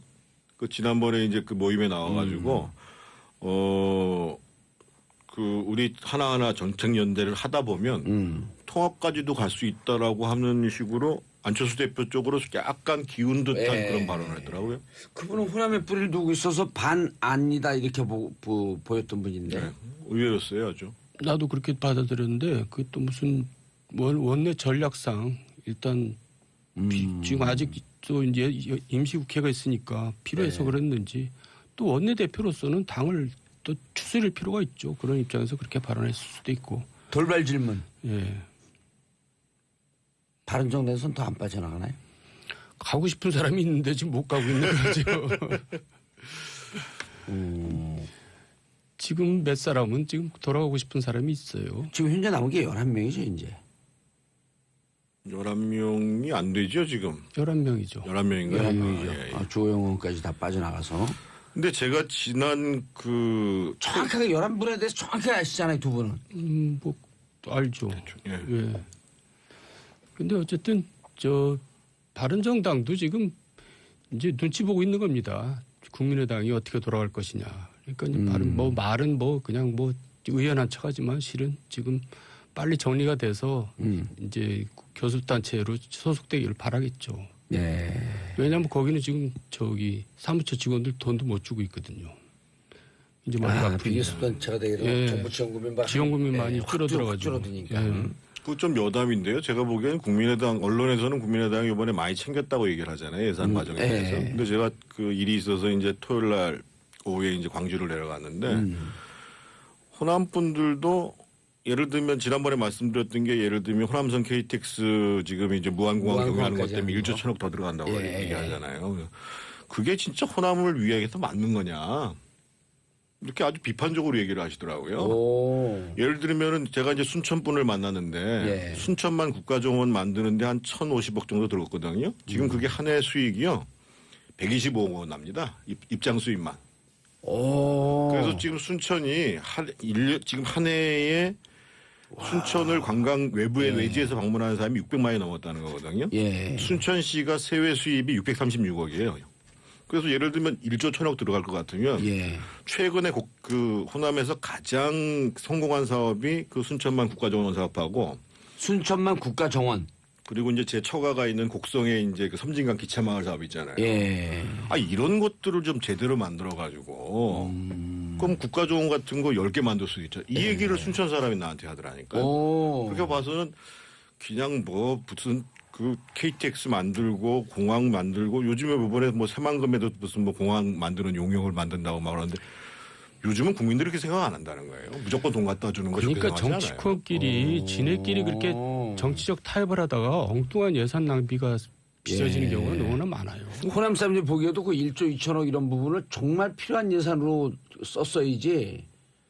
그 지난번에 이제 그 모임에 나와가지고 그 우리 하나하나 정책연대를 하다 보면 통합까지도 갈 수 있다라고 하는 식으로 안철수 대표 쪽으로 약간 기운 듯한 그런 발언을 했더라고요. 그분은 호남에 뿌리를 두고 있어서 반안이다 이렇게 보였던 분인데. 네, 의외였어요 아주. 나도 그렇게 받아들였는데 그게 또 무슨 원내 전략상 일단 지금 아직 또 이제 임시국회가 있으니까 필요해서 그랬는지 또 원내대표로서는 당을 또 추스릴 필요가 있죠. 그런 입장에서 그렇게 발언했을 수도 있고. 돌발 질문. 예. 바른정당에서는 더 안 빠져나가나요? 가고 싶은 사람이 있는데 지금 못 가고 있는 거죠. 지금 몇 사람은 지금 돌아가고 싶은 사람이 있어요. 지금 현재 남은 게 11명이죠, 이제. 11명이 안 되죠, 지금. 11명이죠. 11명인가요? 11명이죠. 예. 주호영 의원까지 다 빠져나가서. 근데 제가 지난 정확하게 11분에 대해서 정확하게 아시잖아요, 두 분은. 뭐 알죠. 예. 예. 근데 어쨌든 바른정당도 지금 이제 눈치 보고 있는 겁니다. 국민의당이 어떻게 돌아갈 것이냐. 그러니까 말은 그냥 의연한 척하지만 실은 지금 빨리 정리가 돼서 이제 교섭단체로 소속되기를 바라겠죠. 네. 왜냐하면 거기는 지금 사무처 직원들 돈도 못 주고 있거든요. 이제 머리가 아프니까. 비교섭단체가 되게 되면 정부 지원금이 많이 줄어들어가지고. 줄어드니까. 그거 좀 여담인데요. 제가 보기에는 국민의당 언론에서는 국민의당이 이번에 많이 챙겼다고 얘기를 하잖아요. 예산 과정에 대해서. 근데 제가 그 일이 있어서 이제 토요일 날 오후에 이제 광주를 내려갔는데 호남 분들도 예를 들면 지난번에 말씀드렸던 게 예를 들면 호남선 KTX 지금 이제 무한공항 경유하는 것 때문에 1조 1천억 더 들어간다고 얘기하잖아요. 그게 진짜 호남을 위해서 맞는 거냐. 이렇게 아주 비판적으로 얘기를 하시더라고요. 오. 예를 들면은 제가 이제 순천 분을 만났는데 예. 순천만 국가정원 만드는데 한 1,050억 정도 들었거든요. 지금 그게 한 해 수익이요. 125억 원 납니다. 입장 수입만. 오. 그래서 지금 순천이 지금 한 해에 순천을 관광 외지에서 방문하는 사람이 600만이 넘었다는 거거든요. 예. 순천시가 세외 수입이 636억이에요. 그래서 예를 들면 1조 1,000억 들어갈 것 같으면 예. 최근에 그 호남에서 가장 성공한 사업이 그 순천만 국가정원 사업하고 순천만 국가정원. 그리고 이제 제 처가가 있는 곡성에 이제 그 섬진강 기차마을 사업 있잖아요. 예. 이런 것들을 좀 제대로 만들어 가지고 그럼 국가정원 같은 거 10개 만들 수 있죠. 이 얘기를 순천 사람이 나한테 하더라니까요. 오. 그렇게 봐서는 그냥 뭐 무슨 그 KTX 만들고 공항 만들고 요즘에 이번에 뭐 새만금에도 무슨 뭐 공항 만드는 용역을 만든다고 말하는데 요즘은 국민들이 그렇게 생각 안 한다는 거예요. 무조건 돈 갖다 주는 거 그러니까 좋게 생각하지 않아요. 정치권끼리 지네끼리 그렇게 정치적 타협을 하다가 엉뚱한 예산 낭비가 빚어지는 예. 경우가 너무나 많아요. 호남 사람들이 보기에도 그 1조 2천억 이런 부분을 정말 필요한 예산으로 썼어야지.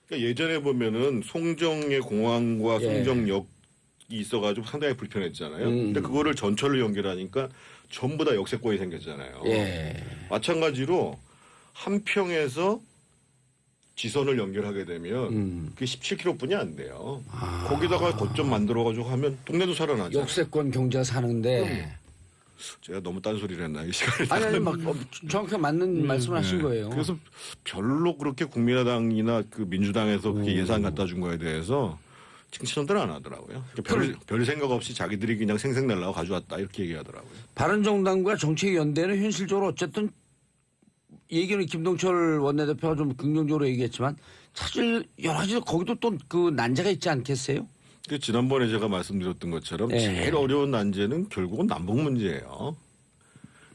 그러니까 예전에 보면은 송정의 공항과 예. 송정역이 있어가지고 상당히 불편했잖아요. 근데 그거를 전철로 연결하니까 전부 다 역세권이 생겼잖아요. 예. 마찬가지로 한평에서 지선을 연결하게 되면 그게 17km뿐이 안 돼요. 거기다가 거점 만들어가지고 하면 동네도 살아나죠. 역세권 경제가 사는데. 제가 너무 딴소리를 했나 이 시간에. 아니 막 정확히 맞는 말씀을 하신 거예요. 그래서 별로 그렇게 국민의당이나 그 민주당에서 그렇게 예산 갖다 준 거에 대해서 칭찬들 안 하더라고요. 별 생각 없이 자기들이 그냥 생색내려고 가져왔다 이렇게 얘기하더라고요. 바른정당과 정책연대는 현실적으로 어쨌든 얘기는 김동철 원내대표가 좀 긍정적으로 얘기했지만 사실 여러 가지 거기도 또 그 난제가 있지 않겠어요? 지난번에 제가 말씀드렸던 것처럼 네. 제일 어려운 난제는 결국은 남북 문제예요.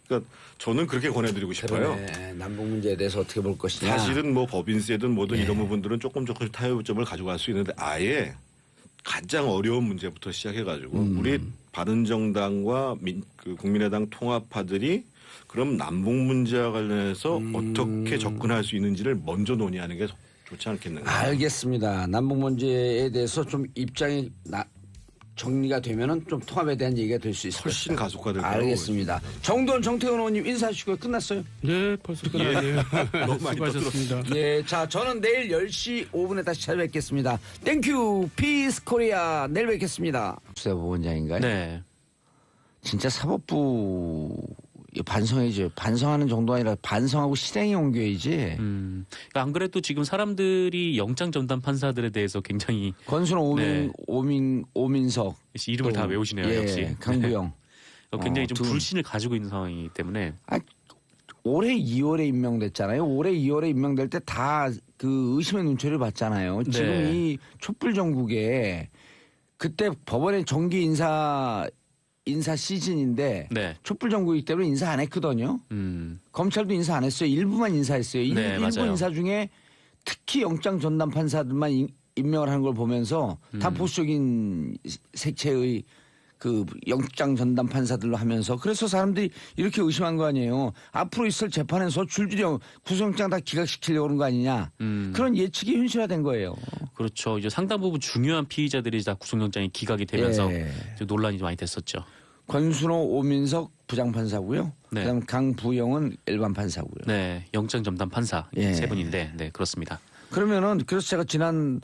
그러니까 저는 그렇게 권해드리고 싶어요. 그러네. 남북 문제에 대해서 어떻게 볼 것이냐. 사실은 뭐 법인세든 뭐든 이런 부분들은 조금씩 타협점을 가져갈 수 있는데 아예 가장 어려운 문제부터 시작해가지고 우리 바른정당과 그 국민의당 통합파들이 그럼 남북 문제와 관련해서 어떻게 접근할 수 있는지를 먼저 논의하는 게 좋지 않겠는가. 알겠습니다. 남북 문제에 대해서 좀 입장이 정리가 되면은 좀 통합에 대한 얘기가 될 수 있을 훨씬 것같다 가속화될 거라고 알겠습니다. 정도원 정태근 의원님 인사하시고요. 끝났어요? 네, 벌써 끝났네요. 너무 많이 수고하셨습니다. 예, 자 저는 내일 10시 5분에 다시 찾아뵙겠습니다. 땡큐 피스 코리아 내일 뵙겠습니다. 수사부원장인가요? 네. 진짜 사법부 반성해줘요. 반성하는 정도가 아니라 반성하고 실행에 옮겨야지. 안 그래도 지금 사람들이 영장 전담 판사들에 대해서 굉장히 권순호, 네. 오민석 이름을 다 외우시네요. 예, 역시. 강부영. 굉장히 좀 두 분. 불신을 가지고 있는 상황이기 때문에 올해 2월에 임명됐잖아요. 올해 2월에 임명될 때 다 그 의심의 눈초리를 받잖아요. 지금 네. 이 촛불 정국에 그때 법원의 정기 인사 시즌인데 네. 촛불 정국이기 때문에 인사 안 했거든요. 검찰도 인사 안 했어요. 일부만 인사했어요. 네, 일부 맞아요. 인사 중에 특히 영장 전담 판사들만 임명을 하는 걸 보면서 다 보수적인 색채의 그 영장 전담 판사들로 하면서 그래서 사람들이 이렇게 의심한 거 아니에요. 앞으로 있을 재판에서 줄줄이 구속영장 다 기각시키려고 그런 거 아니냐. 그런 예측이 현실화된 거예요. 그렇죠. 이제 상당 부분 중요한 피의자들이 다 구속영장이 기각이 되면서 예. 이제 논란이 많이 됐었죠. 권순호, 오민석 부장판사고요. 네. 그다음 강부영은 일반 판사고요. 네, 영장 전담 판사 예. 세 분인데, 네 그렇습니다. 그러면은 그래서 제가 지난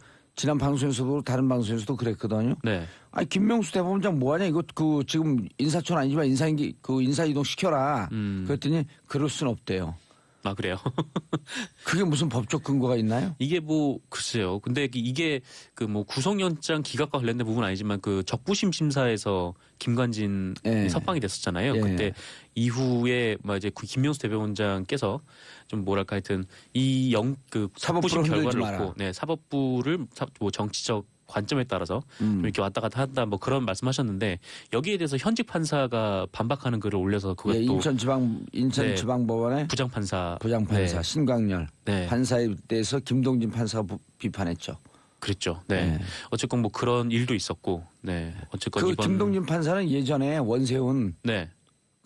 방송에서도 다른 방송에서도 그랬거든요. 네, 아니 김명수 대법원장 뭐하냐 이거 그 지금 인사촌 아니지만 인사 이동 시켜라. 그랬더니 그럴 순 없대요. 아 그래요. 그게 무슨 법적 근거가 있나요? 이게 뭐 글쎄요. 근데 이게 그 뭐 구속영장 기각과 관련된 부분은 아니지만 그 적부심 심사에서 김관진 예. 석방이 됐었잖아요. 예. 그때 이후에 뭐 이제 그 김명수 대법원장께서 좀 뭐랄까 하여튼 그 적부심 사법부를 흔들지 결과를 마라. 놓고 네 사법부를 뭐 정치적 관점에 따라서 좀 이렇게 왔다 갔다 한다 뭐 그런 말씀하셨는데 여기에 대해서 현직 판사가 반박하는 글을 올려서 그것도 예, 인천지방법원의 부장판사 부장판사 네. 신광열 네. 판사에 대해서 김동진 판사가 비판했죠. 그랬죠. 네. 어쨌건 뭐 그런 일도 있었고, 네. 어쨌건 그 이번 김동진 판사는 예전에 원세훈 네.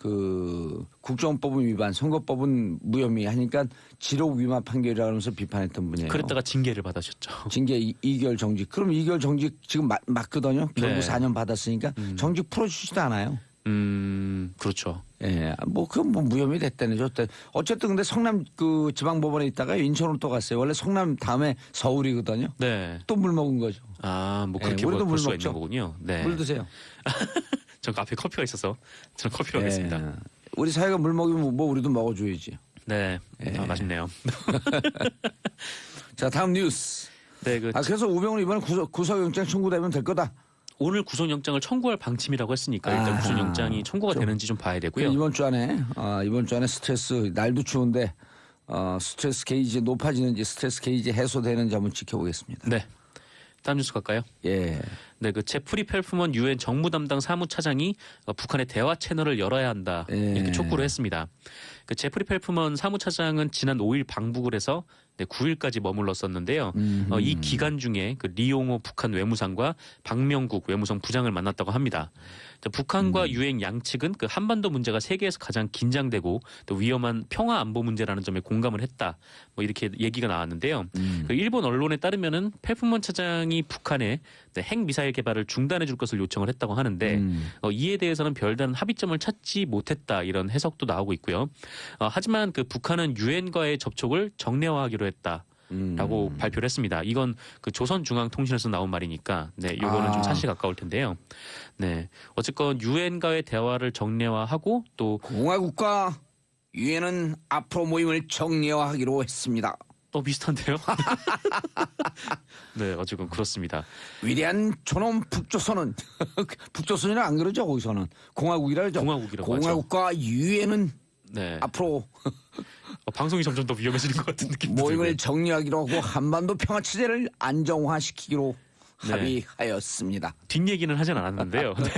그 국정원법은 위반, 선거법은 무혐의 하니까 지록 위반 판결이라 그러면서 비판했던 분이에요. 그랬다가 징계를 받으셨죠. 징계 2개월 정직. 그럼 2개월 정직 지금 맞거든요. 결국 네. 4년 받았으니까 정직 풀어주지도 않아요. 그렇죠. 예, 뭐 그건 뭐 무혐의 됐다는 죠. 어쨌든 근데 성남 그 지방법원에 있다가 인천으로 또 갔어요. 원래 성남 다음에 서울이거든요. 네. 또 물 먹은 거죠. 뭐 그렇게 우리도 볼 수가 물 먹죠. 있는 거군요. 네. 물 드세요. 전 앞에 커피가 있어서 저는 커피로 하겠습니다. 우리 사회가 물 먹이면 뭐 우리도 먹어줘야지. 네. 맛있네요. 자, 다음 뉴스. 네, 그래서 우병우는 이번에 구속영장 청구되면 될 거다. 오늘 구속영장을 청구할 방침이라고 했으니까 일단 구속영장이 청구가 되는지 좀 봐야 되고요. 이번 주 안에 스트레스 날도 추운데 스트레스 게이지 높아지는지 스트레스 게이지 해소되는지 한번 지켜보겠습니다. 네. 다음 뉴스 갈까요? 예. 네, 그 제프리 펠프먼 유엔 정무 담당 사무차장이 북한의 대화 채널을 열어야 한다 이렇게 촉구를 했습니다. 그 제프리 펠프먼 사무차장은 지난 5일 방북을 해서 9일까지 머물렀었는데요. 이 기간 중에 그 리용호 북한 외무상과 박명국 외무성 부장을 만났다고 합니다. 북한과 유엔 양측은 그 한반도 문제가 세계에서 가장 긴장되고 또 위험한 평화 안보 문제라는 점에 공감을 했다. 뭐 이렇게 얘기가 나왔는데요. 그 일본 언론에 따르면은 펠프먼 차장이 북한에 핵 미사일 개발을 중단해 줄 것을 요청을 했다고 하는데 이에 대해서는 별다른 합의점을 찾지 못했다 이런 해석도 나오고 있고요. 하지만 그 북한은 유엔과의 접촉을 정례화하기로 했다라고 발표를 했습니다. 이건 그 조선중앙통신에서 나온 말이니까 이거는 좀 사실 가까울 텐데요. 네, 어쨌건 유엔과의 대화를 정례화하고 또 공화국과 유엔은 앞으로 모임을 정례화하기로 했습니다. 또 비슷한데요? 네, 어쨌건 그렇습니다. 위대한 존엄 북조선은 북조선이라 안 그러죠 거기서는 공화국이라 그러죠. 공화국이라고 하죠. 공화국과 유엔은 네. 앞으로 방송이 점점 더 위험해지는 것 같은 느낌이 모임을 정리하기로 하고 한반도 평화 체제를 안정화시키기로 합의하였습니다. 뒷얘기는 하진 않았는데요. 네.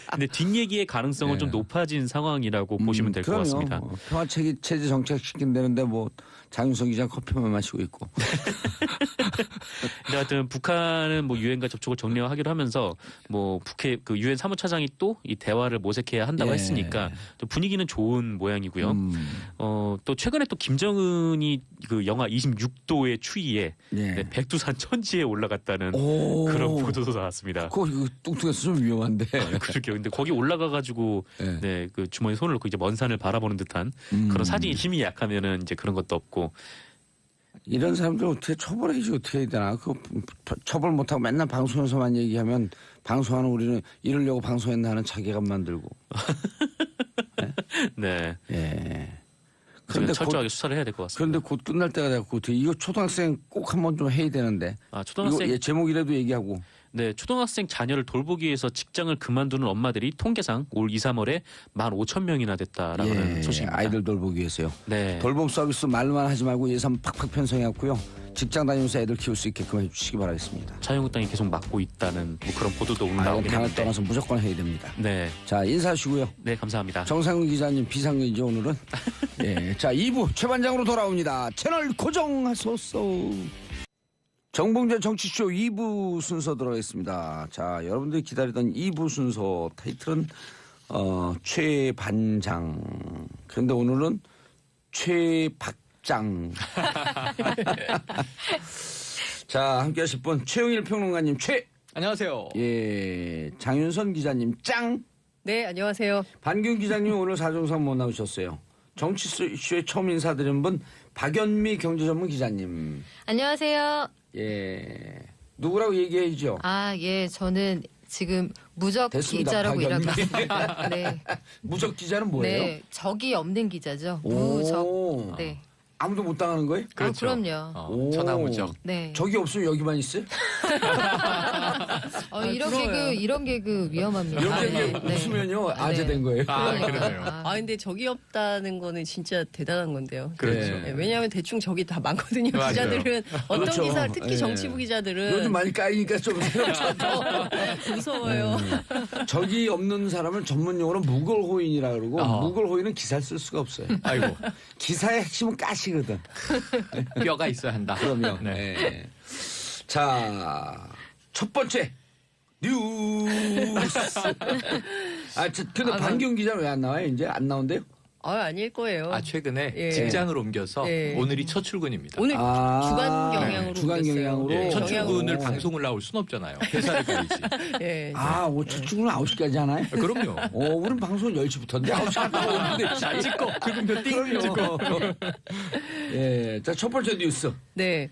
근데 뒷얘기의 가능성은 좀 높아진 상황이라고 보시면 될 것 같습니다. 평화 체제 정착시킨다는데 뭐 장윤성 기자 커피만 마시고 있고. 근데 하여튼 북한은 뭐 유엔과 접촉을 정례화하기로 하면서 뭐 북해 그 유엔 사무차장이 또 이 대화를 모색해야 한다고 했으니까 또 분위기는 좋은 모양이고요. 또 최근에 또 김정은이 그 영하 26도의 추위에 백두산 천지에 올라갔다는 그런 보도도 나왔습니다. 그거 뚱뚱해서 좀 위험한데. 그렇게 근데 거기 올라가가지고 그 주머니 손을 넣고 이제 먼 산을 바라보는 듯한 그런 사진이 힘이 약하면은 이제 그런 것도 없고. 이런 사람들 어떻게 처벌해야지 어떻게 해야 되나? 그 처벌 못하고 맨날 방송에서만 얘기하면 방송하는 우리는 이러려고 방송했나 하는 자괴감 만들고. 네. 예. 그런데 철저하게 수사를 해야 될 것 같습니다. 그런데 곧 끝날 때가 돼갖고 이거 초등학생 꼭 한번 좀 해야 되는데. 초등학생 이거 제목이라도 얘기하고. 네, 초등학생 자녀를 돌보기 위해서 직장을 그만두는 엄마들이 통계상 올 2, 3월에 15,000명이나 됐다라는 소식입니다. 아이들 돌보기 위해서요. 네. 돌봄 서비스 말로만 하지 말고 예산 팍팍 편성해갖고요. 직장 다니면서 애들 키울 수 있게끔 해주시기 바라겠습니다. 자유한국당이 계속 막고 있다는 뭐 그런 보도도 오늘 나오긴 당을 했는데. 떠나서 무조건 해야 됩니다. 네. 자, 인사하시고요. 네, 감사합니다. 정상훈 기자님 비상근이죠 오늘은. 예. 자, 2부 최반장으로 돌아옵니다. 채널 고정하소서. 정봉재 정치쇼 2부 순서 들어가겠습니다. 자, 여러분들이 기다리던 2부 순서 타이틀은 최반장. 그런데 오늘은 최박장. 자, 함께 하실 분 최영일 평론가님 안녕하세요. 예, 장윤선 기자님 짱. 네, 안녕하세요. 반균 기자님 오늘 사정상 못 나오셨어요. 정치쇼에 처음 인사드린 분 박연미 경제전문 기자님. 안녕하세요. 예. 누구라고 얘기해야죠? 예, 저는 지금 무적 됐습니다. 기자라고 박연미. 일하고 있습니다. 네. 무적 기자는 뭐예요? 네, 적이 없는 기자죠. 오. 무적. 네. 아무도 못 당하는 거예요? 그렇죠. 그럼요. 천하무적. 네. 적이 없으면 여기만 있어요? 이런 개그 위험합니다. 여기 웃으면요 아재된 거예요. 그러네요. 근데 적이 없다는 거는 진짜 대단한 건데요. 그렇죠. 네, 왜냐하면 대충 적이 다 많거든요. 맞아요. 기자들은 어떤 그렇죠. 기사, 특히 예. 정치부 기자들은 요즘 많이 까이니까 좀 무서워요. 적이 없는 사람을 전문용어로 무걸호인이라 그러고 어. 무걸호인은 기사를 쓸 수가 없어요. 아이고. 기사의 핵심은 가시거든. 뼈가 있어야 한다. 그러면. 네. 예. 자, 첫 번째 뉴스. 근데 반기훈 기자는 왜 안 나와요? 이제 안 나온대요? 아닐 거예요. 최근에 예. 직장을 옮겨서 예. 오늘이 첫 출근입니다. 오늘 주간 경향으로 주간 옮겼어요. 경향으로. 예, 첫 경향으로. 출근을 방송을 나올 순 없잖아요. 회사를 가야지. 예. 첫 출근은 9시까지 하나요? 그럼요. 우린 방송 10시부터인데 9시까지 나오는데. 자, 찍고 긁으면 띵 찍고. 예. 자, 첫 번째 뉴스. 네.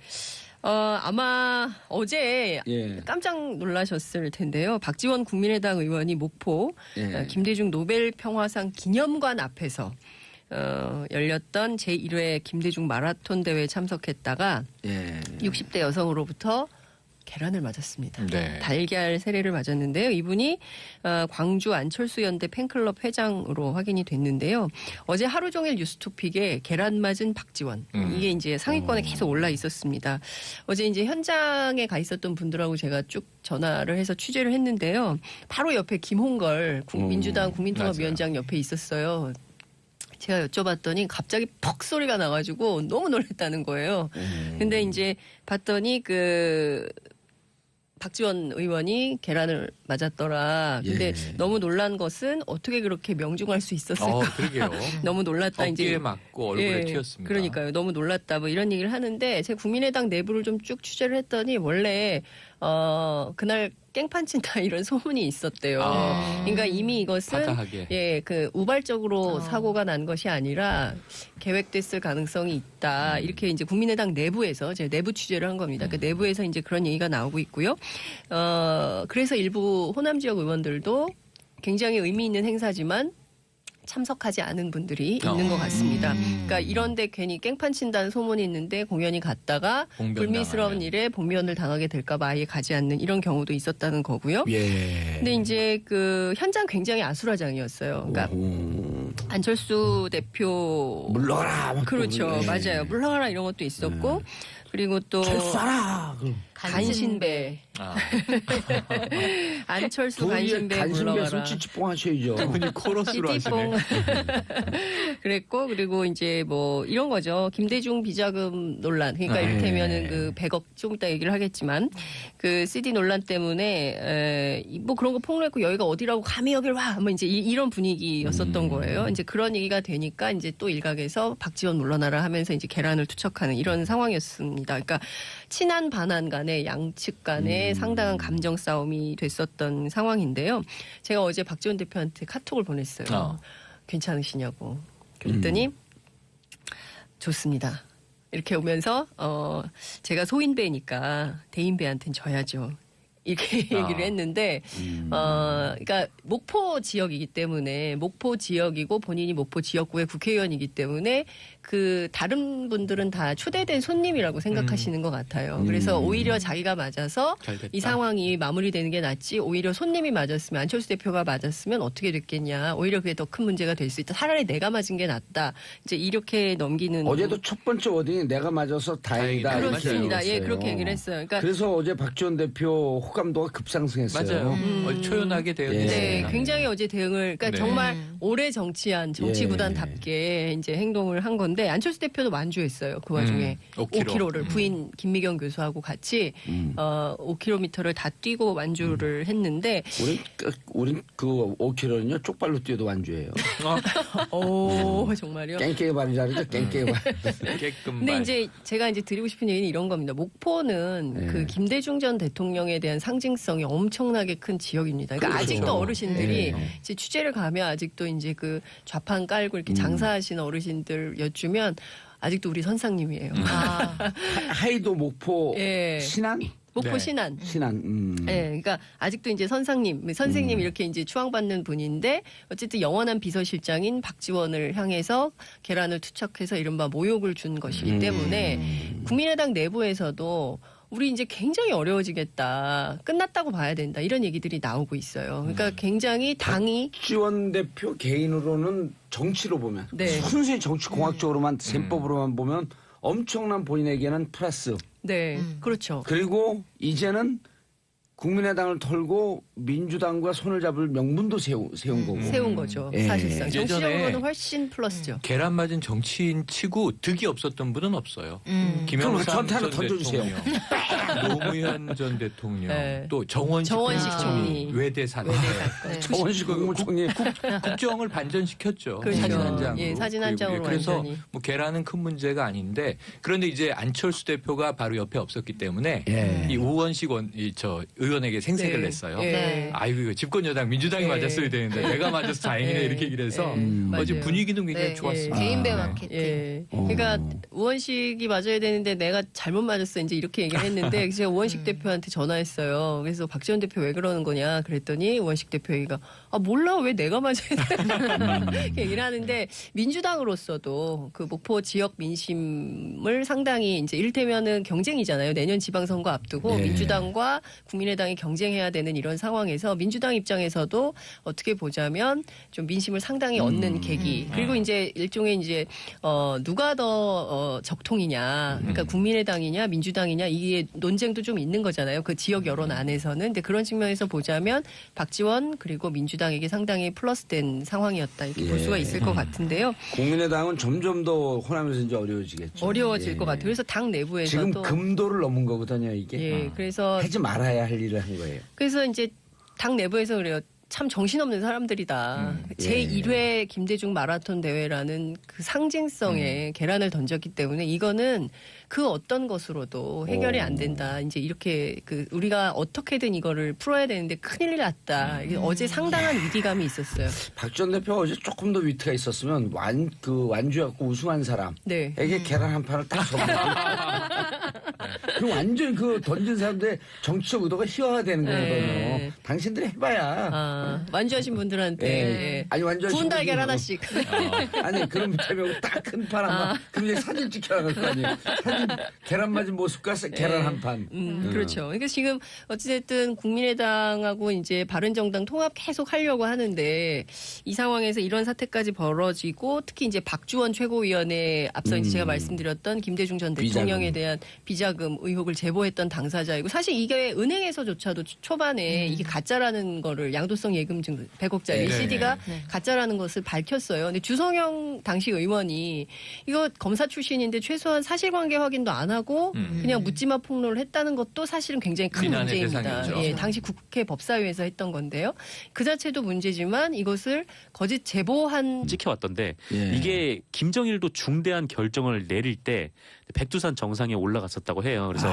아마 어제 예. 깜짝 놀라셨을 텐데요. 박지원 국민의당 의원이 목포 예. 김대중 노벨 평화상 기념관 앞에서 열렸던 제1회 김대중 마라톤 대회에 참석했다가 예. 60대 여성으로부터 계란을 맞았습니다. 네. 달걀 세례를 맞았는데요. 이분이 광주 안철수 연대 팬클럽 회장으로 확인이 됐는데요. 어제 하루 종일 뉴스토픽에 계란 맞은 박지원 이게 이제 상위권에 계속 올라 있었습니다. 어제 이제 현장에 가 있었던 분들하고 제가 쭉 전화를 해서 취재를 했는데요. 바로 옆에 김홍걸 민주당 국민통합위원장 옆에 있었어요. 제가 여쭤봤더니 갑자기 퍽 소리가 나가지고 너무 놀랐다는 거예요. 근데 이제 봤더니 박지원 의원이 계란을 맞았더라. 근데 너무 놀란 것은 어떻게 그렇게 명중할 수 있었을까? 그러게요. 너무 놀랐다. 어깨에 이제 맞고 얼굴에 튀었습니다. 그러니까요. 너무 놀랐다. 뭐 이런 얘기를 하는데 제가 국민의당 내부를 좀 쭉 취재를 했더니 원래 그날 깽판 친다 이런 소문이 있었대요. 그러니까 이미 이것은 파다하게. 우발적으로 사고가 난 것이 아니라 계획됐을 가능성이 있다. 이렇게 이제 국민의당 내부에서 제가 내부 취재를 한 겁니다. 그 내부에서 이제 그런 얘기가 나오고 있고요. 그래서 일부 호남 지역 의원들도 굉장히 의미 있는 행사지만 참석하지 않은 분들이 있는 것 같습니다. 그러니까 이런데 괜히 깽판 친다는 소문이 있는데 공연이 갔다가 불미스러운 일에 봉변을 당하게 될까 봐 아예 가지 않는 이런 경우도 있었다는 거고요. 예. 근데 이제 현장 굉장히 아수라장이었어요. 그러니까 안철수 대표 물러가라. 그렇죠. 맞아요. 물러가라 이런 것도 있었고 그리고 또 철수하라. 간신배. 안철수 간신배 물러가라. 찌찌뽕 하셔야죠. 그분이 코러스로 하시네. 그랬고 그리고 이제 뭐 이런 거죠. 김대중 비자금 논란. 그러니까 이를테면은 100억 좀 이따 얘기를 하겠지만 CD 논란 때문에 뭐 그런 거 폭로했고 여기가 어디라고 감히 여길 와. 뭐 이제 이런 분위기였었던 거예요. 이제 그런 얘기가 되니까 이제 또 일각에서 박지원 물러나라 하면서 이제 계란을 투척하는 이런 상황이었습니다. 그러니까 친한 반한 간에 양측 간에 상당한 감정 싸움이 됐었던 상황인데요. 제가 어제 박지원 대표한테 카톡을 보냈어요. 괜찮으시냐고. 그랬더니 좋습니다. 이렇게 오면서 제가 소인배니까 대인배한테는 져야죠. 이렇게 얘기를 했는데, 그러니까 목포 지역이기 때문에 목포 지역이고 본인이 목포 지역구의 국회의원이기 때문에 다른 분들은 다 초대된 손님이라고 생각하시는 것 같아요. 그래서 오히려 자기가 맞아서 이 상황이 마무리되는 게 낫지 오히려 손님이 맞았으면 안철수 대표가 맞았으면 어떻게 됐겠냐. 오히려 그게 더 큰 문제가 될 수 있다. 차라리 내가 맞은 게 낫다. 이제 이렇게 넘기는. 어제도 첫 번째 워딩이 내가 맞아서 다행이다. 그렇습니다. 예, 그렇게 얘기를 했어요. 그러니까 그래서 어제 박지원 대표 호감도가 급상승했어요. 맞아요. 초연하게 대응했습니다. 네, 굉장히 어제 대응을 그러니까 정말 오래 정치한 정치구단답게 이제 행동을 한 건데 안철수 대표도 완주했어요. 그 와중에 5km를 부인 김미경 교수하고 같이 5km를 다 뛰고 완주를 했는데 우린 그 5km는요 쪽발로 뛰어도 완주예요. 오 정말요? 깽깽이 발이 잘하죠. 깽깽이 발. 근데 이제 제가 이제 드리고 싶은 얘기는 이런 겁니다. 목포는 김대중 전 대통령에 대한 상징성이 엄청나게 큰 지역입니다. 그러니까 그렇죠. 아직도 어르신들이 이제 취재를 가면 아직도 이제 좌판 깔고 이렇게 장사하시는 어르신들 여쭈면 아직도 우리 선상님이에요. 하이도 목포 신안? 목포 신안. 네, 그러니까 아직도 이제 선생님 이렇게 이제 추앙받는 분인데 어쨌든 영원한 비서실장인 박지원을 향해서 계란을 투척해서 이른바 모욕을 준 것이기 때문에 국민의당 내부에서도 우리 이제 굉장히 어려워지겠다. 끝났다고 봐야 된다. 이런 얘기들이 나오고 있어요. 그러니까 굉장히 당이 박지원 대표 개인으로는 정치로 보면 순수히 정치 공학적으로만 셈법으로만 보면 엄청난 본인에게는 플러스. 네, 그렇죠. 그리고 이제는 국민의당을 털고 민주당과 손을 잡을 명분도 세운 거고. 세운 거죠. 예. 사실상 예전에 정치적으로는 훨씬 플러스죠. 계란 맞은 정치인 치고 득이 없었던 분은 없어요. 그럼 김영삼 저한테 하나 전 던져주세요. 대통령, 노무현 전 대통령, 네. 또 정원식 총리. 외대산. 네. 정원식 국무총리. 국정을 반전시켰죠. 그렇죠. 사진 한 장으로. 예, 사진 한 장으로 그래서 완전히. 뭐 계란은 큰 문제가 아닌데 그런데 이제 안철수 대표가 바로 옆에 없었기 때문에 예. 이 우원식 의원에게 생색을 네. 냈어요. 예. 아이고 이거 집권 여당 민주당이 예. 맞았어야 되는데 내가 맞아서 다행이네 예. 이렇게 얘기를 해서 어제 맞아요. 분위기는 굉장히 네, 좋았습니다. 개인배 네. 마케팅. 예. 그러니까 우원식이 맞아야 되는데 내가 잘못 맞았어 이제 이렇게 얘기를 했는데 제가 우원식 대표한테 전화했어요. 그래서 박지원 대표 왜 그러는 거냐 그랬더니 우원식 대표 얘기가 몰라 왜 내가 맞아야 되나 이렇게 얘기를 하는데 민주당으로서도 그 목포 지역 민심을 상당히 이제 이를테면은 경쟁이잖아요. 내년 지방선거 앞두고 예. 민주당과 국민의당이 경쟁해야 되는 이런 상황에서 민주당 입장에서도 어떻게 보자면 좀 민심을 상당히 얻는 계기 그리고 이제 일종의 이제 누가 더 적통이냐 그러니까 국민의당이냐 민주당이냐 이게 논쟁도 좀 있는 거잖아요. 그 지역 여론 안에서는 근데 그런 측면에서 보자면 박지원 그리고 민주당에게 상당히 플러스된 상황이었다 이렇게 볼 수가 있을 것 같은데요. 국민의당은 점점 더 호남에서 이제 어려워지겠죠. 어려워질 예. 것 같아요. 그래서 당 지금 내부에서도 금도를 넘은 거거든요, 이게. 예, 그래서 하지 말아야 할 일을 한 거예요. 그래서 이제 당 내부에서 그래요. 참 정신없는 사람들이다. 제1회 김대중 마라톤 대회라는 그 상징성에 계란을 던졌기 때문에 이거는 그 어떤 것으로도 해결이 안 된다. 이제 이렇게 그 우리가 어떻게든 이거를 풀어야 되는데 큰일 났다. 이게 어제 상당한 위기감이 있었어요. 박 전 대표 어제 조금 더 위트가 있었으면 완주해갖고 우승한 사람에게 네. 계란 한 판을 딱 그 완전 그 던진 사람들의 정치적 의도가 희화화되는 거거든요. 네. 당신들이 해봐야. 완주하신 분들한테 예. 아니 완전 구운 달걀 하나씩. 아니 그럼 대면 딱 큰 판 한판 그럼 이제 사진 찍혀 나갈 거 아니에요. 사진 계란 맞은 모습과 계란 한 판. 그렇죠. 그러니까 지금 어찌됐든 국민의당하고 이제 바른정당 통합 계속 하려고 하는데 이 상황에서 이런 사태까지 벌어지고 특히 이제 박주원 최고위원회 앞서 이제 제가 말씀드렸던 김대중 전 대통령에 대한 비자금 의혹을 제보했던 당사자이고 사실 이게 은행에서조차도 초반에 이게 가짜라는 거를 양도성 예금증 100억짜리 네. CD가 네. 가짜라는 것을 밝혔어요. 근데 주성영 당시 의원이 이거 검사 출신인데 최소한 사실관계 확인도 안 하고 그냥 묻지마 폭로를 했다는 것도 사실은 굉장히 큰 비난의 문제입니다. 대상이죠. 예, 당시 국회 법사위에서 했던 건데요. 그 자체도 문제지만 이것을 거짓 제보한 찍혀왔던데 예. 이게 김정일도 중대한 결정을 내릴 때 백두산 정상에 올라갔었다고 해요. 그래서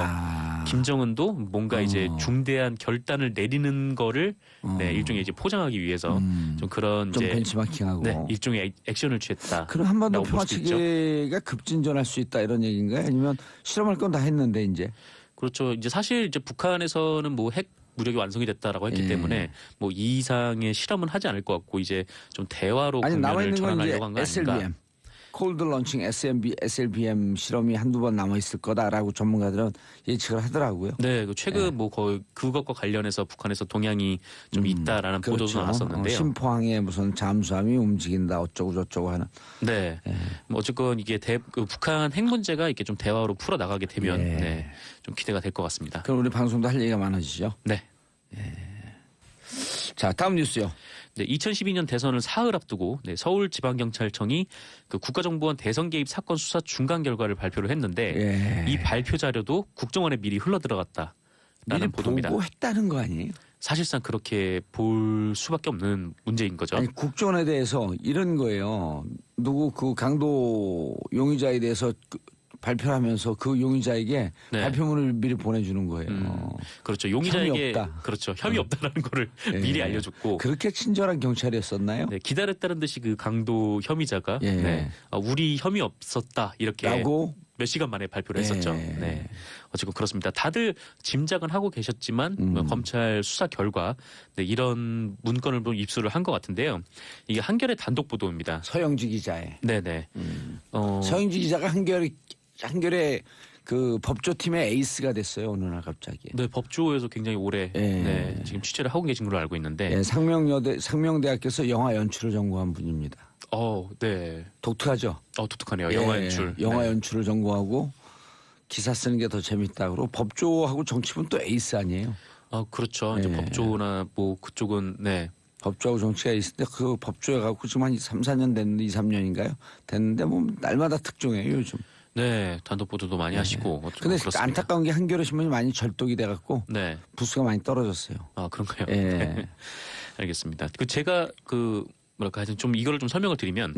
김정은도 뭔가 이제 중대한 결단을 내리는 거를 네, 일종의 이제 포장하기 위해서 좀 그런 좀 이제 벤치마킹하고. 네, 일종의 액션을 취했다. 그럼 한반도 라고 볼수 있죠. 평화체계가 급진전할 수 있다 이런 얘기인가요? 아니면 실험할 건 다 했는데 이제. 그렇죠. 이제 사실 이제 북한에서는 뭐 핵 무력이 완성이 됐다라고 했기 예. 때문에 뭐 이 이상의 실험은 하지 않을 것 같고 이제 좀 대화로 아니 남아 국면을 있는 건 이제 전환하려고 한 거 아닌가. SLBM. 콜드 런칭 SLBM 실험이 한두 번 남아 있을 거다라고 전문가들은 예측을 하더라고요. 네, 그 최근 뭐 거의 그것과 관련해서 북한에서 동향이 좀 있다라는 보도도 그렇죠. 나왔었는데요. 심포항에 무슨 잠수함이 움직인다 어쩌고 저쩌고 하는. 네, 뭐 어쨌건 이게 그 북한 핵 문제가 이렇게 좀 대화로 풀어 나가게 되면 예. 네, 좀 기대가 될 것 같습니다. 그럼 우리 방송도 할 얘기가 많아지죠. 네. 자 다음 뉴스요. 네, 2012년 대선을 사흘 앞두고 네, 서울지방경찰청이 그 국가정보원 대선 개입 사건 수사 중간 결과를 발표를 했는데 예. 이 발표 자료도 국정원에 미리 흘러 들어갔다라는 미리 보도입니다. 보고 했다는 거 아니에요? 사실상 그렇게 볼 수밖에 없는 문제인 거죠. 아니 국정원에 대해서 이런 거예요. 누구 그 강도 용의자에 대해서 발표를 하면서 그 용의자에게 네. 발표문을 미리 보내주는 거예요. 그렇죠. 용의자에게 혐의 없다. 그렇죠. 혐의 없다라는 거를 예. 미리 알려줬고 그렇게 친절한 경찰이었었나요? 네, 기다렸다는 듯이 그 강도 혐의자가 예. 네, 우리 혐의 없었다 이렇게 라고 몇 시간 만에 발표를 예. 했었죠. 네. 어쨌건 그렇습니다. 다들 짐작은 하고 계셨지만 검찰 수사 결과 네, 이런 문건을 좀 입수를 한 것 같은데요. 이게 한겨레 단독 보도입니다. 서영지 기자의 네네. 서영지 기자가 한겨레 그 법조팀의 에이스가 됐어요 어느 날 갑자기. 네, 법조에서 굉장히 오래 예. 네, 지금 취재를 하고 계신 걸로 알고 있는데. 예, 상명대학교에서 영화 연출을 전공한 분입니다. 네. 독특하죠. 독특하네요. 영화 예, 연출. 영화 네. 연출을 전공하고 기사 쓰는 게 더 재밌다. 그리고 법조하고 정치부는 또 에이스 아니에요. 아 그렇죠. 이제 예. 법조나 뭐 그쪽은 네. 법조하고 정치가 있을 때 그 법조에 갖고 지금 한 3, 4년 됐는데 2, 3년인가요? 됐는데 뭐 날마다 특종이에요 요즘. 네 단독 보도도 많이 하시고. 근데 그렇습니다. 안타까운 게 한겨레 신문이 많이 절독이 돼갖고 네. 부수가 많이 떨어졌어요. 아 그런가요? 예. 네. 알겠습니다. 그 제가 그 뭐랄까 하여튼 좀 이거를 좀 설명을 드리면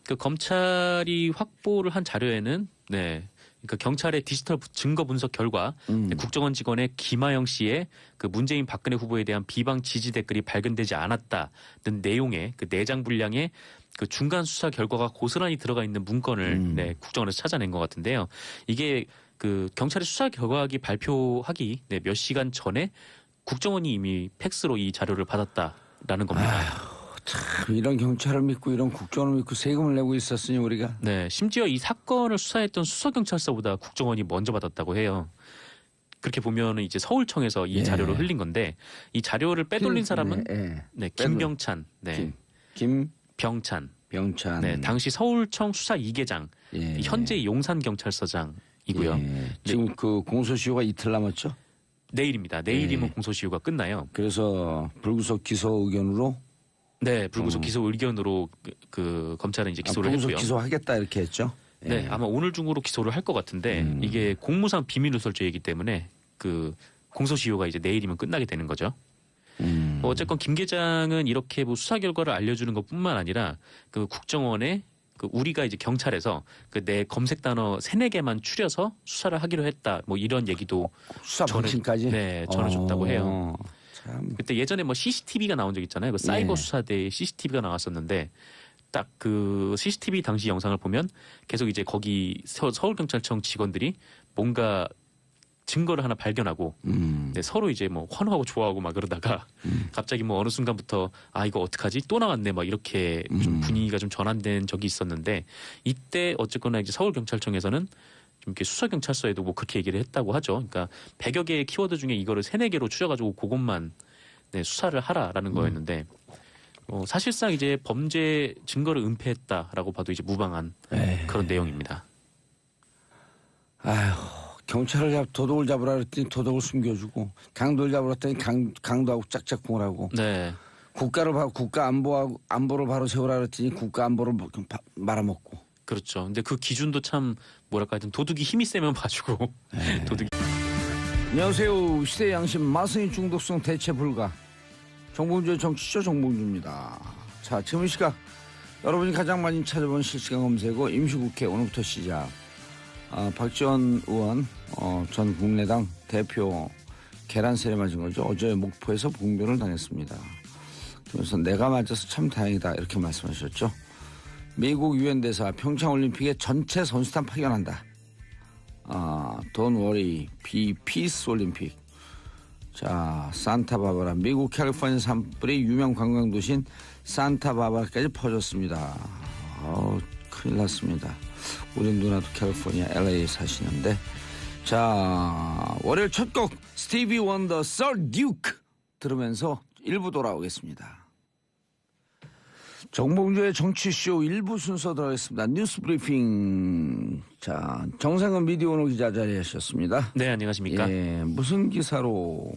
그 검찰이 확보를 한 자료에는 네. 그러니까 경찰의 디지털 증거 분석 결과 국정원 직원의 김하영 씨의 그 문재인 박근혜 후보에 대한 비방 지지 댓글이 발견되지 않았다는 내용의 그 내장 분량의 그 중간 수사 결과가 고스란히 들어가 있는 문건을 네, 국정원에서 찾아낸 것 같은데요. 이게 그 경찰의 수사 결과기 발표하기 네, 몇 시간 전에 국정원이 이미 팩스로 이 자료를 받았다라는 겁니다. 참 이런 경찰을 믿고 이런 국정원을 믿고 세금을 내고 있었으니 우리가. 네, 심지어 이 사건을 수사했던 수서경찰서보다 국정원이 먼저 받았다고 해요. 그렇게 보면은 이제 서울청에서 이 예. 자료를 흘린 건데 이 자료를 빼돌린 사람은 예. 네, 김병찬, 네, 김병찬. 병찬, 네, 당시 서울청 수사 2계장, 예. 현재 용산 경찰서장이고요. 예. 지금 그 공소시효가 이틀 남았죠? 내일입니다. 내일이면 공소시효가 끝나요. 그래서 불구속 기소 의견으로 네, 불구속 기소 의견으로 그 검찰은 이제 기소를 불구속 했고요. 기소하겠다 이렇게 했죠. 네, 아마 오늘 중으로 기소를 할 것 같은데 이게 공무상 비밀누설죄이기 때문에 그 공소시효가 이제 내일이면 끝나게 되는 거죠. 어쨌건 김 계장은 이렇게 뭐 수사 결과를 알려주는 것뿐만 아니라 그 국정원에 그 우리가 이제 경찰에서 그 내 검색 단어 3-4개만 추려서 수사를 하기로 했다. 뭐 이런 얘기도 수사 방침까지 네, 전해줬다고 해요. 참. 그때 예전에 뭐 CCTV가 나온 적 있잖아요. 그 사이버 예. 수사대에 CCTV가 나왔었는데 딱 그 CCTV 당시 영상을 보면 계속 이제 거기 서울경찰청 직원들이 뭔가 증거를 하나 발견하고 네, 서로 이제 뭐 환호하고 좋아하고 막 그러다가 갑자기 뭐 어느 순간부터 아 이거 어떡하지 또 나왔네 막 이렇게 좀 분위기가 좀 전환된 적이 있었는데 이때 어쨌거나 이제 서울경찰청에서는 좀 이렇게 수서경찰서에도 뭐 그렇게 얘기를 했다고 하죠. 그러니까 100여 개의 키워드 중에 이거를 3-4개로 추려가지고 그것만 네, 수사를 하라라는 거였는데 사실상 이제 범죄 증거를 은폐했다라고 봐도 이제 무방한 그런 내용입니다. 아휴, 경찰을 도둑을 잡으라 그랬더니 도둑을 숨겨주고 강도를 잡으라 했더니 강도하고 짝짝꿍을 하고 네. 국가 안보를 바로 세우라 그랬더니 국가 안보를 말아먹고. 그렇죠. 근데 그 기준도 참 뭐랄까 하여튼 도둑이 힘이 세면 봐주고 도둑이 안녕하세요. 시대 양심 마성의 중독성 대체 불가. 정봉주의 정치쇼 정봉주입니다. 자, 지금 이 시각 여러분이 가장 많이 찾아본 실시간 검색어 임시국회 오늘부터 시작. 박지원 의원 전 국민의당 대표 계란세례 맞은 거죠. 어제 목포에서 봉변을 당했습니다. 그래서 내가 맞아서 참 다행이다 이렇게 말씀하셨죠. 미국 유엔 대사 평창올림픽에 전체 선수단 파견한다. Don't worry, be peace 올림픽. 자, 산타바바라 미국 캘리포니아 산불이 유명 관광 도시인 산타바바라까지 퍼졌습니다. 큰일 났습니다. 우리 누나도 캘리포니아 LA 사시는데. 자, 월요일 첫 곡 스티비 원더 Sir Duke 들으면서 1부 돌아오겠습니다. 정봉주의 정치쇼 1부 순서 들어가겠습니다. 뉴스 브리핑. 자, 정상근 미디어오늘 기자 자리하셨습니다. 네, 안녕하십니까? 예, 무슨 기사로?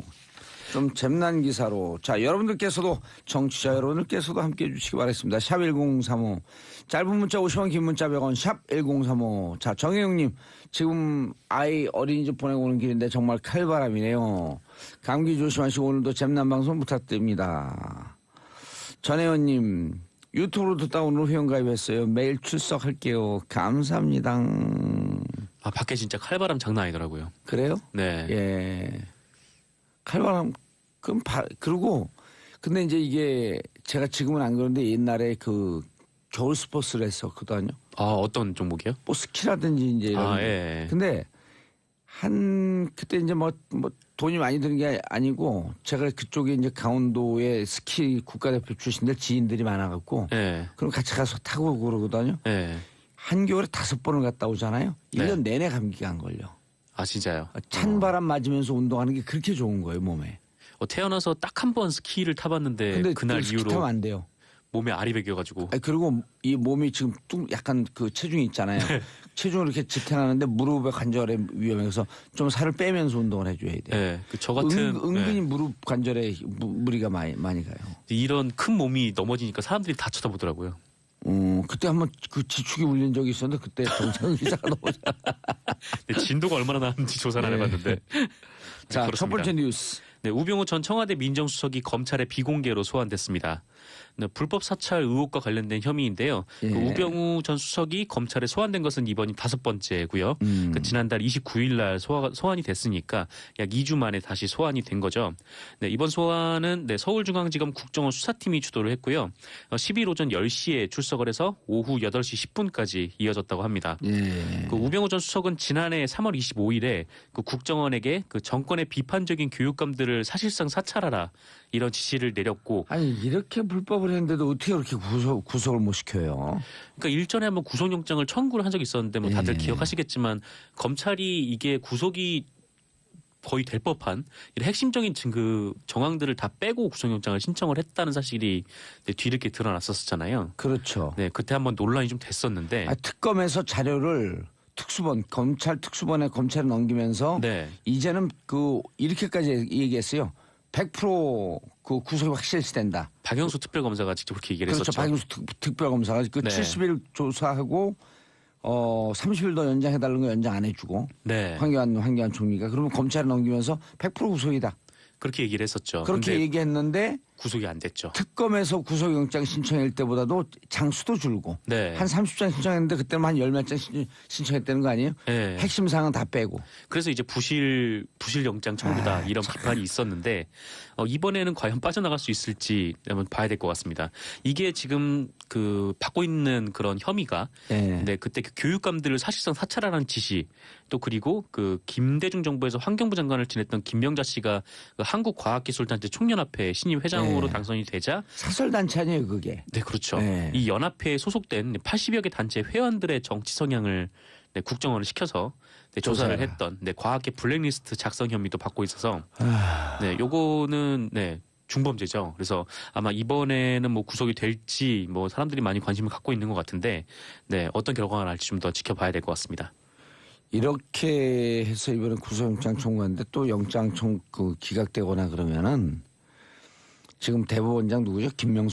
좀 잼난 기사로. 자, 여러분들께서도 정치자 여러분들께서도 함께해 주시기 바라겠습니다. 샵 1035. 짧은 문자 50원, 긴 문자 100원. 샵 1035. 자, 정혜영님 지금 아이 어린이집 보내고 오는 길인데 정말 칼바람이네요. 감기 조심하시고 오늘도 잼난 방송 부탁드립니다. 전혜원님 유튜브로 듣다 오늘 회원가입했어요. 매일 출석할게요. 감사합니다. 밖에 진짜 칼바람 장난 아니더라고요. 그래요? 네. 예. 칼바람, 그리고, 근데 이제 이게 제가 지금은 안 그런데 옛날에 그 겨울 스포츠를 했었거든요. 어떤 종목이요? 뭐 스키라든지 이제 이런. 예. 근데 그때 이제 뭐 돈이 많이 드는 게 아니고 제가 그쪽에 이제 강원도에 스키 국가대표 출신들 지인들이 많아갖고. 예. 그럼 같이 가서 타고 그러거든요. 예. 한겨울에 5번을 갔다 오잖아요. 1년 내내 감기가 안 걸려. 진짜요? 찬바람 맞으면서 운동하는 게 그렇게 좋은 거예요, 몸에. 태어나서 딱 한 번 스키를 타봤는데 근데 그날 스키 이후로 타면 안 돼요. 몸에 알이 베겨가지고. 아니, 그리고 이 몸이 지금 약간 그 체중이 있잖아요. 체중을 이렇게 지탱하는데 무릎의 관절에 위험해서 좀 살을 빼면서 운동을 해줘야 돼요. 네, 저 같은 은근히 무릎 관절에 무리가 많이 가요. 이런 큰 몸이 넘어지니까 사람들이 다 쳐다보더라고요. 그때 한번 그 지축이 울린 적이 있었는데 그때 정상 의사가 넘어졌어요. 네, 진도가 얼마나 나는지 조사를 안 해봤는데. 자, 네, 첫 번째 뉴스. 네, 우병우 전 청와대 민정수석이 검찰에 비공개로 소환됐습니다. 네, 불법 사찰 의혹과 관련된 혐의인데요. 예. 그 우병우 전 수석이 검찰에 소환된 것은 이번이 5번째고요. 그 지난달 29일 날 소환이 됐으니까 약 2주 만에 다시 소환이 된 거죠. 네, 이번 소환은 서울중앙지검 국정원 수사팀이 주도를 했고요. 10일 오전 10시에 출석을 해서 오후 8시 10분까지 이어졌다고 합니다. 예. 그 우병우 전 수석은 지난해 3월 25일에 그 국정원에게 그 정권의 비판적인 교육감들을 사실상 사찰하라 이런 지시를 내렸고, 아니 이렇게 불법을 했는데도 어떻게 그렇게 구속을 못 시켜요? 그러니까 일전에 한번 구속영장을 청구를 한 적이 있었는데 뭐 다들 예. 기억하시겠지만 검찰이 이게 구속이 거의 될 법한 이런 핵심적인 증거 정황들을 다 빼고 구속영장을 신청을 했다는 사실이 뒤늦게 드러났었잖아요. 그렇죠. 네, 그때 한번 논란이 좀 됐었는데. 특검에서 자료를 검찰 특수본에 검찰에 넘기면서 네. 이제는 이렇게까지 얘기했어요. 100% 그 구속이 확실시된다. 박영수 특별검사가 직접 그렇게 얘기를 그렇죠. 했었죠. 박영수 특별검사가 그 네. 70일 조사하고 30일 더 연장해달라는 거 연장 안 해주고 네. 황교안 총리가 그러면 검찰에 넘기면서 100% 구속이다. 그렇게 얘기를 했었죠. 그렇게 근데 얘기했는데 구속이 안 됐죠. 특검에서 구속영장 신청할 때보다도 장수도 줄고 네. 한 30장 신청했는데 그때는 한 10몇 장 신청했다는 거 아니에요? 네. 핵심 사항은 다 빼고. 그래서 이제 부실 영장 청구다 이런 비판이 있었는데 이번에는 과연 빠져나갈 수 있을지 한번 봐야 될 것 같습니다. 이게 지금 그 받고 있는 그런 혐의가 네, 그때 그 교육감들을 사실상 사찰하라는 지시 또 그리고 그 김대중 정부에서 환경부 장관을 지냈던 김명자 씨가 그 한국과학기술단체 총연합회 신임 회장으로 당선이 되자 사설단체 아니에요 그게. 네, 그렇죠. 네. 이 연합회에 소속된 80여 개 단체 회원들의 정치 성향을 국정원을 시켜서 조사를 했던 과학계 블랙리스트 작성 혐의도 받고 있어서 요거는 중범죄죠. 그래서 아마 이번에는 뭐 구속이 될지 뭐 사람들이 많이 관심을 갖고 있는 것 같은데 어떤 결과가 날지 좀 더 지켜봐야 될 것 같습니다. 이렇게 해서 이번에 구속영장 청구하는데 또 영장 기각되거나 그러면은 지금 대법원장 누구죠? 김명수